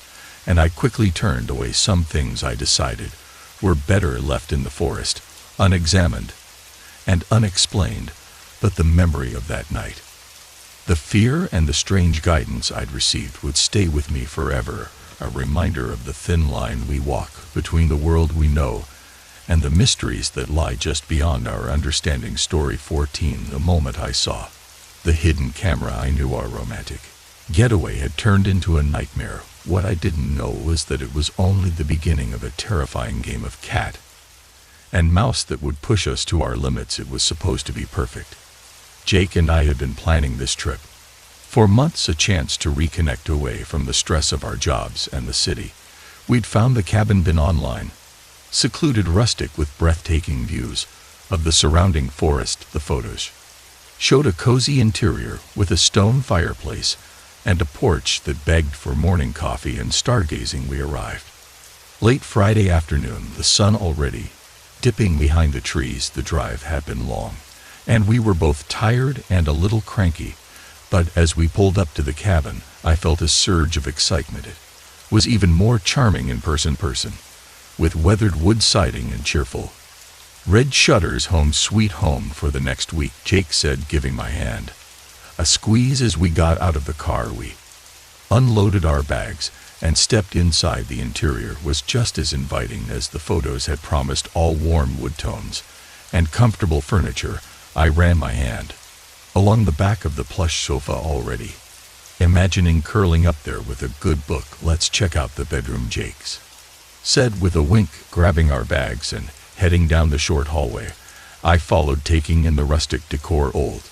and I quickly turned away. Some things, I decided, were better left in the forest, unexamined and unexplained. But the memory of that night, the fear and the strange guidance I'd received, would stay with me forever, a reminder of the thin line we walk between the world we know and the mysteries that lie just beyond our understanding. Story 14. The moment I saw the hidden camera, I knew our romantic getaway had turned into a nightmare. What I didn't know was that it was only the beginning of a terrifying game of cat and mouse that would push us to our limits. It was supposed to be perfect. Jake and I had been planning this trip for months, a chance to reconnect away from the stress of our jobs and the city. We'd found the cabin, been online, secluded, rustic, with breathtaking views of the surrounding forest. The photos showed a cozy interior with a stone fireplace and a porch that begged for morning coffee and stargazing. We arrived late Friday afternoon, the sun already dipping behind the trees. The drive had been long, and we were both tired and a little cranky. But as we pulled up to the cabin, I felt a surge of excitement. It was even more charming in person, with weathered wood siding and cheerful red shutters. Home sweet home for the next week, Jake said, giving my hand a squeeze. As we got out of the car, we unloaded our bags and stepped inside. The interior was just as inviting as the photos had promised, all warm wood tones and comfortable furniture. I ran my hand along the back of the plush sofa already, imagining curling up there with a good book. "Let's check out the bedroom," Jake said with a wink, grabbing our bags and heading down the short hallway. I followed, taking in the rustic decor. Old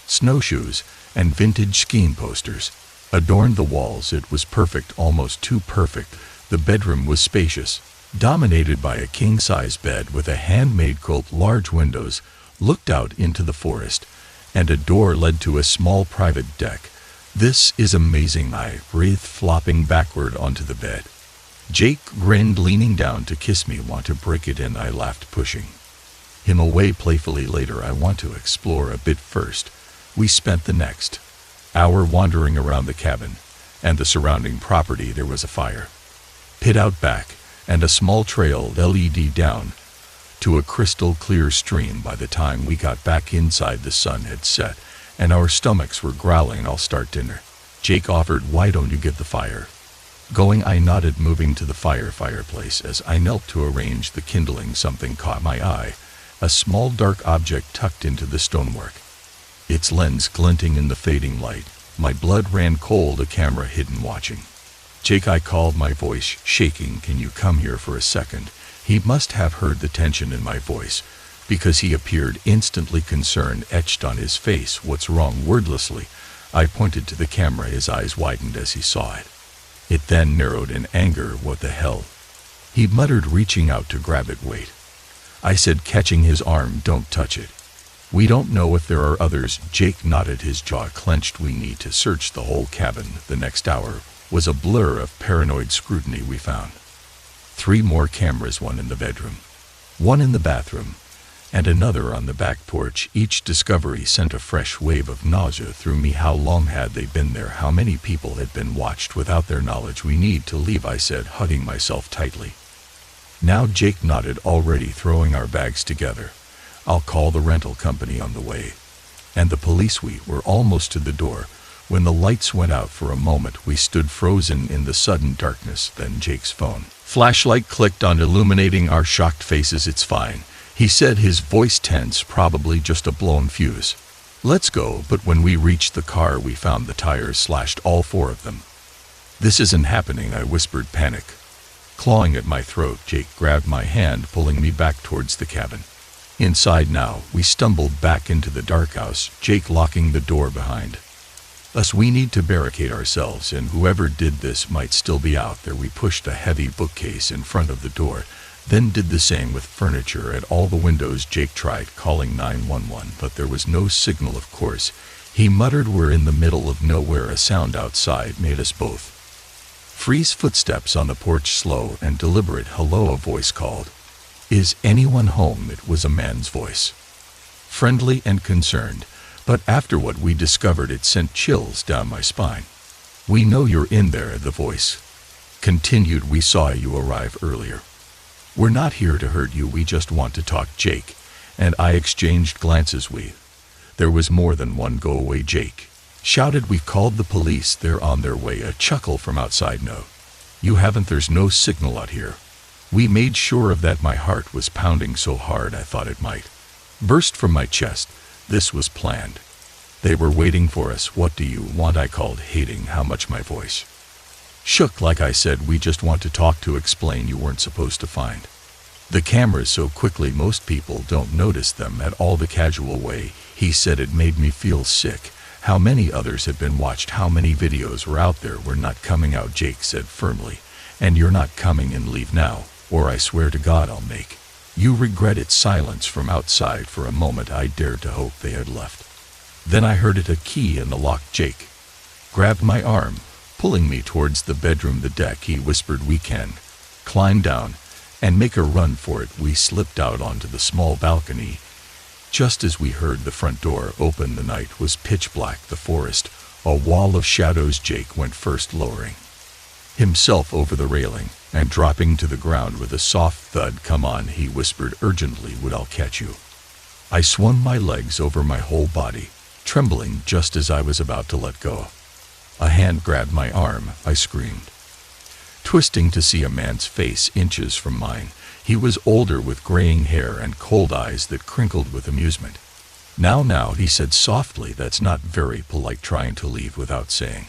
snowshoes and vintage skiing posters adorned the walls. It was perfect, almost too perfect. The bedroom was spacious, dominated by a king-size bed with a handmade quilt. Large windows looked out into the forest, and a door led to a small private deck. "This is amazing," I breathed, flopping backward onto the bed. Jake grinned, leaning down to kiss me. "Want to break it in?" I laughed, pushing him away playfully. "Later, I want to explore a bit first." We spent the next hour wandering around the cabin and the surrounding property. There was a fire pit out back and a small trail led down to a crystal clear stream. By the time we got back inside, the sun had set and our stomachs were growling. "I'll start dinner," Jake offered. "Why don't you get the fire going?" I nodded, moving to the fireplace. As I knelt to arrange the kindling, something caught my eye, a small dark object tucked into the stonework, its lens glinting in the fading light. My blood ran cold. A camera hidden, watching. "Jake," I called, my voice shaking, "can you come here for a second?" He must have heard the tension in my voice, because he appeared instantly, concern etched on his face. "What's wrong?" Wordlessly, I pointed to the camera. His eyes widened as he saw it. It then narrowed in anger. "What the hell?" he muttered, reaching out to grab it. "Wait," I said, catching his arm. "Don't touch it. We don't know if there are others." Jake nodded, his jaw clenched. "We need to search the whole cabin." The next hour was a blur of paranoid scrutiny. We found 3 more cameras, one in the bedroom, one in the bathroom, and another on the back porch. Each discovery sent a fresh wave of nausea through me. How long had they been there? How many people had been watched without their knowledge? "We need to leave," I said, hugging myself tightly. Now Jake nodded, already throwing our bags together. "I'll call the rental company on the way, and the police." We were almost to the door when the lights went out. For a moment we stood frozen in the sudden darkness. Then Jake's phone flashlight clicked on, illuminating our shocked faces. "It's fine," he said, his voice tense. "Probably just a blown fuse. Let's go." But when we reached the car, we found the tires slashed, all 4 of them. "This isn't happening," I whispered, panic clawing at my throat. Jake grabbed my hand, pulling me back towards the cabin. Inside now, we stumbled back into the dark house, Jake locking the door behind us. "We need to barricade ourselves, and whoever did this might still be out there." We pushed a heavy bookcase in front of the door, then did the same with furniture at all the windows. Jake tried calling 911, but there was no signal. "Of course," he muttered, "we're in the middle of nowhere." A sound outside made us both freeze. Footsteps on the porch, slow and deliberate. "Hello," a voice called. "Is anyone home?" It was a man's voice, friendly and concerned, but after what we discovered, it sent chills down my spine. "We know you're in there," the voice continued. "We saw you arrive earlier. We're not here to hurt you, we just want to talk." Jake and I exchanged glances. There was more than one. "Go away," Jake shouted. "We've called the police. They're on their way." A chuckle from outside. "No, you haven't. There's no signal out here." We made sure of that. My heart was pounding so hard I thought it might burst from my chest. This was planned. They were waiting for us. "What do you want?" I called, hating how much my voice shook. Like I said, "We just want to talk." "To explain, you weren't supposed to find the cameras so quickly. Most people don't notice them at all." The casual way he said it made me feel sick. How many others had been watched? How many videos were out there? "We're not coming out," Jake said firmly. "And you're not coming in. Leave now, or I swear to God I'll make you regret it." Silence from outside. For a moment I dared to hope they had left. Then I heard it, a key in the lock. Jake grabbed my arm, pulling me towards the bedroom. "The deck," he whispered. "We can climb down and make a run for it." We slipped out onto the small balcony just as we heard the front door open. The night was pitch black, the forest a wall of shadows. Jake went first, lowering himself over the railing and dropping to the ground with a soft thud. "Come on," he whispered urgently. "Would I'll catch you." I swung my legs over my whole body, trembling just as I was about to let go. A hand grabbed my arm. I screamed, twisting to see a man's face inches from mine. He was older with graying hair and cold eyes that crinkled with amusement. Now, he said softly, that's not very polite, trying to leave without saying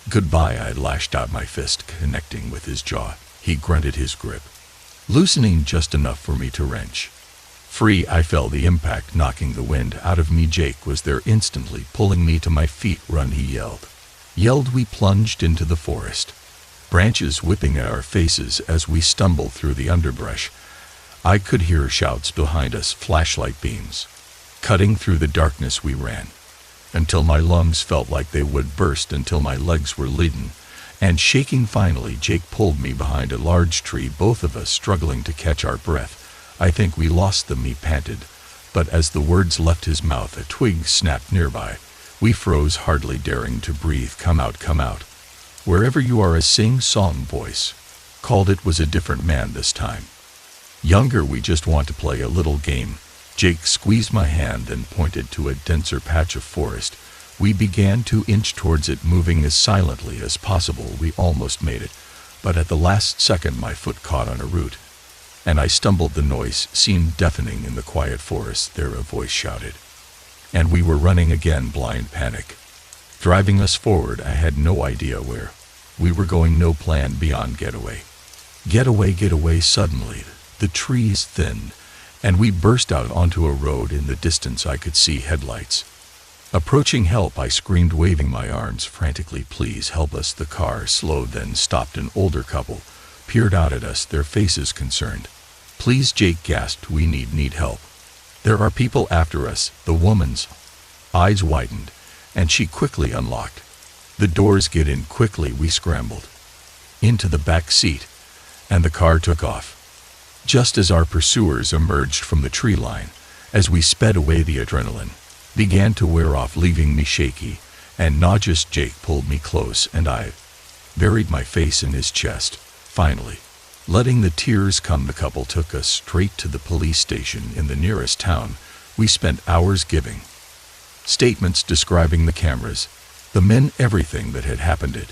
goodbye. I lashed out my fist, connecting with his jaw. He grunted his grip, loosening just enough for me to wrench free. I felt the impact knocking the wind out of me. Jake was there instantly, pulling me to my feet. Run, he yelled. We plunged into the forest, branches whipping at our faces as we stumbled through the underbrush. I could hear shouts behind us, flashlight beams. Cutting through the darkness we ran, until my lungs felt like they would burst, until my legs were leaden and shaking. Finally, Jake pulled me behind a large tree, both of us struggling to catch our breath. I think we lost them, he panted, but as the words left his mouth, a twig snapped nearby. We froze, hardly daring to breathe. Come out, come out. Wherever you are, a sing-song voice called. It was a different man this time. Younger. We just want to play a little game. Jake squeezed my hand and pointed to a denser patch of forest. We began to inch towards it, moving as silently as possible. We almost made it, but at the last second my foot caught on a root, and I stumbled. The noise seemed deafening in the quiet forest. There, a voice shouted, and we were running again, blind panic driving us forward. I had no idea where we were going, no plan beyond getaway. Getaway. Suddenly, the trees thinned, and we burst out onto a road. In the distance I could see headlights approaching. Help, I screamed, waving my arms frantically. Please help us. The car slowed, then stopped. An older couple peered out at us, their faces concerned. Please, Jake gasped, we need help. There are people after us. The woman's eyes widened, and she quickly unlocked the doors. Get in quickly. We scrambled into the back seat, and the car took off. Just as our pursuers emerged from the tree line, as we sped away, the adrenaline began to wear off, leaving me shaky and nauseous. Jake pulled me close, and I buried my face in his chest, finally letting the tears come. The couple took us straight to the police station in the nearest town. We spent hours giving statements, describing the cameras, the men, everything that had happened. It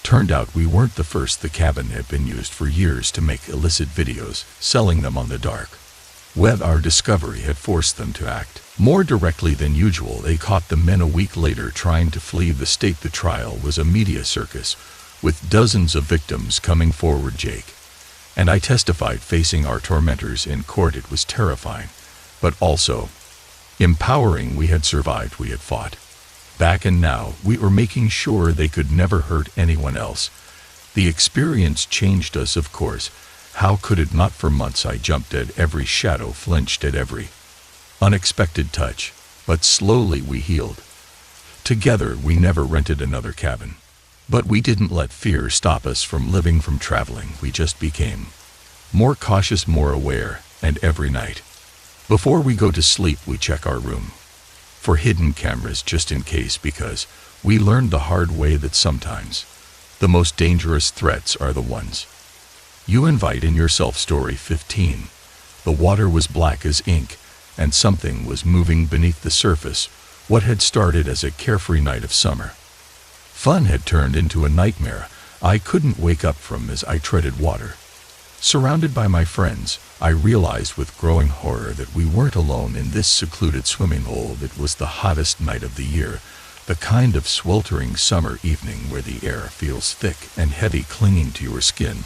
turned out we weren't the first. The cabin had been used for years to make illicit videos, selling them on the dark web. Our discovery had forced them to act more directly than usual. They caught the men a week later trying to flee the state. The trial was a media circus, with dozens of victims coming forward. Jake and I testified, facing our tormentors in court. It was terrifying, but also empowering. We had survived, we had fought back, and now we were making sure they could never hurt anyone else. The experience changed us, of course. How could it not? For months I jumped at every shadow, flinched at every unexpected touch, but slowly we healed. Together, we never rented another cabin. But we didn't let fear stop us from living, from traveling. We just became more cautious, more aware, and every night, before we go to sleep, we check our room for hidden cameras, just in case, because we learned the hard way that sometimes the most dangerous threats are the ones you invite in yourself. Story 15. The water was black as ink, and something was moving beneath the surface. What had started as a carefree night of summer fun had turned into a nightmare I couldn't wake up from. As I treaded water, surrounded by my friends, I realized with growing horror that we weren't alone in this secluded swimming hole. It was the hottest night of the year, the kind of sweltering summer evening where the air feels thick and heavy, clinging to your skin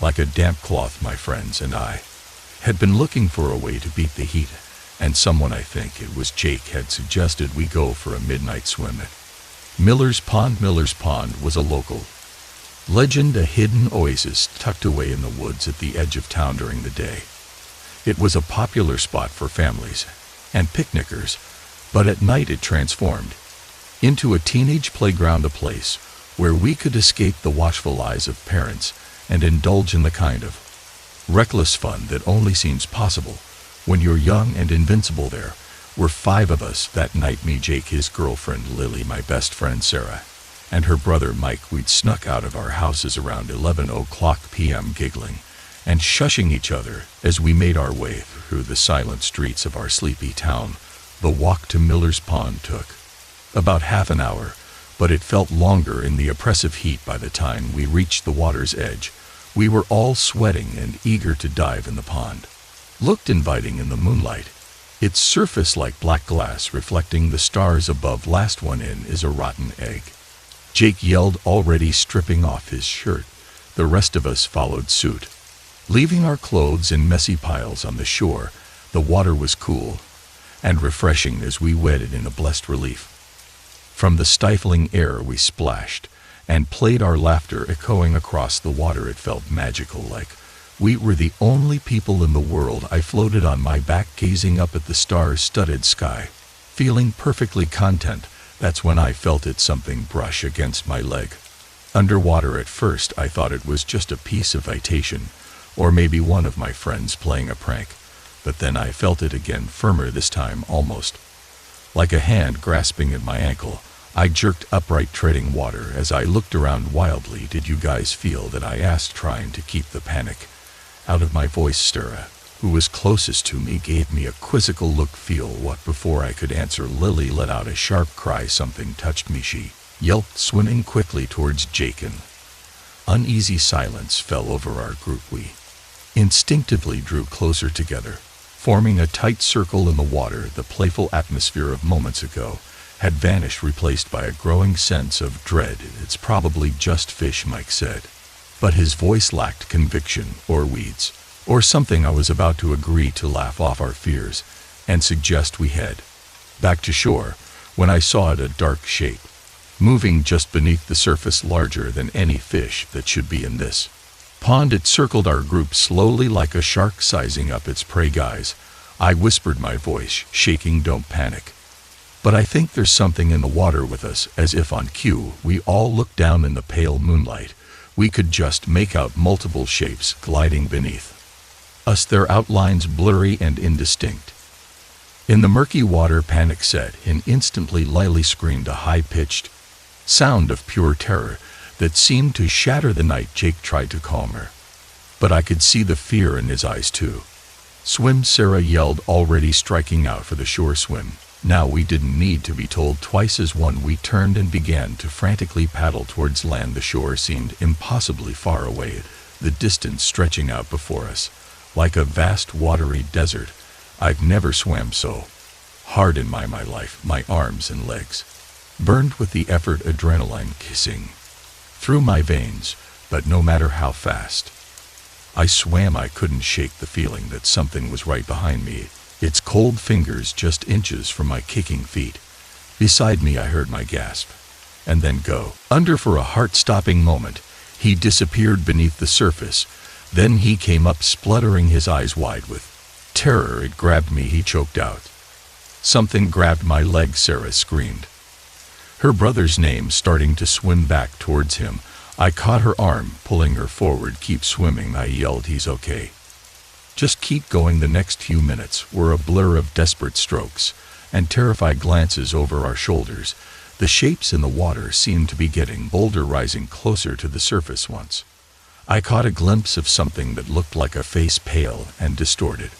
like a damp cloth. My friends and I had been looking for a way to beat the heat, and someone, I think it was Jake, had suggested we go for a midnight swim at Miller's Pond. Miller's Pond was a local legend, a hidden oasis tucked away in the woods at the edge of town. During the day, it was a popular spot for families and picnickers, but at night it transformed into a teenage playground, a place where we could escape the watchful eyes of parents and indulge in the kind of reckless fun that only seems possible when you're young and invincible. There were 5 of us that night: me, Jake, his girlfriend Lily, my best friend Sarah, and her brother Mike. We'd snuck out of our houses around 11:00 p.m., giggling and shushing each other as we made our way through the silent streets of our sleepy town. The walk to Miller's Pond took about half an hour, but it felt longer in the oppressive heat. By the time we reached the water's edge, We were all sweating and eager to dive in the pond. Looked inviting in the moonlight. Its surface like black glass reflecting the stars above. Last one in is a rotten egg. Jake yelled, already stripping off his shirt. The rest of us followed suit. Leaving our clothes in messy piles on the shore, the water was cool and refreshing as we waded in a blessed relief. From the stifling air we splashed and played, our laughter echoing across the water. It felt magical, like we were the only people in the world. I floated on my back, gazing up at the stars-studded sky, feeling perfectly content. That's when I felt something brush against my leg. Underwater at first I thought it was just a piece of vegetation, or maybe one of my friends playing a prank. But then I felt it again, firmer this time, almost like a hand grasping at my ankle. I jerked upright, treading water as I looked around wildly. Did you guys feel that? I asked, trying to keep the panic out of my voice. Sarah, who was closest to me, gave me a quizzical look. Feel what? Before I could answer, Lily let out a sharp cry. Something touched me, she yelped, swimming quickly towards Jake. An uneasy silence fell over our group. We instinctively drew closer together, forming a tight circle in the water. The playful atmosphere of moments ago had vanished, replaced by a growing sense of dread. It's probably just fish, Mike said, but his voice lacked conviction. Or weeds, or something. I was about to agree to laugh off our fears and suggest we head back to shore when I saw it, a dark shape moving just beneath the surface, larger than any fish that should be in this pond. It circled our group slowly, like a shark sizing up its prey. Guys, I whispered, my voice shaking, don't panic, but I think there's something in the water with us. As if on cue, we all looked down. In the pale moonlight, we could just make out multiple shapes gliding beneath us, their outlines blurry and indistinct in the murky water. Panic set in instantly. Lily screamed, a high-pitched sound of pure terror that seemed to shatter the night. Jake tried to calm her, but I could see the fear in his eyes too. Swim, Sarah yelled, already striking out for the shore. Swim. Now we didn't need to be told twice. As one, we turned and began to frantically paddle towards land. The shore seemed impossibly far away, the distance stretching out before us like a vast watery desert. I've never swam so hard in my life. My arms and legs burned with the effort, adrenaline kissing through my veins. But no matter how fast I swam, I couldn't shake the feeling that something was right behind me, its cold fingers just inches from my kicking feet. Beside me, I heard my gasp and then go under. For a heart-stopping moment, he disappeared beneath the surface. Then he came up, spluttering, his eyes wide with terror. It grabbed me, he choked out. Something grabbed my leg, Sarah screamed, her brother's name, starting to swim back towards him. I caught her arm, pulling her forward. Keep swimming, I yelled. He's okay. Just keep going. The next few minutes were a blur of desperate strokes and terrified glances over our shoulders. The shapes in the water seemed to be getting bolder, rising closer to the surface. Once I caught a glimpse of something that looked like a face, pale and distorted,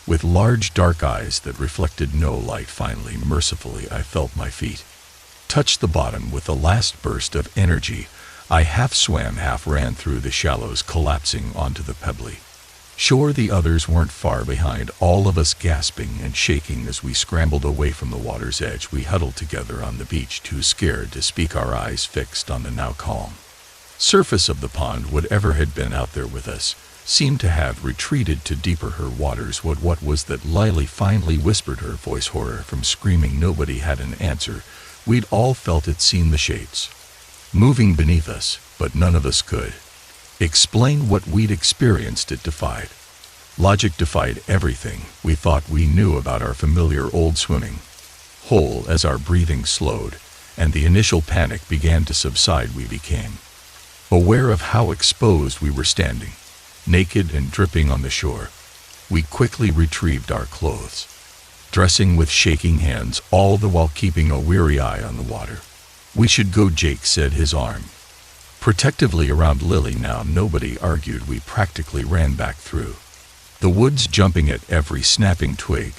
with large dark eyes that reflected no light. Finally, mercifully, I felt my feet touch the bottom. With a last burst of energy, I half swam, half ran through the shallows, collapsing onto the pebbly shore. The others weren't far behind, all of us gasping and shaking as we scrambled away from the water's edge. We huddled together on the beach, too scared to speak, our eyes fixed on the now calm surface of the pond. Whatever had been out there with us seemed to have retreated to deeper waters. What was that? Lily finally whispered, her voice horror from screaming. Nobody had an answer. We'd all felt it, seen the shapes moving beneath us, but none of us could explain what we'd experienced. It defied logic, defied everything we thought we knew about our familiar old swimming hole. As our breathing slowed and the initial panic began to subside, we became aware of how exposed we were standing, naked and dripping on the shore. We quickly retrieved our clothes, dressing with shaking hands, all the while keeping a weary eye on the water. We should go, Jake said, his arm protectively around Lily. Now nobody argued. We practically ran back through the woods, jumping at every snapping twig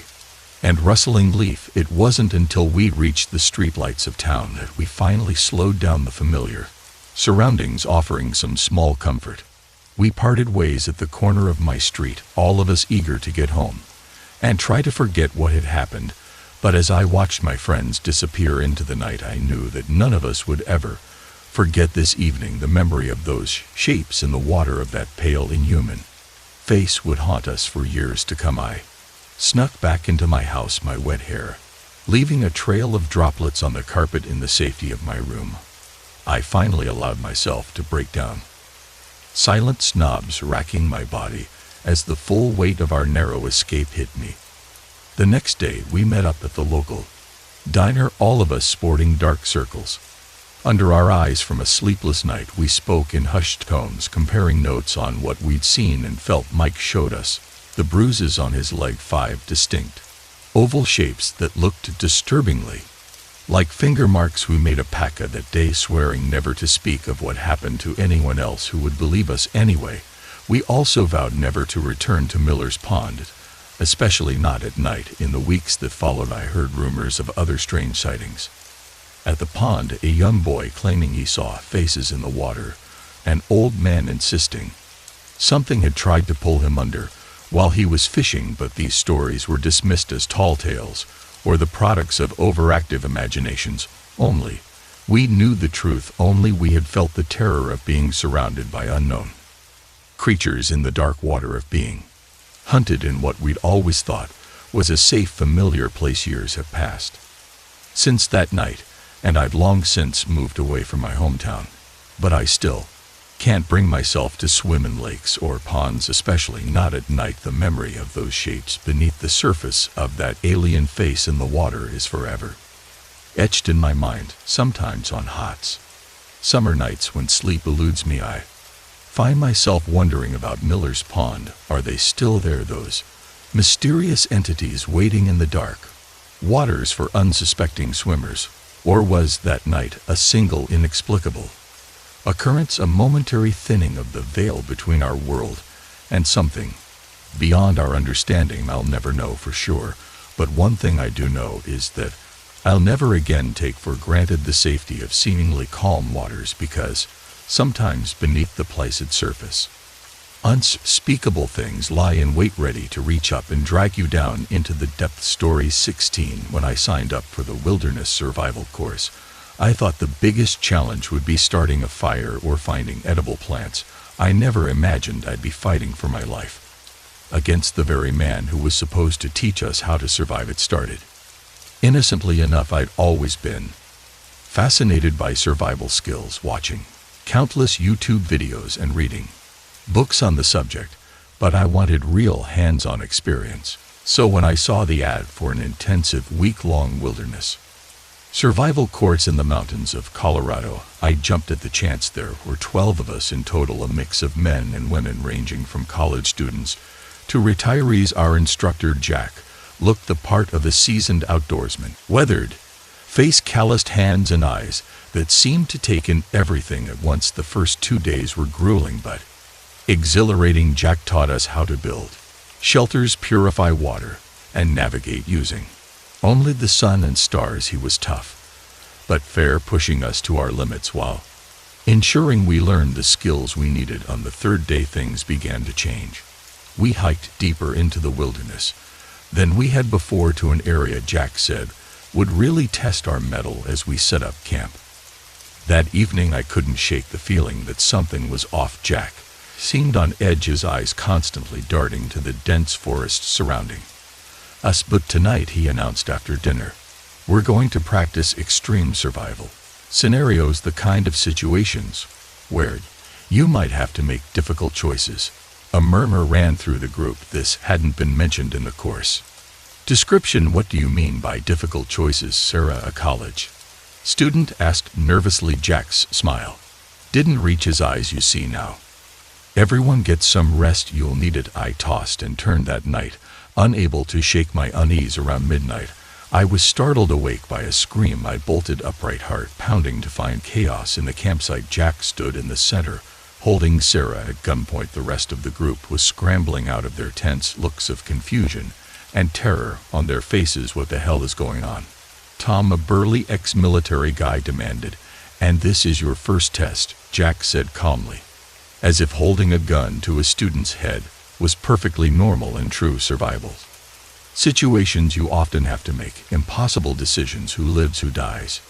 and rustling leaf. It wasn't until we reached the streetlights of town that we finally slowed down, the familiar surroundings offering some small comfort. We parted ways at the corner of my street, all of us eager to get home and try to forget what had happened. But as I watched my friends disappear into the night, I knew that none of us would ever forget this evening. The memory of those shapes in the water, of that pale, inhuman face, would haunt us for years to come. I snuck back into my house, my wet hair leaving a trail of droplets on the carpet. In the safety of my room, I finally allowed myself to break down. Silent snobs racking my body as the full weight of our narrow escape hit me. The next day we met up at the local diner, all of us sporting dark circles under our eyes from a sleepless night. We spoke in hushed tones, comparing notes on what we'd seen and felt. Mike showed us the bruises on his leg, 5 distinct oval shapes that looked disturbingly like finger marks. We made a pact that day, swearing never to speak of what happened to anyone else who would believe us anyway. We also vowed never to return to Miller's Pond, especially not at night. In the weeks that followed, I heard rumors of other strange sightings at the pond. A young boy claiming he saw faces in the water, an old man insisting something had tried to pull him under while he was fishing. But these stories were dismissed as tall tales or the products of overactive imaginations. Only we knew the truth. Only we had felt the terror of being surrounded by unknown creatures in the dark water, of being hunted in what we'd always thought was a safe, familiar place. Years have passed since that night, and I'd long since moved away from my hometown. But I still can't bring myself to swim in lakes or ponds, especially not at night. The memory of those shapes beneath the surface, of that alien face in the water, is forever etched in my mind. Sometimes on hot summer nights when sleep eludes me, I find myself wondering about Miller's Pond. Are they still there, those mysterious entities waiting in the dark waters for unsuspecting swimmers? Or was that night a single inexplicable occurrence, a momentary thinning of the veil between our world and something beyond our understanding? I'll never know for sure, but one thing I do know is that I'll never again take for granted the safety of seemingly calm waters, because sometimes beneath the placid surface, unspeakable things lie in wait, ready to reach up and drag you down into the depths. Story 16. When I signed up for the wilderness survival course, I thought the biggest challenge would be starting a fire or finding edible plants. I never imagined I'd be fighting for my life against the very man who was supposed to teach us how to survive. It started innocently enough. I'd always been fascinated by survival skills, watching countless YouTube videos and reading books on the subject, but I wanted real hands-on experience. So when I saw the ad for an intensive week-long wilderness survival course in the mountains of Colorado, I jumped at the chance. There were 12 of us in total, a mix of men and women ranging from college students to retirees. Our instructor, Jack, looked the part of a seasoned outdoorsman, weathered face, calloused hands, and eyes that seemed to take in everything at once. The first 2 days were grueling but exhilarating. Jack taught us how to build shelters, purify water, and navigate using only the sun and stars. He was tough but fair, pushing us to our limits while ensuring we learned the skills we needed. On the 3rd day, things began to change. We hiked deeper into the wilderness than we had before, to an area Jack said would really test our mettle as we set up camp. That evening I couldn't shake the feeling that something was off. Jack seemed on edge, his eyes constantly darting to the dense forest surrounding us. But tonight, he announced after dinner, we're going to practice extreme survival scenarios, the kind of situations where you might have to make difficult choices. A murmur ran through the group. This hadn't been mentioned in the course description. What do you mean by difficult choices? Sarah, a college student, asked nervously. Jack's smile didn't reach his eyes. You see, now everyone gets some rest. You'll need it. I tossed and turned that night, unable to shake my unease. Around midnight, I was startled awake by a scream. I bolted upright, heart pounding, to find chaos in the campsite. Jack stood in the center, holding Sarah at gunpoint. The rest of the group was scrambling out of their tents, looks of confusion and terror on their faces. What the hell is going on? Tom, a burly ex-military guy, demanded. And this is your first test, Jack said calmly. as if holding a gun to a student's head was perfectly normal in true survival. Situations you often have to make, impossible decisions, who lives, who dies.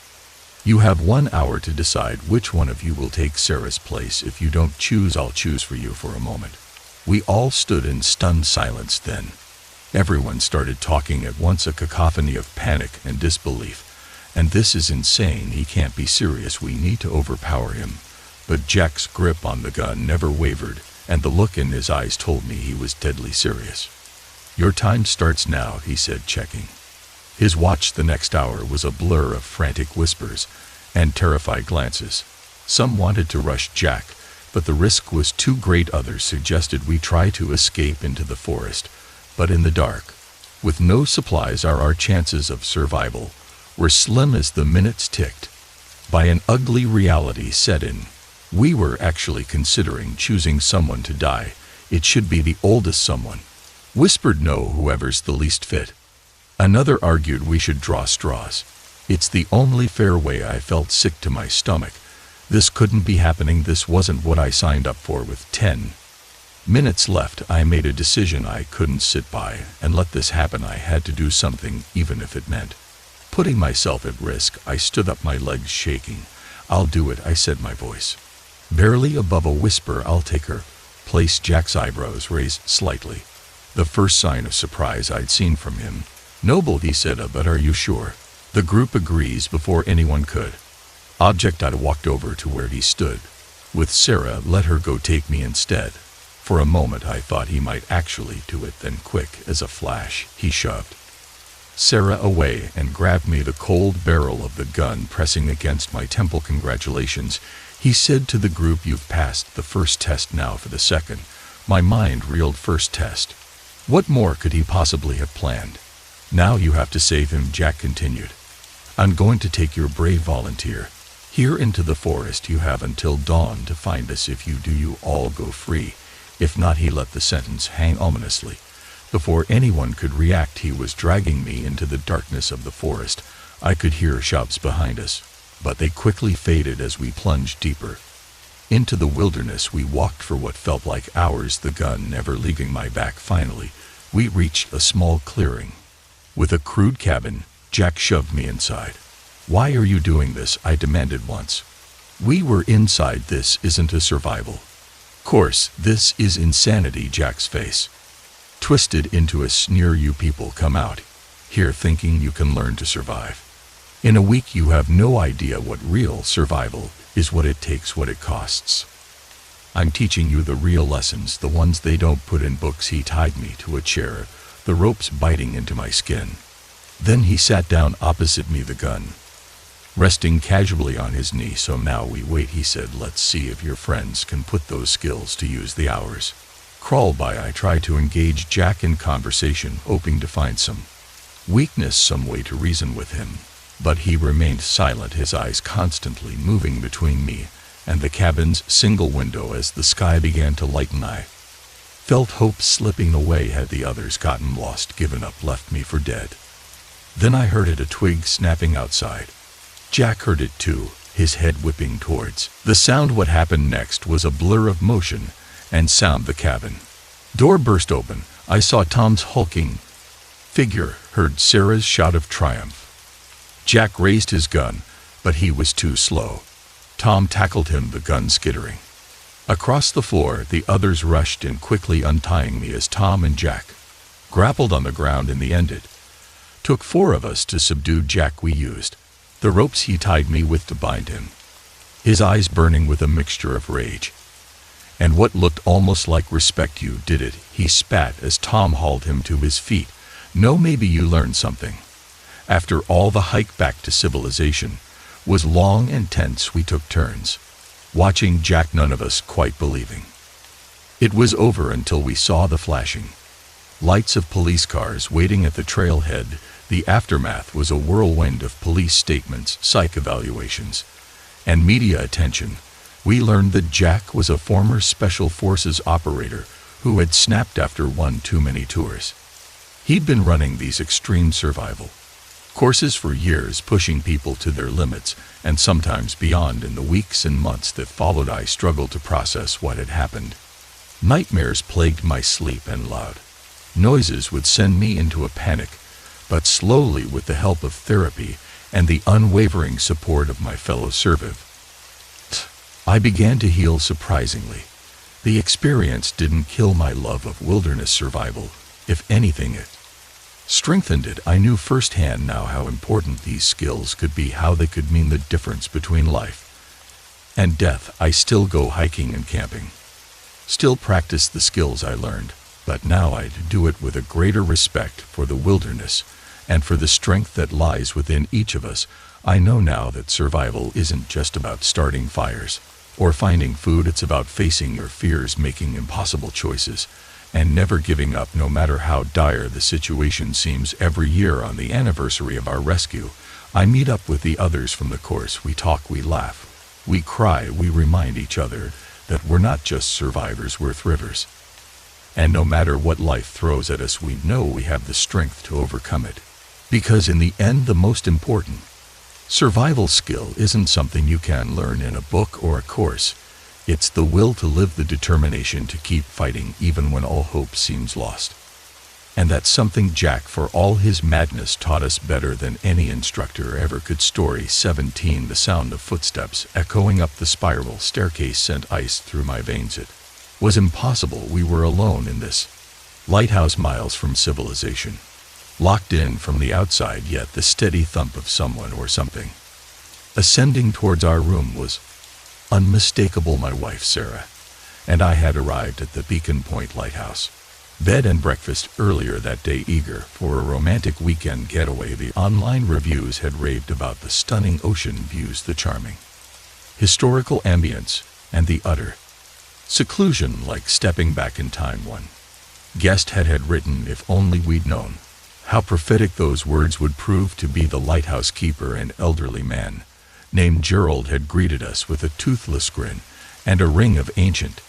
You have 1 hour to decide which one of you will take Sarah's place. If you don't choose, I'll choose for you for a moment. We all stood in stunned silence then. Everyone started talking at once, a cacophony of panic and disbelief. And this is insane, he can't be serious, we need to overpower him. But Jack's grip on the gun never wavered, and the look in his eyes told me he was deadly serious. Your time starts now, he said, checking his watch. The next hour was a blur of frantic whispers and terrified glances. Some wanted to rush Jack, but the risk was too great. Others suggested we try to escape into the forest, but in the dark, with no supplies, our chances of survival were slim as the minutes ticked by. An ugly reality set in. We were actually considering choosing someone to die. It should be the oldest someone. Whispered no, whoever's the least fit. Another argued we should draw straws. It's the only fair way. I felt sick to my stomach. This couldn't be happening. This wasn't what I signed up for. With 10 minutes left, I made a decision. I couldn't sit by and let this happen. I had to do something, even if it meant putting myself at risk. I stood up, my legs shaking. I'll do it, I said, my voice barely above a whisper. I'll take her place. Jack's eyebrows raised slightly, the first sign of surprise I'd seen from him. Noble, he said, but are you sure? The group agrees before anyone could object. I walked over to where he stood with Sarah. Let her go, take me instead. For a moment I thought he might actually do it, then quick as a flash, he shoved Sarah away and grabbed me, the cold barrel of the gun pressing against my temple. Congratulations, he said to the group. You've passed the first test, now for the second. My mind reeled. First test? What more could he possibly have planned? Now you have to save him, Jack continued. I'm going to take your brave volunteer here into the forest. You have until dawn to find us. If you do, you all go free. If not, he let the sentence hang ominously. Before anyone could react, he was dragging me into the darkness of the forest. I could hear shouts behind us, but they quickly faded as we plunged deeper into the wilderness. We walked for what felt like hours, the gun never leaving my back. Finally, we reached a small clearing with a crude cabin. Jack shoved me inside. Why are you doing this? I demanded once. We were inside. This isn't a survival course. This is insanity. Jack's face twisted into a sneer. You people come out here thinking you can learn to survive. In a week you have no idea what real survival is, what it takes, what it costs. I'm teaching you the real lessons, the ones they don't put in books. He tied me to a chair, the ropes biting into my skin. Then he sat down opposite me, the gun resting casually on his knee. So now we wait, he said. Let's see if your friends can put those skills to use. The hours crawl by. I try to engage Jack in conversation, hoping to find some weakness, some way to reason with him. But he remained silent, his eyes constantly moving between me and the cabin's single window. As the sky began to lighten, I felt hope slipping away. Had the others gotten lost, given up, left me for dead? Then I heard it, a twig snapping outside. Jack heard it too, his head whipping towards the sound. What happened next was a blur of motion and sound. The cabin door burst open. I saw Tom's hulking figure, heard Sarah's shout of triumph. Jack raised his gun, but he was too slow. Tom tackled him, the gun skittering across the floor. The others rushed in, quickly untying me as Tom and Jack grappled on the ground. In the end, it took 4 of us to subdue Jack. We used the ropes he tied me with to bind him, his eyes burning with a mixture of rage and what looked almost like respect. You did it, he spat as Tom hauled him to his feet. No, maybe you learned something. After all, the hike back to civilization was long and tense. We took turns watching Jack, none of us quite believing it was over until we saw the flashing lights of police cars waiting at the trailhead. The aftermath was a whirlwind of police statements, psych evaluations, and media attention. We learned that Jack was a former Special Forces operator who had snapped after one too many tours. He'd been running these extreme survival Courses for years, pushing people to their limits, and sometimes beyond. In the weeks and months that followed, I struggled to process what had happened. Nightmares plagued my sleep, and loud noises would send me into a panic, but slowly, with the help of therapy and the unwavering support of my fellow survivors, I began to heal surprisingly. The experience didn't kill my love of wilderness survival. If anything, it strengthened it. I knew firsthand now how important these skills could be, how they could mean the difference between life and death. I still go hiking and camping, still practice the skills I learned, but now I do it with a greater respect for the wilderness and for the strength that lies within each of us. I know now that survival isn't just about starting fires or finding food. It's about facing your fears, making impossible choices, and never giving up no matter how dire the situation seems. Every year on the anniversary of our rescue, I meet up with the others from the course. We talk, we laugh, we cry, we remind each other that we're not just survivors, we're thrivers. And no matter what life throws at us, we know we have the strength to overcome it. Because in the end, the most important survival skill isn't something you can learn in a book or a course. It's the will to live, the determination to keep fighting even when all hope seems lost. And that's something Jack, for all his madness, taught us better than any instructor ever could. Story 17. The sound of footsteps echoing up the spiral staircase sent ice through my veins. It was impossible we were alone in this lighthouse, miles from civilization, locked in from the outside, yet the steady thump of someone or something ascending towards our room was unmistakable. My wife Sarah and I had arrived at the Beacon Point Lighthouse, bed and breakfast earlier that day, eager for a romantic weekend getaway. The online reviews had raved about the stunning ocean views, the charming historical ambience, and the utter seclusion, like stepping back in time. One guest had written, "If only we'd known." How prophetic those words would prove to be. The lighthouse keeper, an elderly man named Gerald, had greeted us with a toothless grin and a ring of ancient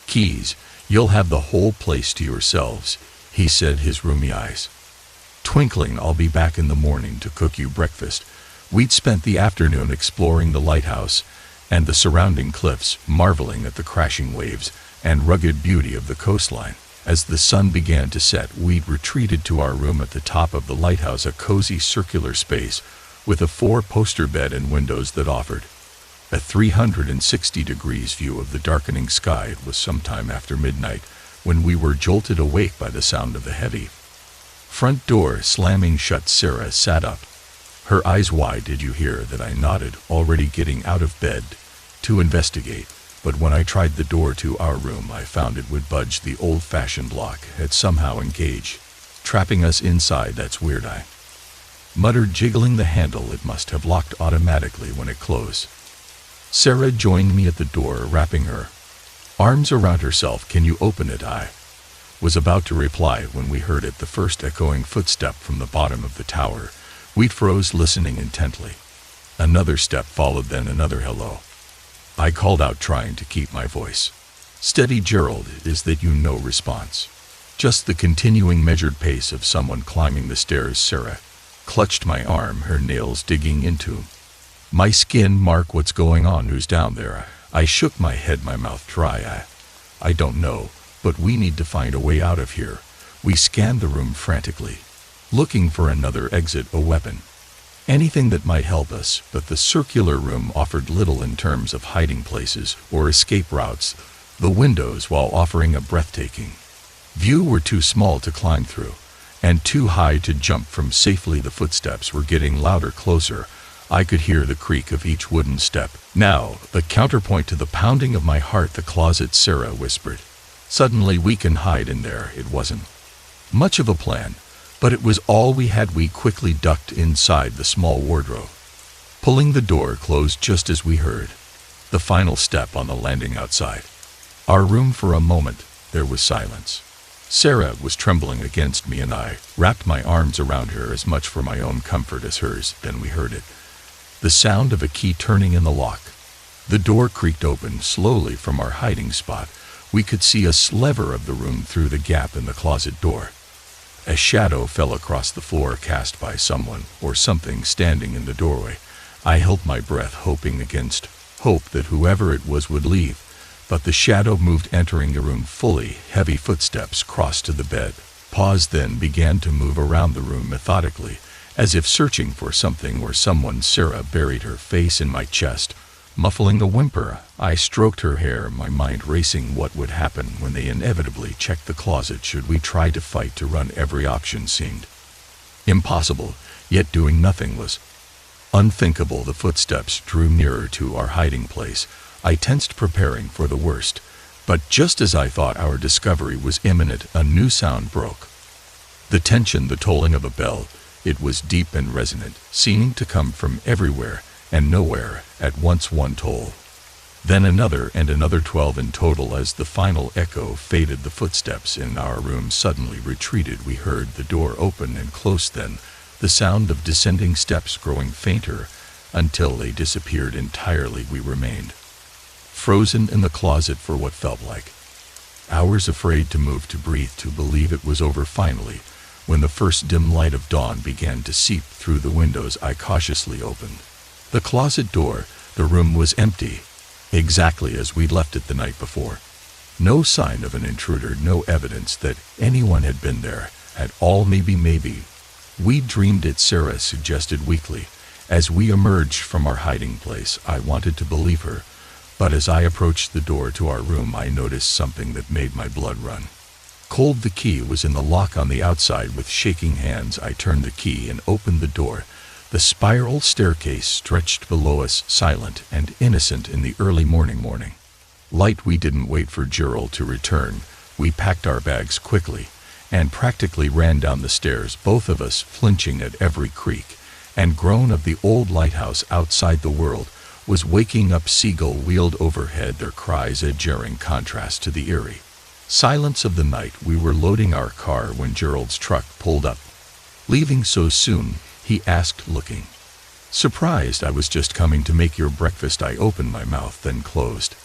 keys. "You'll have the whole place to yourselves," he said, his rheumy eyes twinkling. "I'll be back in the morning to cook you breakfast." We'd spent the afternoon exploring the lighthouse and the surrounding cliffs, marveling at the crashing waves and rugged beauty of the coastline. As the sun began to set, we'd retreated to our room at the top of the lighthouse, a cozy circular space with a 4-poster bed and windows that offered a 360 degrees view of the darkening sky. It was sometime after midnight when we were jolted awake by the sound of the heavy front door slamming shut. Sarah sat up, her eyes wide. "Did you hear that?" I nodded, already getting out of bed to investigate. But when I tried the door to our room, I found it would budge. The old-fashioned lock had somehow engaged, trapping us inside. "That's weird," I muttered, jiggling the handle. "It must have locked automatically when it closed." Sarah joined me at the door, wrapping her arms around herself. "Can you open it?" I was about to reply when we heard it, the first echoing footstep from the bottom of the tower. We froze, listening intently. Another step followed, then another. "Hello," I called out, trying to keep my voice steady. "Gerald, is that you?" No response, just the continuing measured pace of someone climbing the stairs. Sarah clutched my arm, her nails digging into my skin. "Mark, what's going on? Who's down there?" I shook my head, my mouth dry. I don't know, but we need to find a way out of here." We scanned the room frantically, looking for another exit, a weapon, anything that might help us, but the circular room offered little in terms of hiding places or escape routes. The windows, while offering a breathtaking view, were too small to climb through and too high to jump from safely. The footsteps were getting louder, closer. I could hear the creak of each wooden step now, the counterpoint to the pounding of my heart. "The closet," Sarah whispered suddenly. "We can hide in there." It wasn't much of a plan, but it was all we had. We quickly ducked inside the small wardrobe, pulling the door closed just as we heard the final step on the landing outside our room. For a moment, there was silence. Sarah was trembling against me, and I wrapped my arms around her, as much for my own comfort as hers. Then we heard it, the sound of a key turning in the lock. The door creaked open slowly. From our hiding spot, we could see a sliver of the room through the gap in the closet door. A shadow fell across the floor, cast by someone or something standing in the doorway. I held my breath, hoping against hope that whoever it was would leave, but the shadow moved, entering the room fully. Heavy footsteps crossed to the bed, paused, then began to move around the room methodically, as if searching for something or someone. Sarah buried her face in my chest, muffling a whimper. I stroked her hair, my mind racing. What would happen when they inevitably checked the closet? Should we try to fight, to run? Every option seemed impossible, yet doing nothing was unthinkable. The footsteps drew nearer to our hiding place. I tensed, preparing for the worst. But just as I thought our discovery was imminent, a new sound broke. The tension, the tolling of a bell. It was deep and resonant, seeming to come from everywhere and nowhere at once. One toll, then another and another, 12 in total. As the final echo faded, the footsteps in our room suddenly retreated. We heard the door open and close, then the sound of descending steps, growing fainter until they disappeared entirely. We remained frozen in the closet for what felt like hours, afraid to move, to breathe, to believe it was over. Finally, when the first dim light of dawn began to seep through the windows, I cautiously opened the closet door. The room was empty, exactly as we'd left it the night before. No sign of an intruder, no evidence that anyone had been there at all. Maybe we dreamed it, Sarah suggested weakly. As we emerged from our hiding place, I wanted to believe her, but as I approached the door to our room, I noticed something that made my blood run cold. The key was in the lock on the outside. With shaking hands, I turned the key and opened the door. The spiral staircase stretched below us, silent and innocent in the early morning light. We didn't wait for Gerald to return. We packed our bags quickly and practically ran down the stairs, both of us flinching at every creak and groan of the old lighthouse outside. The world was waking up. Seagull wheeled overhead, their cries a jarring contrast to the eerie silence of the night. We were loading our car when Gerald's truck pulled up. "Leaving so soon?" he asked, looking surprised. "I was just coming to make your breakfast." I opened my mouth, then closed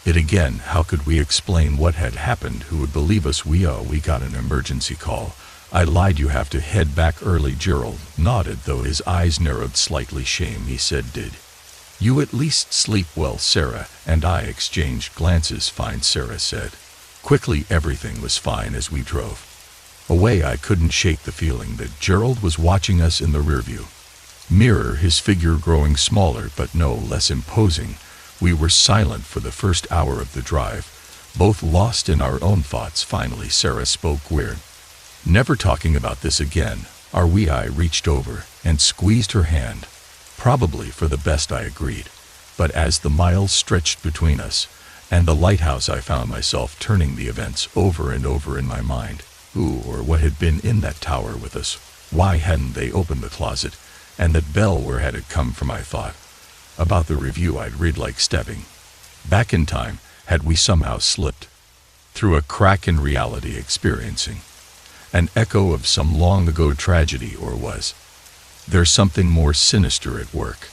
it again. How could we explain what had happened? Who would believe us? We got an emergency call." I lied. "You have to head back early." Gerald nodded, though his eyes narrowed slightly. "Shame," he said. "Did you at least sleep well?" Sarah and I exchanged glances. "Fine," Sarah said quickly. Everything was fine. As we drove away, I couldn't shake the feeling that Gerald was watching us in the rearview mirror, his figure growing smaller but no less imposing. We were silent for the first hour of the drive, both lost in our own thoughts. Finally, Sarah spoke. "We're never talking about this again, are we?" I reached over and squeezed her hand. "Probably for the best," I agreed. But as the miles stretched between us and the lighthouse, I found myself turning the events over and over in my mind. Who or what had been in that tower with us? Why hadn't they opened the closet? And that bell, where had it come from? I thought about the review I'd read, like stepping back in time. Had we somehow slipped through a crack in reality, experiencing an echo of some long ago tragedy? Or was there something more sinister at work?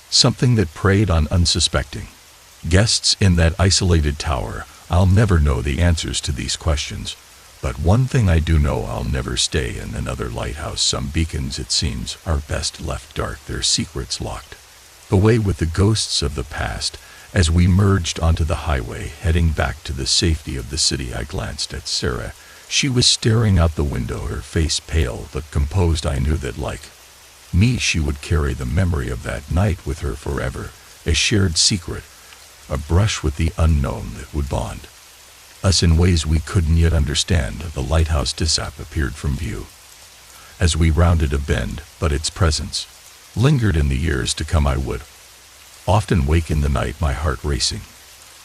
Something that preyed on unsuspecting guests in that isolated tower? I'll never know the answers to these questions. But one thing I do know, I'll never stay in another lighthouse. Some beacons, it seems, are best left dark, their secrets locked away with the ghosts of the past. As we merged onto the highway, heading back to the safety of the city, I glanced at Sarah. She was staring out the window, her face pale but composed. I knew that, like me, she would carry the memory of that night with her forever, a shared secret, a brush with the unknown that would bond us in ways we couldn't yet understand. The lighthouse disappeared from view as we rounded a bend, but its presence lingered in the years to come. I would often wake in the night, my heart racing,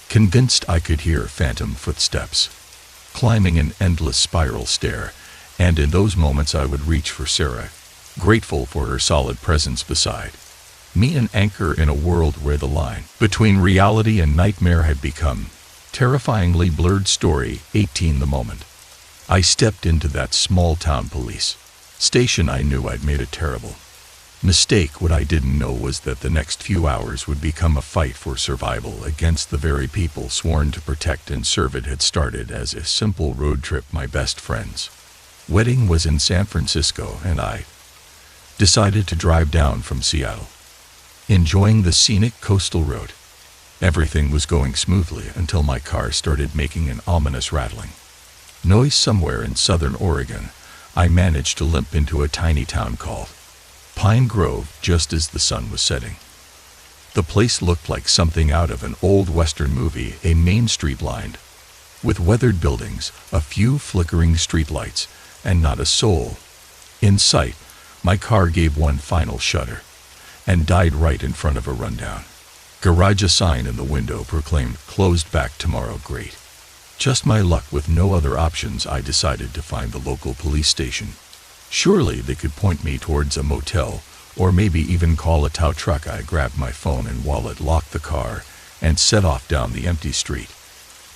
convinced I could hear phantom footsteps climbing an endless spiral stair, and in those moments I would reach for Sarah, grateful for her solid presence beside me, an anchor in a world where the line between reality and nightmare had become terrifyingly blurred. Story 18. The moment I stepped into that small town police station, I knew I'd made a terrible mistake. What I didn't know was that the next few hours would become a fight for survival against the very people sworn to protect and serve. It had started as a simple road trip. My best friends wedding was in San Francisco, and I decided to drive down from Seattle, enjoying the scenic coastal road. Everything was going smoothly until my car started making an ominous rattling noise somewhere in southern Oregon. I managed to limp into a tiny town called Pine Grove just as the sun was setting. The place looked like something out of an old Western movie, a main street lined with weathered buildings, a few flickering streetlights, and not a soul in sight. My car gave one final shudder and died right in front of a rundown garage. A sign in the window proclaimed, "Closed back tomorrow." Great. Just my luck. With no other options, I decided to find the local police station. Surely they could point me towards a motel, or maybe even call a tow truck. I grabbed my phone and wallet, locked the car, and set off down the empty street.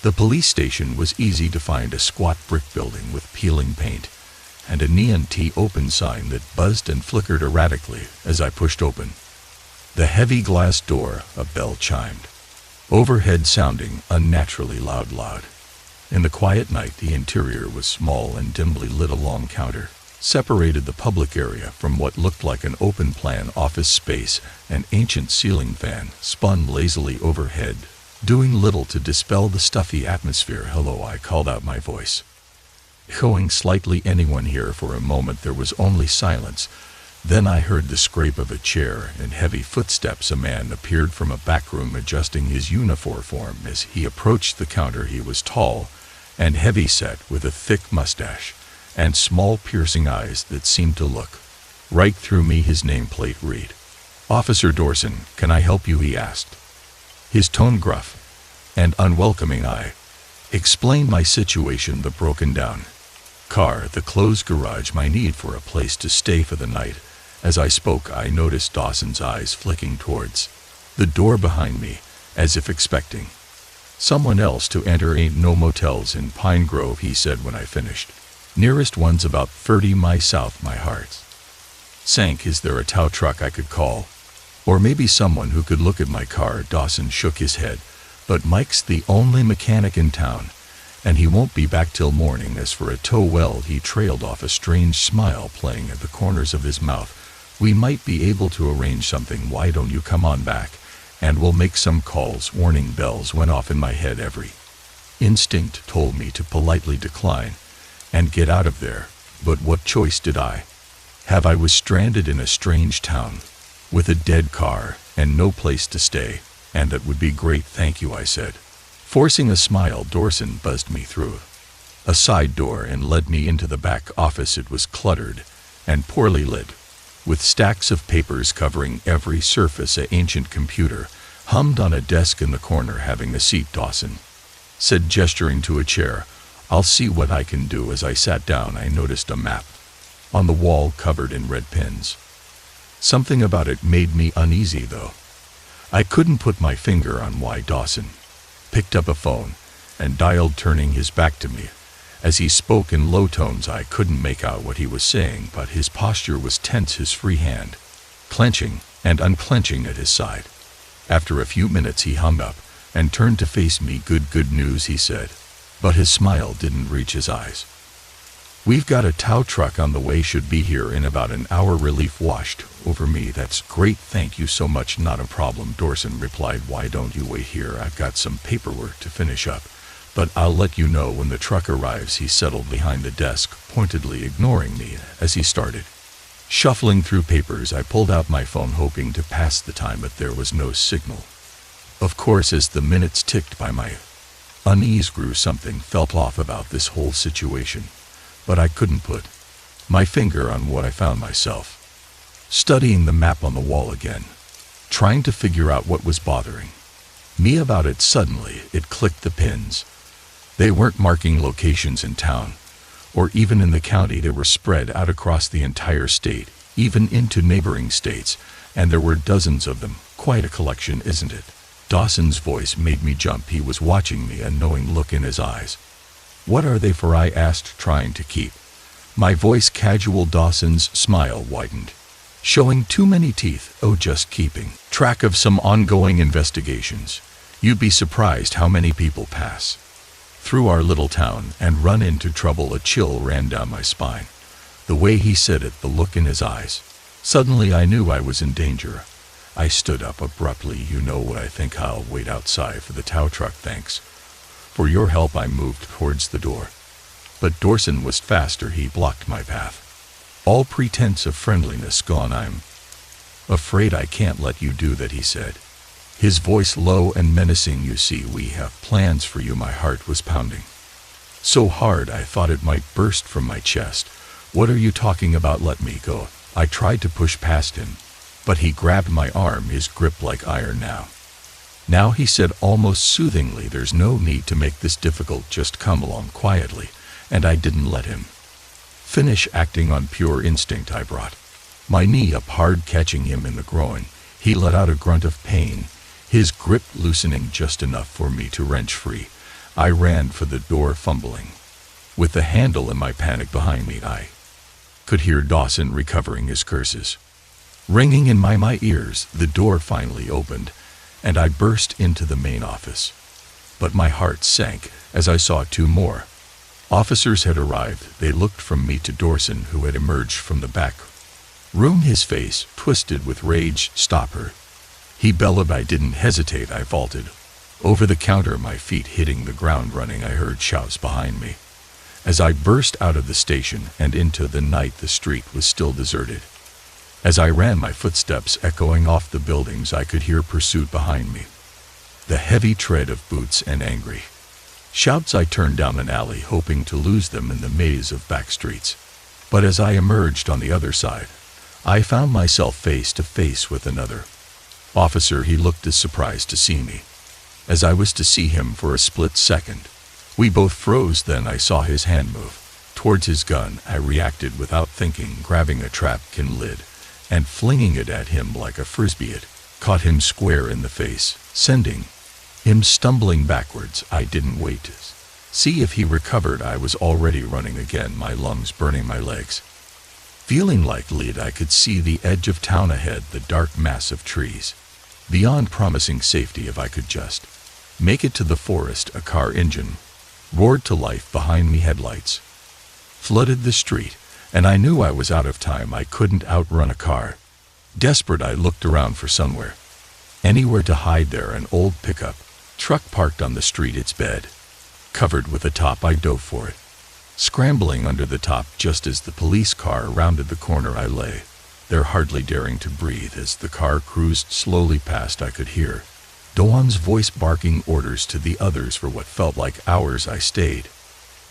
The police station was easy to find, a squat brick building with peeling paint and a neon T open sign that buzzed and flickered erratically as I pushed open the heavy glass door. A bell chimed overhead, sounding unnaturally loud. In the quiet night, the interior was small and dimly lit. A long counter separated the public area from what looked like an open-plan office space. An ancient ceiling fan spun lazily overhead, doing little to dispel the stuffy atmosphere. "Hello," I called out, my voice echoing slightly. "Anyone here?" For a moment there was only silence. Then I heard the scrape of a chair and heavy footsteps. A man appeared from a back room, adjusting his uniform. As he approached the counter, he was tall and heavy-set, with a thick mustache and small piercing eyes that seemed to look right through me. His nameplate read, "Officer Dorson, can I help you?" he asked, his tone gruff and unwelcoming. I explained my situation: the broken down car, the closed garage, my need for a place to stay for the night. As I spoke, I noticed Dawson's eyes flicking towards the door behind me, as if expecting someone else to enter. "Ain't no motels in Pine Grove," he said when I finished. "Nearest one's about 30 miles south." My heart sank. Is there a tow truck I could call? Or maybe someone who could look at my car? Dawson shook his head. "But Mike's the only mechanic in town, and he won't be back till morning. As for a tow, well," he trailed off, a strange smile playing at the corners of his mouth, "we might be able to arrange something. Why don't you come on back, and we'll make some calls." Warning bells went off in my head. Every instinct told me to politely decline and get out of there, but what choice did I have? I was stranded in a strange town with a dead car and no place to stay. "And that would be great, thank you," I said, forcing a smile. Dorson buzzed me through a side door and led me into the back office. It was cluttered and poorly lit, with stacks of papers covering every surface. An ancient computer hummed on a desk in the corner. "Having a seat," Dawson said, gesturing to a chair. "I'll see what I can do." As I sat down, I noticed a map on the wall covered in red pins. Something about it made me uneasy, though I couldn't put my finger on why. Dawson picked up a phone and dialed, turning his back to me. As he spoke in low tones, I couldn't make out what he was saying, but his posture was tense, his free hand clenching and unclenching at his side. After a few minutes he hung up and turned to face me. Good news," he said, but his smile didn't reach his eyes. "We've got a tow truck on the way, should be here in about an hour." Relief washed over me. "That's great, thank you so much." "Not a problem," Dorson replied. "Why don't you wait here? I've got some paperwork to finish up, but I'll let you know when the truck arrives." He settled behind the desk, pointedly ignoring me as he started shuffling through papers. I pulled out my phone, hoping to pass the time, but there was no signal. Of course, as the minutes ticked by, my unease grew. Something felt off about this whole situation, but I couldn't put my finger on what. I found myself studying the map on the wall again, trying to figure out what was bothering me about it. Suddenly, it clicked: the pins. They weren't marking locations in town, or even in the county. They were spread out across the entire state, even into neighboring states, and there were dozens of them. "Quite a collection, isn't it?" Dawson's voice made me jump. He was watching me, a knowing look in his eyes. "What are they for?" I asked, trying to keep my voice casual. Dawson's smile widened, showing too many teeth. "Oh, just keeping track of some ongoing investigations. You'd be surprised how many people pass through our little town and run into trouble. A chill ran down my spine. The way he said it, the look in his eyes. Suddenly I knew I was in danger. I stood up abruptly. You know what I think, I'll wait outside for the tow truck, thanks for your help. I moved towards the door, but Dorson was faster. He blocked my path. All pretense of friendliness gone. I'm afraid I can't let you do that, he said, his voice low and menacing. You see, we have plans for you. My heart was pounding so hard I thought it might burst from my chest. What are you talking about? Let me go. I tried to push past him, but he grabbed my arm, his grip like iron. Now, he said almost soothingly, there's no need to make this difficult, just come along quietly. And I didn't let him finish. Acting on pure instinct, I brought my knee up hard, catching him in the groin. He let out a grunt of pain, his grip loosening just enough for me to wrench free. I ran for the door, fumbling with the handle. In my panic behind me, I could hear Dawson recovering, his curses ringing in my ears. The door finally opened, and I burst into the main office. But my heart sank as I saw two more officers had arrived. They looked from me to Dorson, who had emerged from the back room, his face twisted with rage. Stop her, he bellowed. I didn't hesitate. I vaulted over the counter, my feet hitting the ground. Running, I heard shouts behind me as I burst out of the station and into the night. The street was still deserted. As I ran, my footsteps echoing off the buildings, I could hear pursuit behind me, the heavy tread of boots and angry shouts. I turned down an alley, hoping to lose them in the maze of back streets. But as I emerged on the other side, I found myself face to face with another officer. He looked as surprised to see me as I was to see him. For a split second, we both froze. Then I saw his hand move towards his gun. I reacted without thinking, grabbing a trap-can lid and flinging it at him like a frisbee. It caught him square in the face, sending him stumbling backwards. I didn't wait to see if he recovered. I was already running again, my lungs burning, my legs feeling like lead. I could see the edge of town ahead, the dark mass of trees beyond, promising safety if I could just make it to the forest. A car engine roared to life behind me. Headlights flooded the street, and I knew I was out of time. I couldn't outrun a car. Desperate, I looked around for anywhere to hide. There, an old pickup truck parked on the street, its bed covered with a top. I dove for it, scrambling under the top. Just as the police car rounded the corner, I lay there, hardly daring to breathe. As the car cruised slowly past, I could hear Dawn's voice barking orders to the others. For what felt like hours, I stayed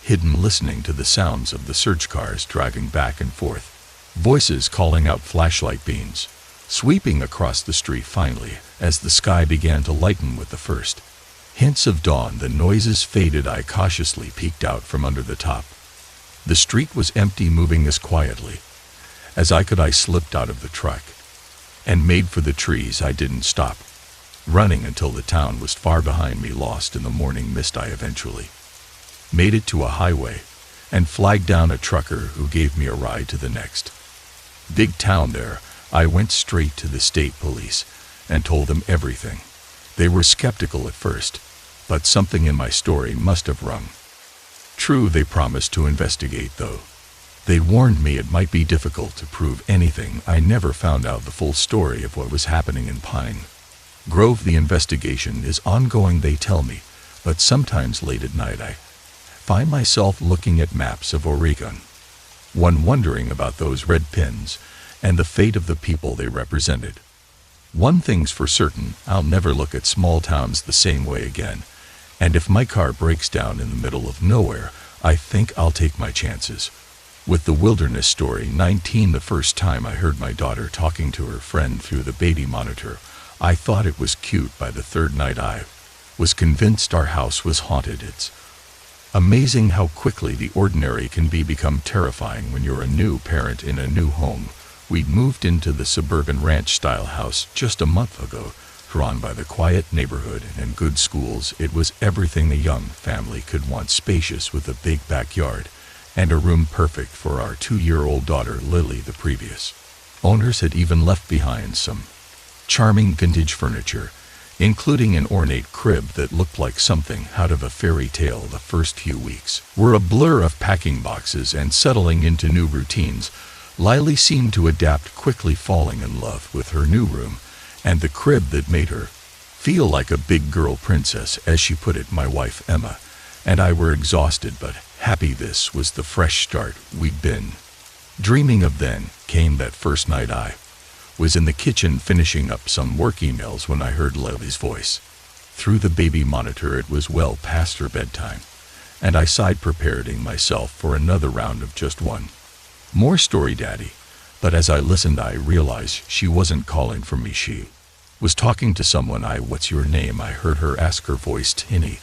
hidden, listening to the sounds of the search cars driving back and forth, voices calling out, flashlight beams sweeping across the street. Finally, as the sky began to lighten with the first hints of dawn, the noises faded. I cautiously peeked out from under the top. The street was empty, moving as quietly as I could. I slipped out of the truck and made for the trees. I didn't stop running until the town was far behind me, lost in the morning mist. I eventually made it to a highway and flagged down a trucker who gave me a ride to the next big town. There, I went straight to the state police and told them everything. They were skeptical at first, but something in my story must have rung true. They promised to investigate, though they warned me it might be difficult to prove anything. I never found out the full story of what was happening in Pine Grove. The investigation is ongoing, they tell me, but sometimes late at night I find myself looking at maps of Oregon, wondering about those red pins and the fate of the people they represented. One thing's for certain, I'll never look at small towns the same way again, and if my car breaks down in the middle of nowhere, I think I'll take my chances with the wilderness. Story 19. The first time I heard my daughter talking to her friend through the baby monitor, I thought it was cute. By the third night, I was convinced our house was haunted. It's amazing how quickly the ordinary can become terrifying when you're a new parent in a new home. We'd moved into the suburban ranch-style house just a month ago, drawn by the quiet neighborhood and good schools. It was everything a young family could want, spacious with a big backyard and a room perfect for our 2-year-old daughter, Lily. The previous owners had even left behind some charming vintage furniture, including an ornate crib that looked like something out of a fairy tale. The first few weeks were a blur of packing boxes and settling into new routines. Lily seemed to adapt quickly, falling in love with her new room and the crib that made her feel like a big girl princess, as she put it. My wife Emma and I were exhausted but happy. This was the fresh start we'd been dreaming of. Then came that first night. I was in the kitchen finishing up some work emails when I heard Lily's voice through the baby monitor. It was well past her bedtime, and I sighed, preparing myself for another round of just one more story, Daddy. But as I listened, I realized she wasn't calling for me. She was talking to someone. What's your name? I heard her ask, her voice tinny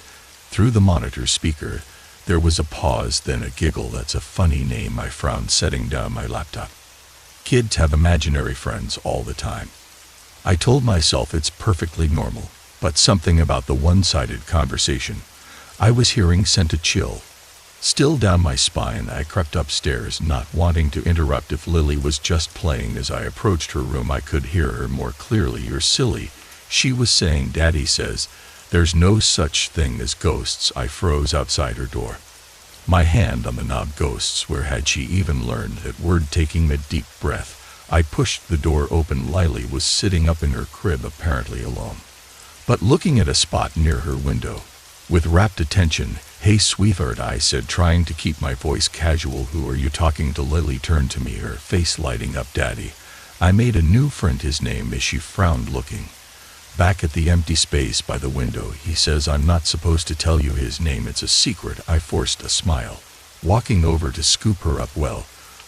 through the monitor speaker. There was a pause, then a giggle. That's a funny name, I frowned, setting down my laptop. Kids have imaginary friends all the time, I told myself. It's perfectly normal, but something about the one-sided conversation I was hearing sent a chill still down my spine. I crept upstairs, not wanting to interrupt. If Lily was just playing, as I approached her room, I could hear her more clearly. You're silly, she was saying. Daddy says there's no such thing as ghosts. I froze outside her door, my hand on the knob. Ghosts? Where had she even learned that word? Taking a deep breath, I pushed the door open. Lily was sitting up in her crib, apparently alone, but looking at a spot near her window with rapt attention. Hey, sweetheart, I said, trying to keep my voice casual. Who are you talking to? Lily turned to me, her face lighting up. Daddy, I made a new friend. His name is. She frowned, looking back at the empty space by the window. He says I'm not supposed to tell you his name. It's a secret. I forced a smile, walking over to scoop her up. Well,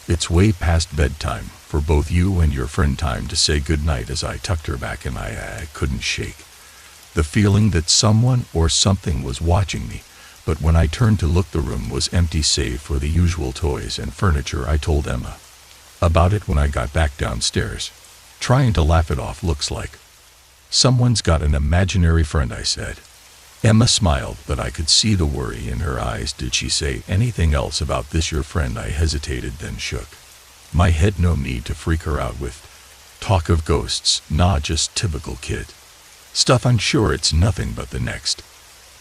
it's way past bedtime for both you and your friend. Time to say goodnight. As I tucked her back, and I couldn't shake the feeling that someone or something was watching me. But when I turned to look, the room was empty save for the usual toys and furniture. I told Emma about it when I got back downstairs, trying to laugh it off. Looks like someone's got an imaginary friend, I said. Emma smiled, but I could see the worry in her eyes. Did she say anything else about this? Your friend? I hesitated, then shook my head. No need to freak her out with talk of ghosts. Nah, just typical kid stuff. I'm sure it's nothing. But the next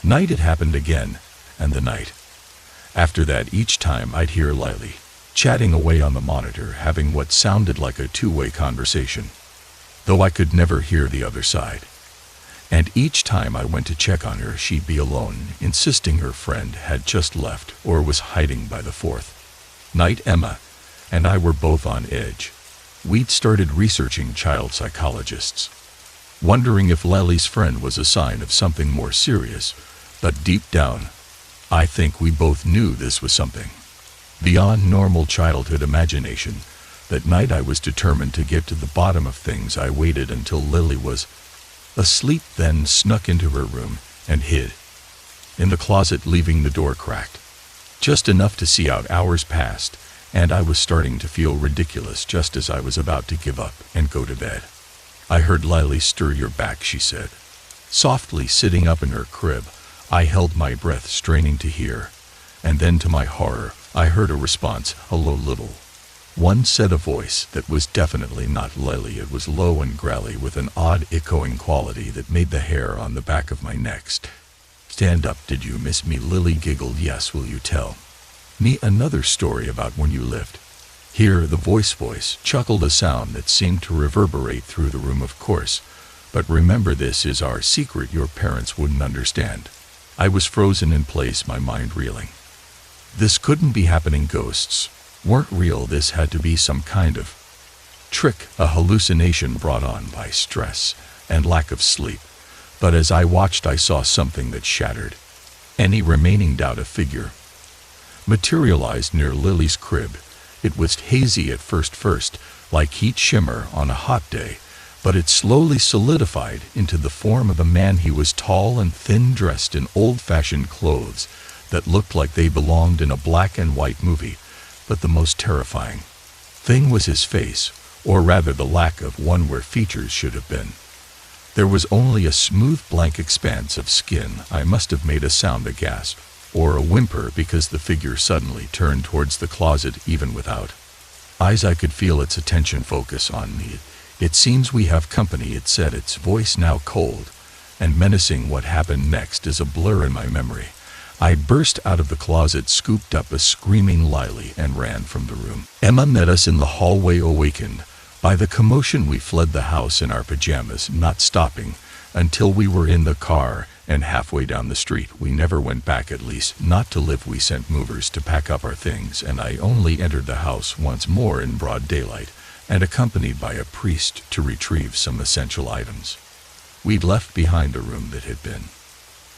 night it happened again, and the night after that. Each time I'd hear Lily chatting away on the monitor, having what sounded like a two-way conversation, though I could never hear the other side. And each time I went to check on her, she'd be alone, insisting her friend had just left or was hiding. By the fourth night, Emma and I were both on edge. We'd started researching child psychologists, wondering if Lily's friend was a sign of something more serious. But deep down, I think we both knew this was something beyond normal childhood imagination. That night I was determined to get to the bottom of things. I waited until Lily was asleep, then snuck into her room and hid in the closet, leaving the door cracked just enough to see out. Hours passed, and I was starting to feel ridiculous. Just as I was about to give up and go to bed, I heard Lily stir. You're back, she said softly, sitting up in her crib. I held my breath, straining to hear, and then to my horror, I heard a response. Hello, little one, said a voice that was definitely not Lily. It was low and growly, with an odd echoing quality that made the hair on the back of my neck stand up. Did you miss me? Lily giggled. Yes. Will you tell me another story about when you lived here? The voice chuckled, a sound that seemed to reverberate through the room. Of course, but remember, this is our secret. Your parents wouldn't understand. I was frozen in place, my mind reeling. This couldn't be happening. Ghosts weren't real. This had to be some kind of trick, a hallucination brought on by stress and lack of sleep. But as I watched, I saw something that shattered any remaining doubt. A figure materialized near Lily's crib. It was hazy at first, like heat shimmer on a hot day, but it slowly solidified into the form of a man. He was tall and thin, dressed in old-fashioned clothes that looked like they belonged in a black and white movie. But the most terrifying thing was his face, or rather the lack of one where features should have been. There was only a smooth, blank expanse of skin. I must have made a sound, a gasp, or a whimper, because the figure suddenly turned towards the closet. Even without eyes, I could feel its attention focus on me. It seems we have company, it said, its voice now cold and menacing. What happened next is a blur in my memory. I burst out of the closet, scooped up a screaming Lily, and ran from the room. Emma met us in the hallway. Awakened by the commotion, we fled the house in our pajamas, not stopping until we were in the car and halfway down the street. We never went back, at least not to live. We sent movers to pack up our things, and I only entered the house once more in broad daylight and accompanied by a priest to retrieve some essential items. We'd left behind a room that had been.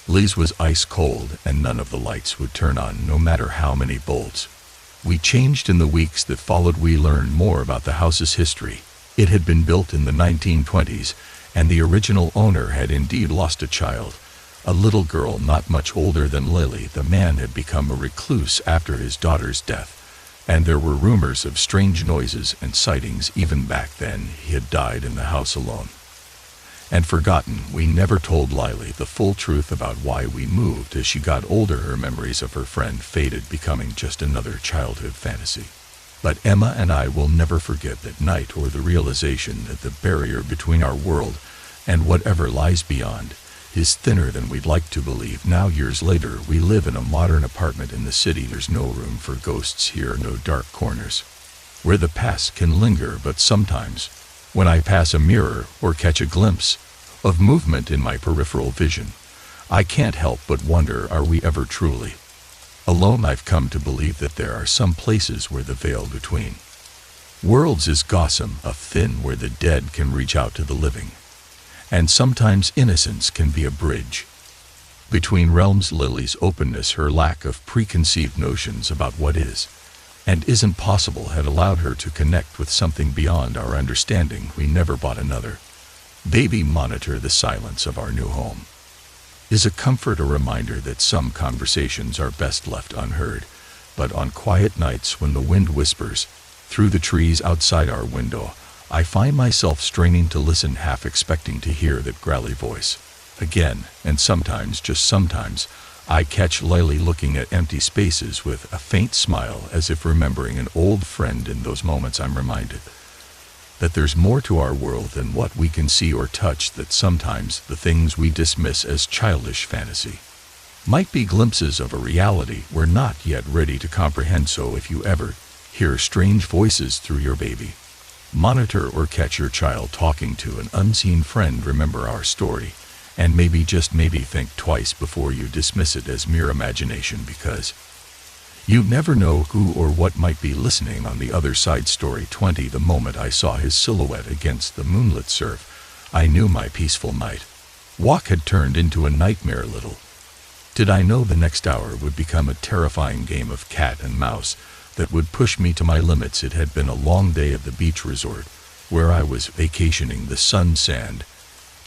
Liz was ice cold, and none of the lights would turn on, no matter how many bolts. We changed in the weeks that followed. We learned more about the house's history. It had been built in the 1920s, and the original owner had indeed lost a child, a little girl not much older than Lily. The man had become a recluse after his daughter's death, and there were rumors of strange noises and sightings. Even back then, he had died in the house alone and forgotten. We never told Lily the full truth about why we moved. As she got older, her memories of her friend faded, becoming just another childhood fantasy. But Emma and I will never forget that night, or the realization that the barrier between our world and whatever lies beyond is thinner than we'd like to believe. Now, years later, we live in a modern apartment in the city. There's no room for ghosts here, no dark corners where the past can linger. But sometimes, when I pass a mirror or catch a glimpse of movement in my peripheral vision, I can't help but wonder, are we ever truly alone? I've come to believe that there are some places where the veil between worlds is gossamer, a thin where the dead can reach out to the living, and sometimes innocence can be a bridge between realms. Lily's openness, her lack of preconceived notions about what is and isn't possible, had allowed her to connect with something beyond our understanding. We never bought another baby monitor. The silence of our new home is a comfort, a reminder that some conversations are best left unheard. But on quiet nights, when the wind whispers through the trees outside our window, I find myself straining to listen, half expecting to hear that growly voice again. And sometimes, just sometimes, I catch Lily looking at empty spaces with a faint smile, as if remembering an old friend. In those moments, I'm reminded that there's more to our world than what we can see or touch, that sometimes the things we dismiss as childish fantasy might be glimpses of a reality we're not yet ready to comprehend. So if you ever hear strange voices through your baby monitor, or catch your child talking to an unseen friend, remember our story, and maybe, just maybe, think twice before you dismiss it as mere imagination, because you never know who or what might be listening on the other side. Story 20. The moment I saw his silhouette against the moonlit surf, I knew my peaceful night walk had turned into a nightmare. Little did I know the next hour would become a terrifying game of cat and mouse that would push me to my limits. It had been a long day at the beach resort where I was vacationing. The sun, sand,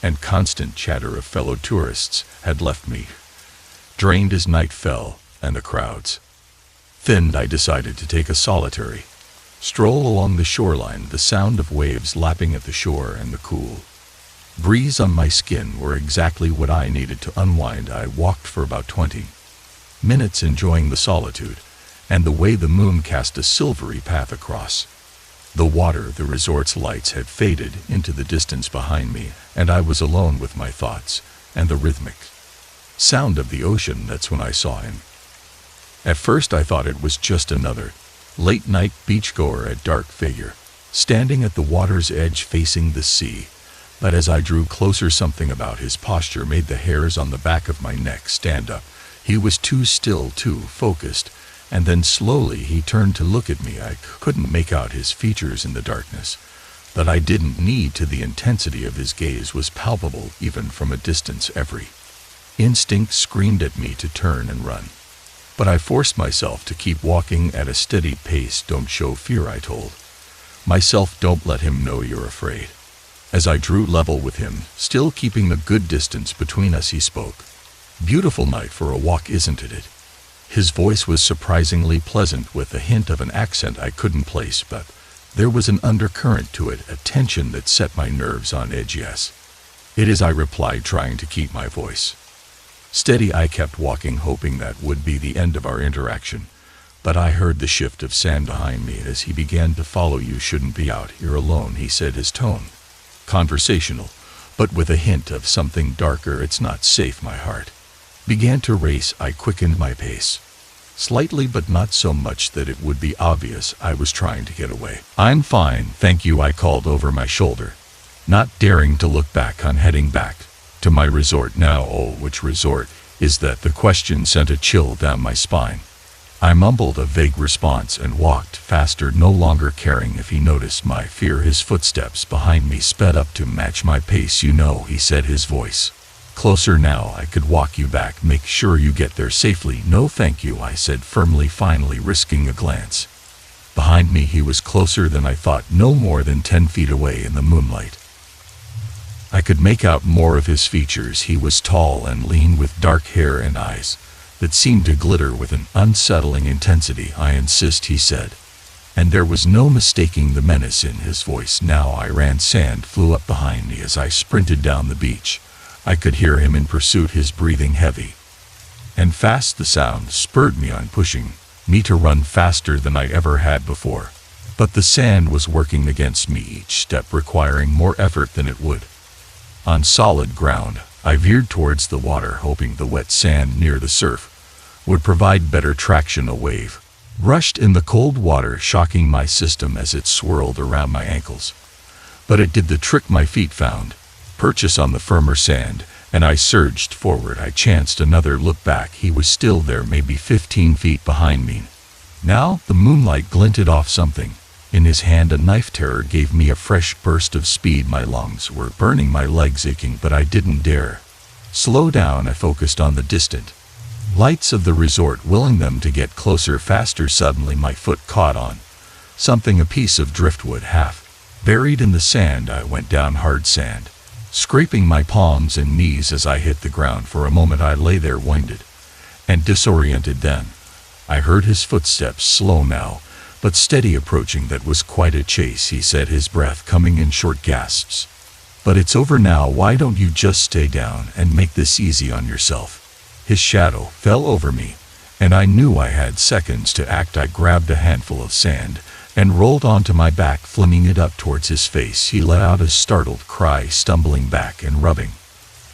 and constant chatter of fellow tourists had left me drained. As night fell and the crowds thinned, I decided to take a solitary stroll along the shoreline. The sound of waves lapping at the shore and the cool breeze on my skin were exactly what I needed to unwind. I walked for about 20 minutes, enjoying the solitude and the way the moon cast a silvery path across the water. The resort's lights had faded into the distance behind me, and I was alone with my thoughts and the rhythmic sound of the ocean. That's when I saw him. At first I thought it was just another late-night beachgoer, a dark figure standing at the water's edge facing the sea. But as I drew closer, something about his posture made the hairs on the back of my neck stand up. He was too still, too focused, and then slowly he turned to look at me. I couldn't make out his features in the darkness, but I didn't need to. The intensity of his gaze was palpable even from a distance. Every instinct screamed at me to turn and run, but I forced myself to keep walking at a steady pace. Don't show fear, I told myself. Don't let him know you're afraid. As I drew level with him, still keeping a good distance between us, he spoke. Beautiful night for a walk, isn't it? His voice was surprisingly pleasant, with a hint of an accent I couldn't place, but there was an undercurrent to it, a tension that set my nerves on edge. Yes, it is, I replied, trying to keep my voice steady. I kept walking, hoping that would be the end of our interaction, but I heard the shift of sand behind me as he began to follow. You shouldn't be out here alone, he said, his tone conversational, but with a hint of something darker. It's not safe. My heart began to race. I quickened my pace slightly, but not so much that it would be obvious I was trying to get away. "I'm fine, thank you," I called over my shoulder, not daring to look back. On heading back to my resort now. "Oh, which resort is that?" The question sent a chill down my spine. I mumbled a vague response and walked faster, no longer caring if he noticed my fear. His footsteps behind me sped up to match my pace. "You know," he said, his voice closer now. "I could walk you back. Make sure you get there safely." "No thank you," I said firmly, finally risking a glance behind me. He was closer than I thought, no more than 10 feet away in the moonlight. I could make out more of his features. He was tall and lean, with dark hair and eyes that seemed to glitter with an unsettling intensity. "I insist," he said, and there was no mistaking the menace in his voice now. I ran. Sand flew up behind me as I sprinted down the beach. I could hear him in pursuit, his breathing heavy and fast. The sound spurred me on, pushing me to run faster than I ever had before. But the sand was working against me, each step requiring more effort than it would on solid ground. I veered towards the water, hoping the wet sand near the surf would provide better traction. A wave rushed in the cold water, shocking my system as it swirled around my ankles. But it did the trick. My feet found purchase on the firmer sand, and I surged forward. I chanced another look back. He was still there, maybe 15 feet behind me. Now the moonlight glinted off something in his hand, a knife. Terror gave me a fresh burst of speed. My lungs were burning, my legs aching, but I didn't dare slow down. I focused on the distant lights of the resort, willing them to get closer faster. Suddenly my foot caught on something, a piece of driftwood half buried in the sand. I went down hard, sand scraping my palms and knees as I hit the ground. For a moment I lay there, winded and disoriented. Then I heard his footsteps, slow now but steady, approaching. "That was quite a chase," he said, his breath coming in short gasps. "But it's over now. Why don't you just stay down and make this easy on yourself?" His shadow fell over me, and I knew I had seconds to act. I grabbed a handful of sand and rolled onto my back, flinging it up towards his face. He let out a startled cry, stumbling back and rubbing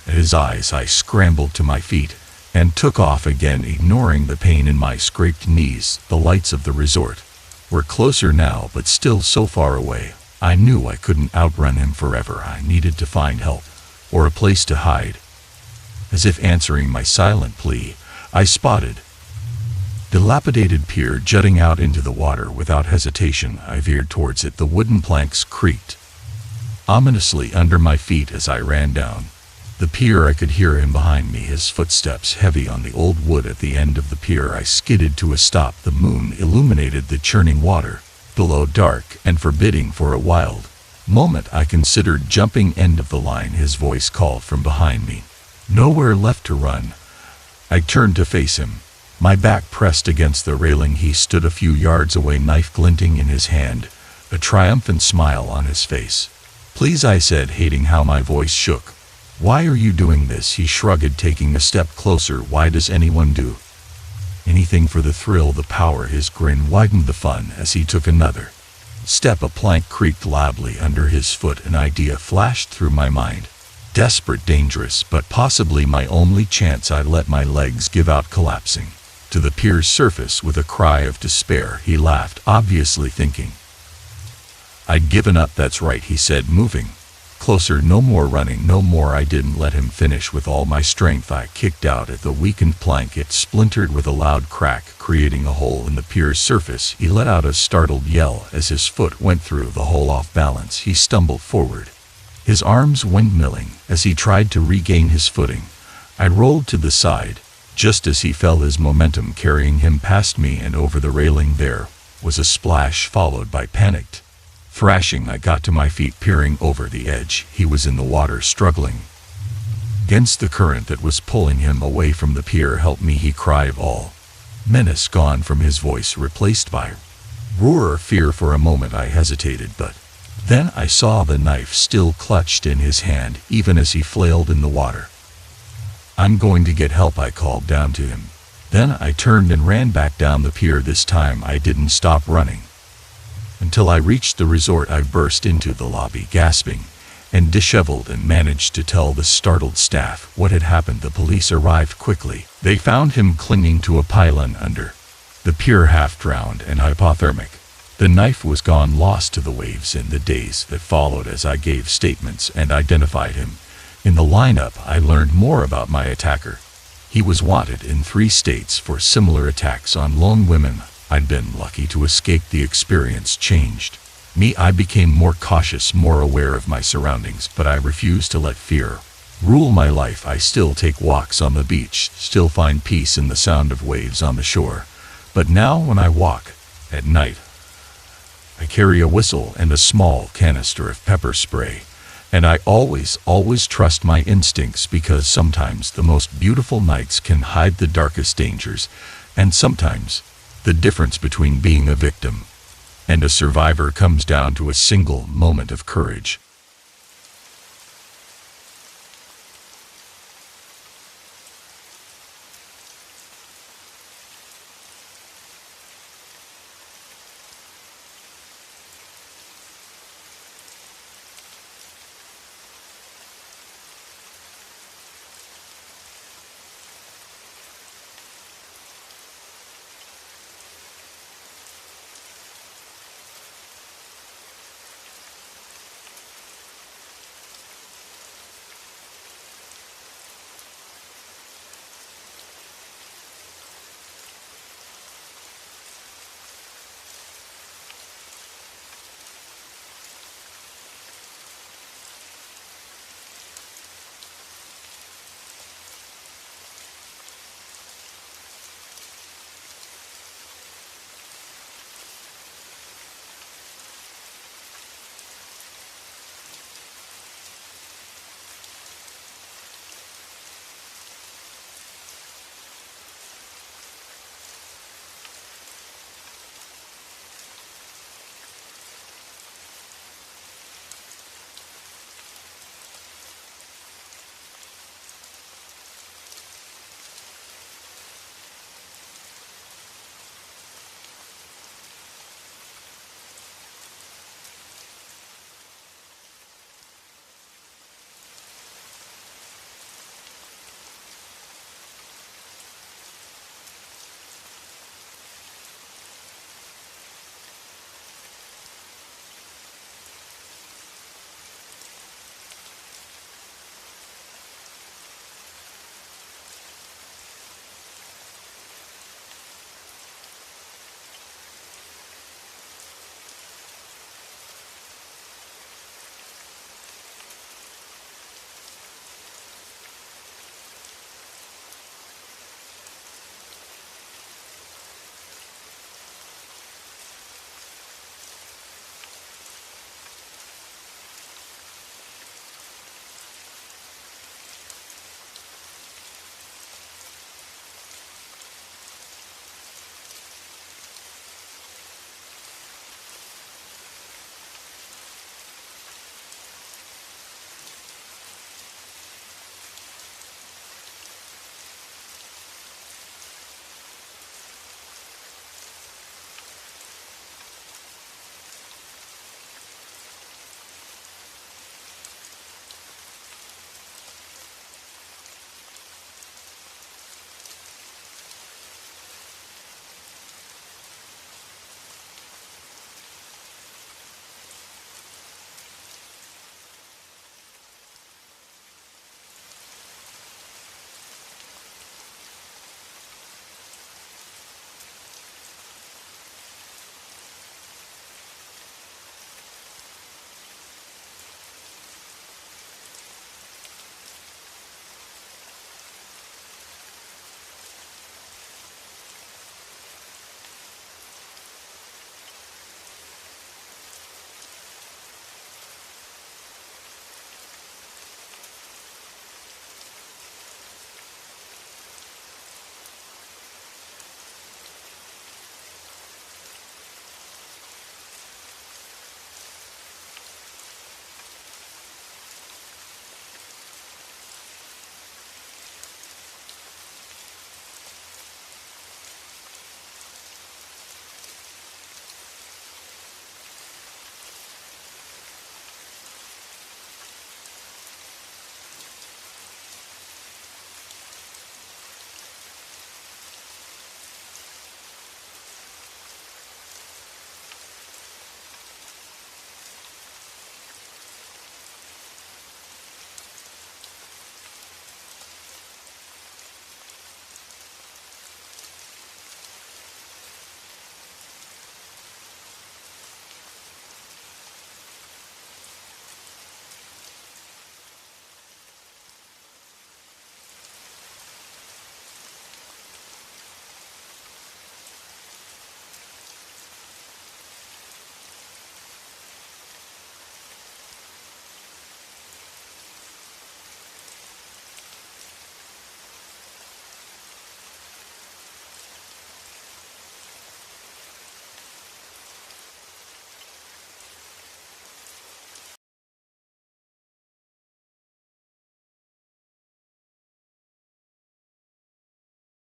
at his eyes. I scrambled to my feet and took off again, ignoring the pain in my scraped knees. The lights of the resort were closer now, but still so far away. I knew I couldn't outrun him forever. I needed to find help, or a place to hide. As if answering my silent plea, I spotted dilapidated pier jutting out into the water. Without hesitation, I veered towards it. The wooden planks creaked ominously under my feet as I ran down the pier. I could hear him behind me, his footsteps heavy on the old wood. At the end of the pier I skidded to a stop. The moon illuminated the churning water below, dark and forbidding. For a wild moment I considered jumping. "End of the line," his voice called from behind me. Nowhere left to run. I turned to face him, my back pressed against the railing. He stood a few yards away, knife glinting in his hand, a triumphant smile on his face. "Please," I said, hating how my voice shook. "Why are you doing this?" He shrugged, taking a step closer. "Why does anyone do anything for the thrill, the power?" His grin widened. The fun. As he took another step, a plank creaked loudly under his foot. An idea flashed through my mind. Desperate, dangerous, but possibly my only chance. I let my legs give out, collapsing to the pier's surface with a cry of despair. He laughed, obviously thinking I'd given up. "That's right," he said, moving closer. "No more running, no more." I didn't let him finish. With all my strength I kicked out at the weakened plank. It splintered with a loud crack, creating a hole in the pier's surface. He let out a startled yell as his foot went through the hole. Off balance, he stumbled forward, his arms windmilling as he tried to regain his footing. I rolled to the side just as he fell, his momentum carrying him past me and over the railing. There was a splash, followed by panicked thrashing. I got to my feet, peering over the edge. He was in the water, struggling against the current that was pulling him away from the pier. "Help me," he cried, all menace gone from his voice, replaced by roar. Fear. For a moment I hesitated, but then I saw the knife still clutched in his hand, even as he flailed in the water. "I'm going to get help," I called down to him. Then I turned and ran back down the pier. This time I didn't stop running until I reached the resort. I burst into the lobby, gasping and disheveled and managed to tell the startled staff what had happened. The police arrived quickly. They found him clinging to a pylon under the pier, half drowned and hypothermic. The knife was gone, lost to the waves in the days that followed as I gave statements and identified him. In the lineup, I learned more about my attacker. He was wanted in 3 states for similar attacks on lone women. I'd been lucky to escape. The experience changed me. I became more cautious, more aware of my surroundings, but I refused to let fear rule my life. I still take walks on the beach, still find peace in the sound of waves on the shore. But now when I walk at night, I carry a whistle and a small canister of pepper spray. And I always trust my instincts, because sometimes the most beautiful nights can hide the darkest dangers, and sometimes the difference between being a victim and a survivor comes down to a single moment of courage.